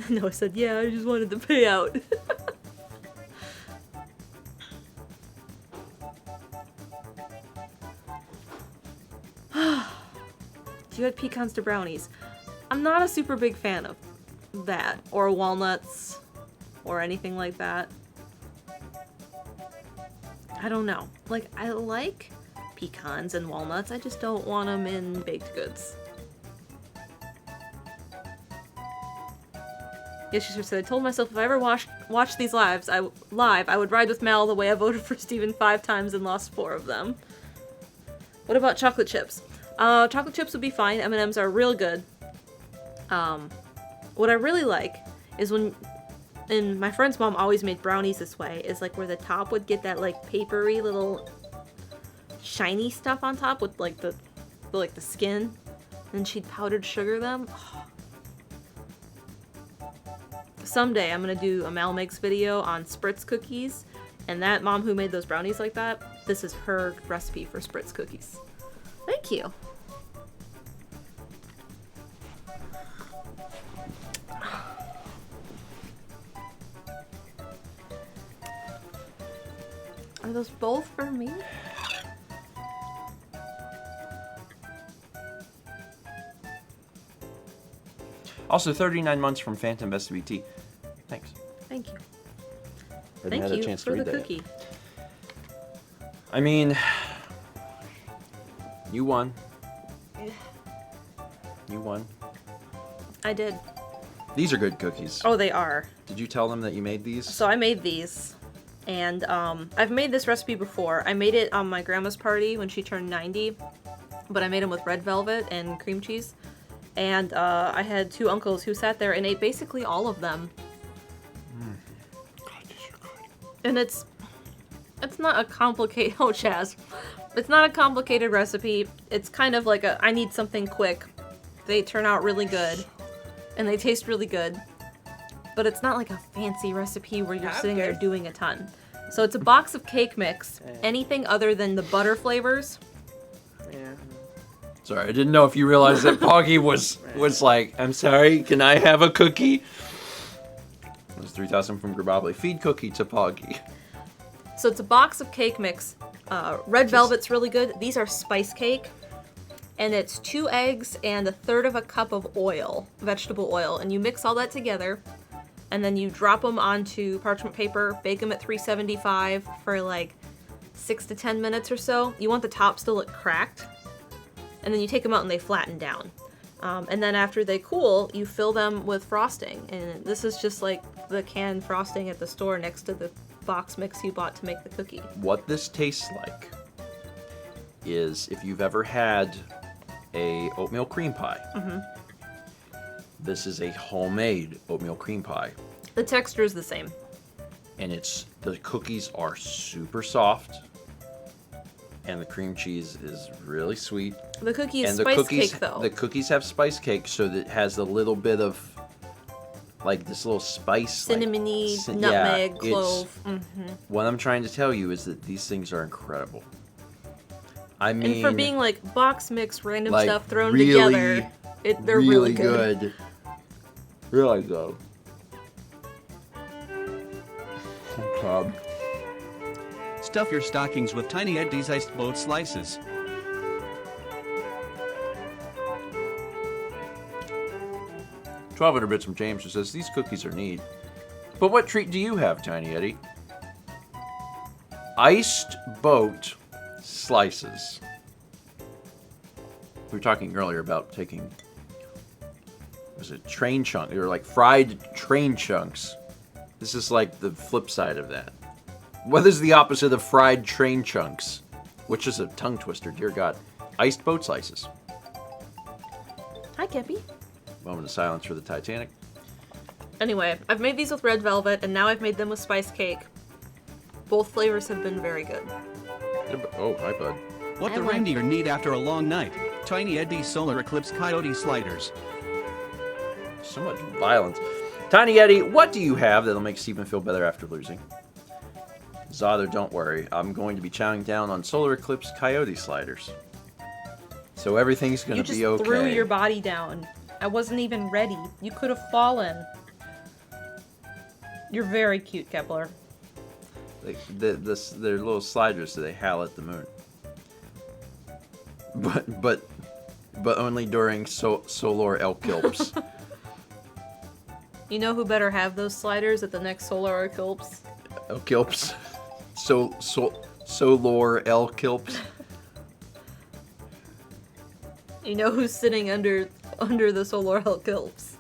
No, I said, yeah, I just wanted the payout. Do you add pecans to brownies? I'm not a super big fan of that, or walnuts, or anything like that. I don't know. Like, I like pecans and walnuts, I just don't want them in baked goods. Yes, she said, I told myself if I ever watched these lives, I would ride with Mel the way I voted for Steven 5 times and lost 4 of them. What about chocolate chips? Chocolate chips would be fine. M&Ms are real good. What I really like is and my friend's mom always made brownies this way, is like where the top would get that like papery little shiny stuff on top with like the skin, and she'd powdered sugar them. Someday I'm gonna do a Mal Makes video on Spritz cookies, and that mom who made those brownies like that, this is her recipe for Spritz cookies. Thank you. Are those both for me? Also, 39 months from Phantom SVT. Thanks. Thank you. I Thank had a you chance for to the read that cookie. yet. I mean, you won. You won. I did. These are good cookies. Oh, they are. Did you tell them that you made these? So I made these, and I've made this recipe before. I made it on my grandma's party when she turned 90, but I made them with red velvet and cream cheese. And I had 2 uncles who sat there and ate basically all of them. God, these are good. And it's not a complicated, oh Chaz, it's not a complicated recipe. It's kind of like I need something quick. They turn out really good, and they taste really good. But it's not like a fancy recipe where you're sitting there doing a ton. So it's a box of cake mix. Anything other than the butter flavors. Yeah. Sorry, I didn't know if you realized that Poggy was like, I'm sorry, can I have a cookie? It was 3,000 from Grabobly. Feed cookie to Poggy. So it's a box of cake mix. Red velvet's really good. These are spice cake. And it's 2 eggs and 1/3 of a cup of oil, vegetable oil. And you mix all that together. And then you drop them onto parchment paper, bake them at 375 for like 6 to 10 minutes or so. You want the tops to look cracked. And then you take them out and they flatten down. And then after they cool, you fill them with frosting. And this is just like the canned frosting at the store next to the box mix you bought to make the cookie. What this tastes like is if you've ever had a oatmeal cream pie. This is a homemade oatmeal cream pie. The texture is the same. And the cookies are super soft. And the cream cheese is really sweet. The cookie is And spice cake though. The cookies have spice cake, so that it has a little bit of like this little spice. Cinnamony, like, nutmeg, yeah, clove. What I'm trying to tell you is that these things are incredible. I mean, And for being like box mix random like, stuff thrown really, together, they're really good. Really good. Okay. Stuff your stockings with Tiny Eddie's iced boat slices. $1,200 bits from James who says these cookies are neat. But what treat do you have, Tiny Eddie? Iced boat slices. We were talking earlier about taking, was it train chunk? They were like fried train chunks. This is like the flip side of that. What is the opposite of fried train chunks? Which is a tongue twister, dear God. Iced boat slices. Hi, Kepi. Moment of silence for the Titanic. Anyway, I've made these with red velvet, and now I've made them with spice cake. Both flavors have been very good. Oh, hi, bud. What I the like- reindeer need after a long night. Tiny Eddie's Solar Eclipse Coyote Sliders. So much violence. Tiny Eddie, what do you have that'll make Steven feel better after losing? Zother, don't worry. I'm going to be chowing down on Solar Eclipse Coyote Sliders. So everything's going You to just be okay. threw your body down. I wasn't even ready. You could have fallen. You're very cute, Kepler. They're little sliders that they howl at the moon. But only during solar eclipse. You know who better have those sliders at the next solar eclipse? Eclipse. Solar eclipse. You know who's sitting under the solar eclipse?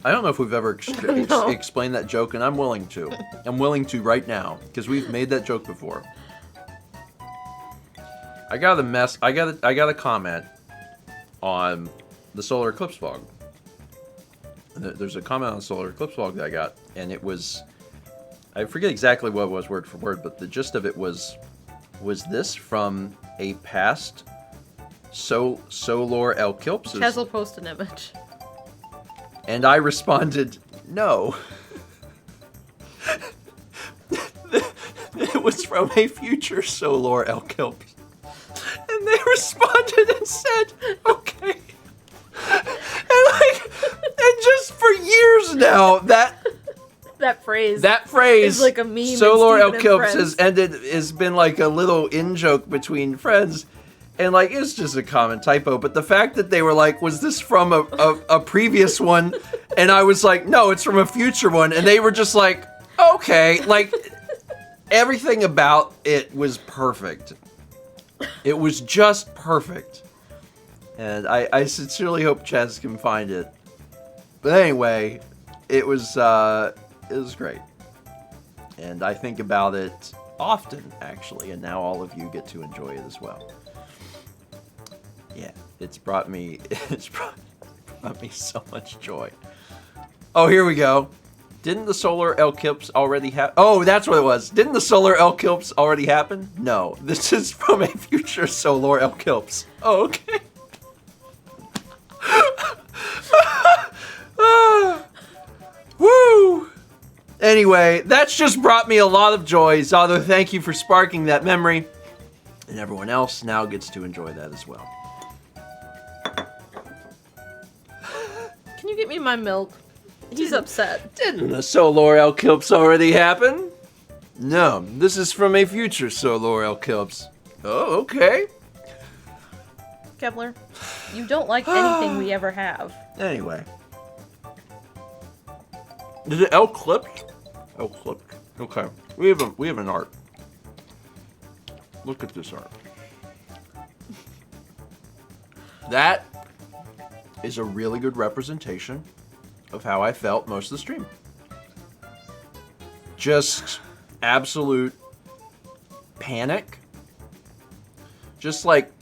I don't know if we've ever explained that joke, and I'm willing to. I'm willing to right now, because we've made that joke before. I got a comment on the solar eclipse vlog. There's a comment on the solar eclipse vlog that I got, and it was, I forget exactly what it was word for word, but the gist of it was this from a past solar eclipse? Chesil post an image. And I responded, no. It was from a future solar eclipse. And they responded and said, okay. And just for years now, That phrase phrase is like a meme. solar in Steven and eclipse Friends. has been like a little in-joke between friends. And like, it's just a common typo, but the fact that they were like, was this from a previous one? And I was like, no, it's from a future one. And they were just like, okay. Like, everything about it was perfect. It was just perfect. And I sincerely hope Chaz can find it. But anyway, it was great. And I think about it often, actually. And now all of you get to enjoy it as well. Yeah, it's brought me so much joy. Oh, here we go. Didn't the solar eclipse already happen? Oh, that's what it was. Didn't the solar eclipse already happen? No, this is from a future solar eclipse. Oh, okay. Woo! Anyway, that's just brought me a lot of joy. Zato, thank you for sparking that memory. And everyone else now gets to enjoy that as well. Can you get me my milk? He's upset. Didn't the solar eclipse already happen? No, this is from a future solar eclipse. Oh, okay. Kevlar, you don't like anything we ever have. Anyway. Is it eclipse? Eclipse. Okay. We have an art. Look at this art. That is a really good representation of how I felt most of the stream. Just absolute panic. Just like,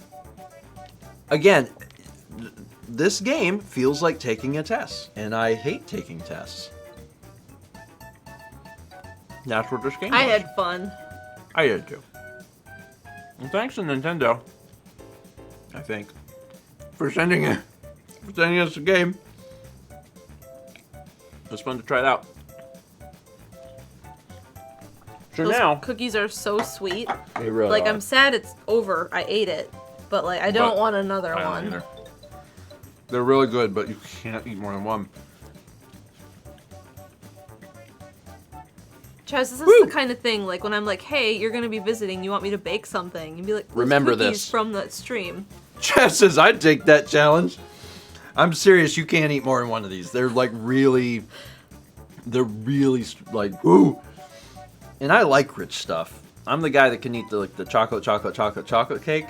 again, this game feels like taking a test, and I hate taking tests. That's what this game I was. had fun. I did too. And thanks to Nintendo, I think, for sending us the game. It was fun to try it out. So Those now, cookies are so sweet. they really Like, are. I'm sad it's over. I ate it. But, like, I don't But want another I don't one. either. They're really good, but you can't eat more than one. Chaz, this is Woo! the kind of thing, like, when I'm like, hey, you're gonna be visiting, you want me to bake something? You'd be like, "Those Remember cookies this. from that stream. Chaz says, I'd take that challenge. I'm serious, you can't eat more than one of these. They're like really, like, ooh. And I like rich stuff. I'm the guy that can eat the chocolate cake.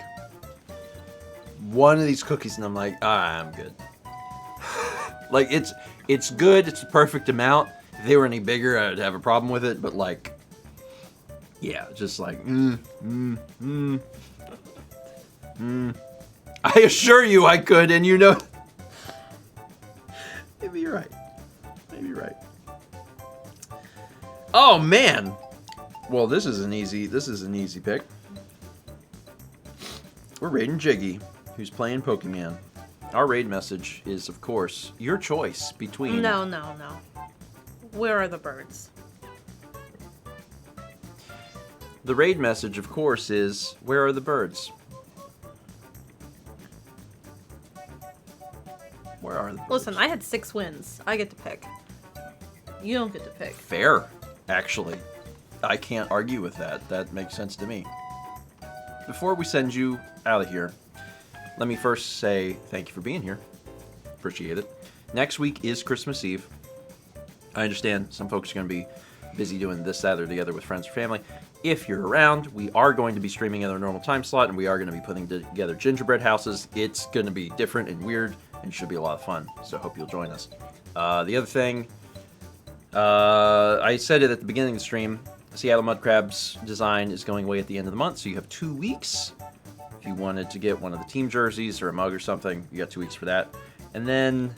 One of these cookies and I'm like, I'm good. Like, it's good, it's the perfect amount. If they were any bigger, I'd have a problem with it, but like, yeah, just like, I assure you I could, and you know. Maybe you're right. Maybe you're right. Oh man. Well, this is an easy pick. We're raiding Jiggy, who's playing Pokemon. Our raid message is, of course, your choice between. No. Where are the birds? The raid message, of course, is where are the birds? Where are the birds? Listen, I had 6 wins. I get to pick. You don't get to pick. Fair, actually. I can't argue with that. That makes sense to me. Before we send you out of here, let me first say thank you for being here. Appreciate it. Next week is Christmas Eve. I understand some folks are going to be busy doing this, that, or the other with friends or family. If you're around, we are going to be streaming at our normal time slot, and we are going to be putting together gingerbread houses. It's going to be different and weird, and should be a lot of fun. So I hope you'll join us. The other thing, I said it at the beginning of the stream, Seattle Mud Crab's design is going away at the end of the month, so you have 2 weeks. If you wanted to get one of the team jerseys or a mug or something, you got 2 weeks for that. And then,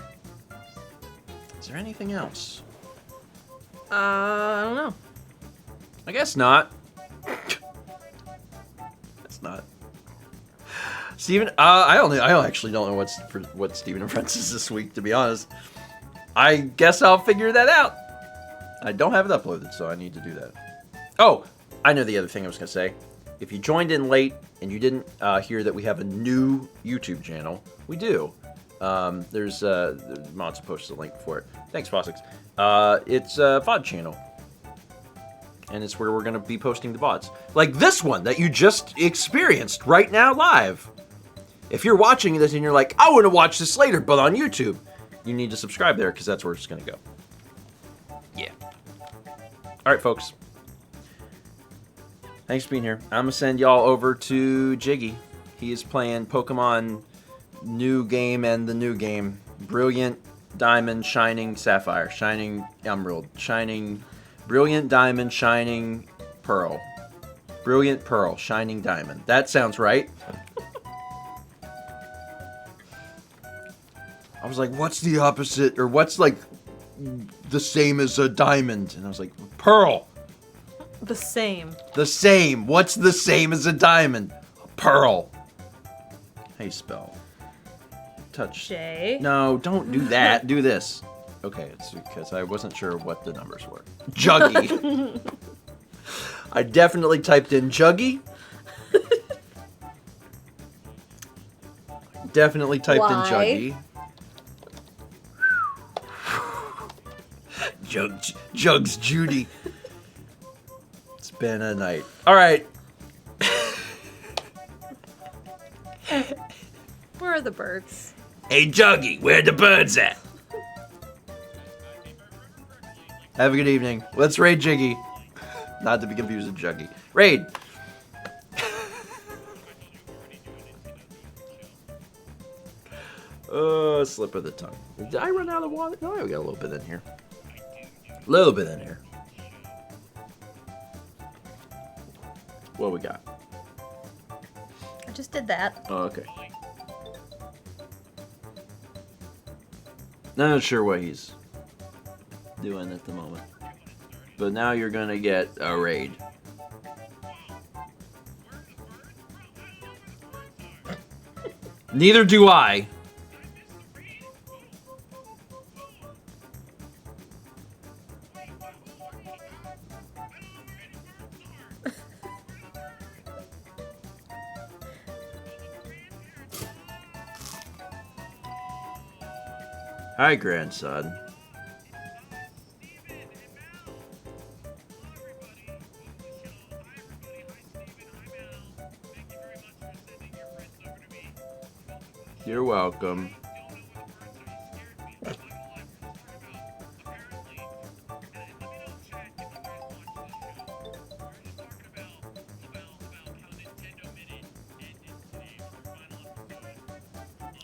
is there anything else? I don't know. I guess not. That's not. Steven, I actually don't know what Steven and Friends is this week, to be honest. I guess I'll figure that out. I don't have it uploaded, so I need to do that. Oh, I know the other thing I was going to say. If you joined in late and you didn't hear that we have a new YouTube channel, we do. There's Mods posted a link for it. Thanks, Fossix. It's a VOD channel. And it's where we're going to be posting the VODs. Like this one that you just experienced right now live. If you're watching this and you're like, I want to watch this later, but on YouTube, you need to subscribe there because that's where it's going to go. Yeah. All right, folks. Thanks for being here. I'm going to send y'all over to Jiggy. He is playing Pokemon New Game and the New Game. Brilliant Diamond, Shining Sapphire, Shining Emerald, Shining... Brilliant Diamond, Shining Pearl. Brilliant Pearl, Shining Diamond. That sounds right. I was like, what's the opposite, or what's like the same as a diamond. And I was like, pearl. The same. The same. What's the same as a diamond? A pearl. How you spell? Touch. J. No, don't do that. Do this. Okay, it's because I wasn't sure what the numbers were. Juggy. I definitely typed in Juggy. Definitely typed in Why? Juggy. Jugs Judy. It's been a night. All right. Where are the birds? Hey, Juggy, where the birds at? Have a good evening. Let's raid Jiggy. Not to be confused with Juggy. Raid. Slip of the tongue. Did I run out of water? No, I got a little bit in here. A little bit in here. What we got? I just did that. Oh, okay. Not sure what he's doing at the moment. But now you're gonna get a raid. Neither do I. Hi, grandson. You're welcome.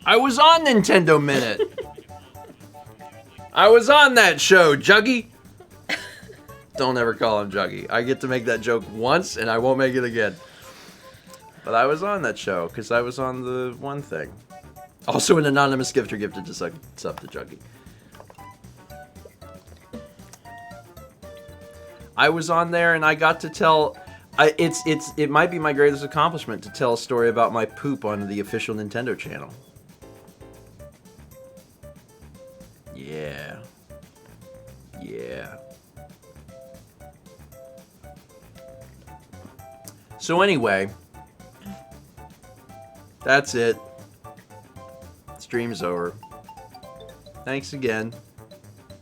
I was on Nintendo Minute. I was on that show, Juggy. Don't ever call him Juggy. I get to make that joke once, and I won't make it again. But I was on that show, because I was on the one thing. Also, an anonymous gifter gifted to sub to Juggy. I was on there, and I got to tell... it might be my greatest accomplishment to tell a story about my poop on the official Nintendo channel. Yeah. Yeah. So anyway, that's it. Stream's over. Thanks again.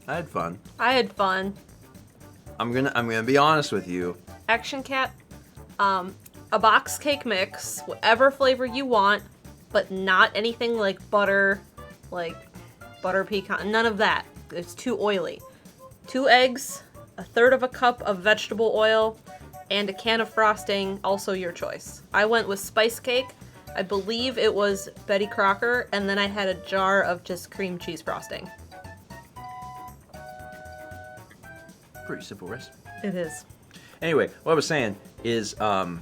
I had fun. I had fun. I'm gonna be honest with you. Action Cat, a box cake mix, whatever flavor you want, but not anything like butter pecan, none of that. It's too oily. 2 eggs, 1/3 of a cup of vegetable oil, and a can of frosting, also your choice. I went with spice cake. I believe it was Betty Crocker, and then I had a jar of just cream cheese frosting. Pretty simple recipe. It is. Anyway, what I was saying is, I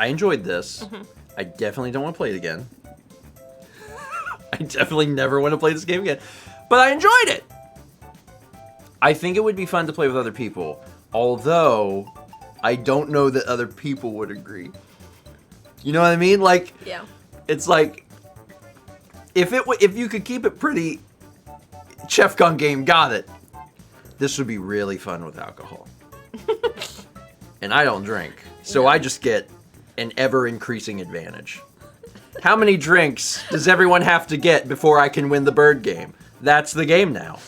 enjoyed this. Mm-hmm. I definitely don't want to play it again. I definitely never want to play this game again. But I enjoyed it! I think it would be fun to play with other people. Although, I don't know that other people would agree. You know what I mean? Like, Yeah. it's like, if you could keep it pretty, Chef Gun game got it. This would be really fun with alcohol. And I don't drink, so I just get an ever-increasing advantage. How many drinks does everyone have to get before I can win the bird game? That's the game now.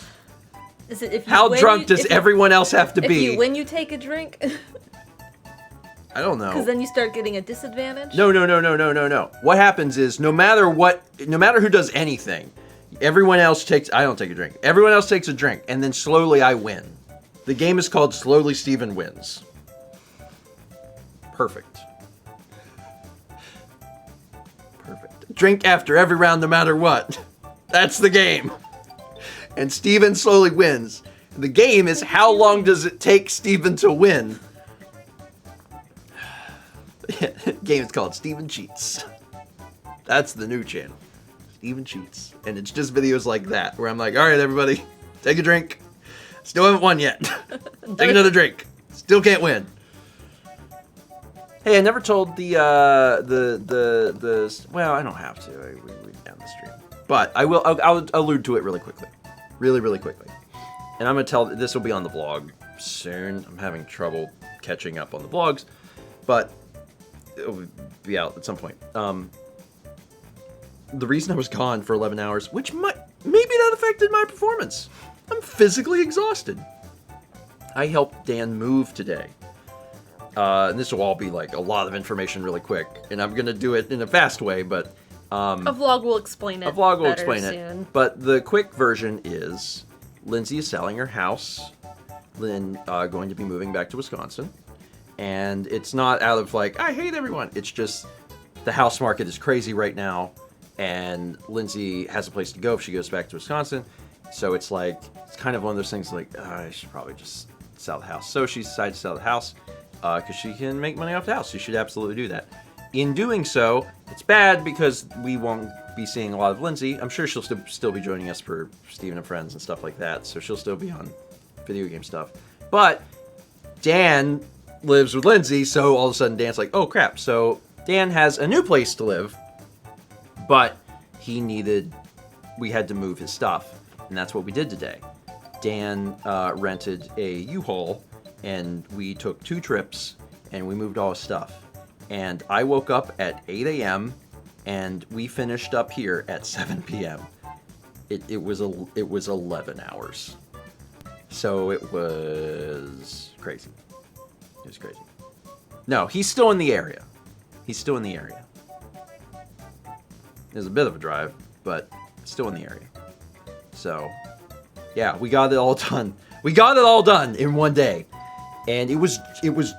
Is it if you How win, drunk does everyone else have to if be? you win, you take a drink? I don't know. Because then you start getting a disadvantage? No. What happens is, no matter who does anything, everyone else takes... I don't take a drink. Everyone else takes a drink, and then slowly I win. The game is called Slowly Steven Wins. Perfect. Drink after every round, no matter what. That's the game. And Steven slowly wins. The game is how long does it take Steven to win? The game is called Steven Cheats. That's the new channel. even cheats. And it's just videos like that where I'm like, all right, everybody, take a drink. Still haven't won yet. Take another drink. Still can't win. Hey, I never told the well, I don't have to. We down the stream, but I will. I'll allude to it really quickly, really quickly. And I'm gonna tell. This will be on the vlog soon. I'm having trouble catching up on the vlogs, but it'll be out at some point. The reason I was gone for 11 hours, which maybe that affected my performance. I'm physically exhausted. I helped Dan move today. And this will all be like a lot of information really quick, and I'm gonna do it in a fast way, but a vlog will explain it. A vlog will better explain soon. it. But the quick version is Lindsay is selling her house. Lynn going to be moving back to Wisconsin, and it's not out of like I hate everyone. It's just the house market is crazy right now, and Lindsay has a place to go if she goes back to Wisconsin. So it's like it's kind of one of those things like I should probably just sell the house. So she decided to sell the house. Because she can make money off the house. She should absolutely do that. In doing so, it's bad because we won't be seeing a lot of Lindsay. I'm sure she'll still be joining us for Steven and Friends and stuff like that, so she'll still be on video game stuff. But Dan lives with Lindsay, so all of a sudden Dan's like, oh crap. So Dan has a new place to live, but we had to move his stuff, and that's what we did today. Dan rented a U-Haul, and we took 2 trips, and we moved all his stuff. And I woke up at 8 a.m., and we finished up here at 7 p.m. It was 11 hours. So it was crazy. It was crazy. No, he's still in the area. He's still in the area. There's a bit of a drive, but still in the area. So, yeah, we got it all done. We got it all done in one day. And it was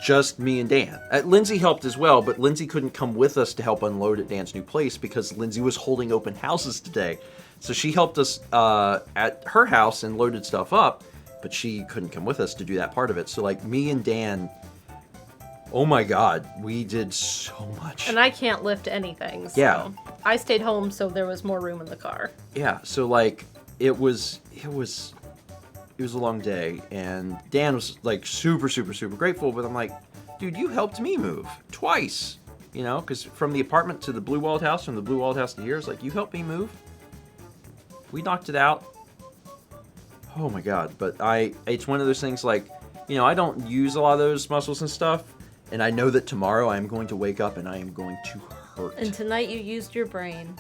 just me and Dan. Lindsay helped as well, but Lindsay couldn't come with us to help unload at Dan's new place because Lindsay was holding open houses today. So she helped us at her house and loaded stuff up, but she couldn't come with us to do that part of it. So like me and Dan, oh my God, we did so much. And I can't lift anything, so Yeah. I stayed home so there was more room in the car. Yeah, so like it was a long day, and Dan was like super grateful, but I'm like, dude, you helped me move twice, you know, because from the apartment to the blue walled house, from the blue walled house to here, it's like, you helped me move. We knocked it out. Oh my God. But it's one of those things like, you know, I don't use a lot of those muscles and stuff, and I know that tomorrow I'm going to wake up and I am going to hurt. And tonight you used your brain.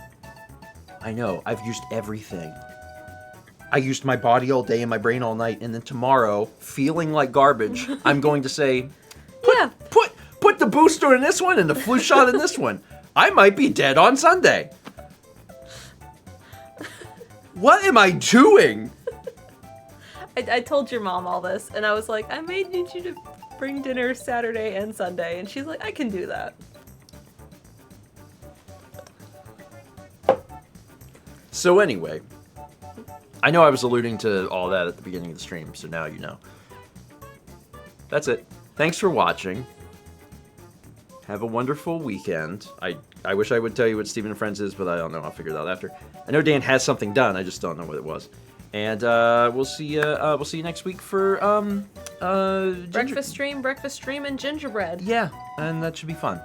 I know, I've used everything. I used my body all day and my brain all night, and then tomorrow, feeling like garbage, I'm going to say, put the booster in this one and the flu shot in this one. I might be dead on Sunday. What am I doing? I told your mom all this, and I was like, I may need you to bring dinner Saturday and Sunday, and she's like, I can do that. So anyway, I know I was alluding to all that at the beginning of the stream, so now you know. That's it. Thanks for watching. Have a wonderful weekend. I wish I would tell you what Steven and Friends is, but I don't know. I'll figure it out after. I know Dan has something done. I just don't know what it was. And we'll see you next week for Breakfast stream, and gingerbread. Yeah, and that should be fun.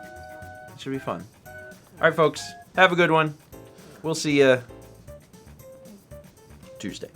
It should be fun. All right, folks. Have a good one. We'll see you Tuesday.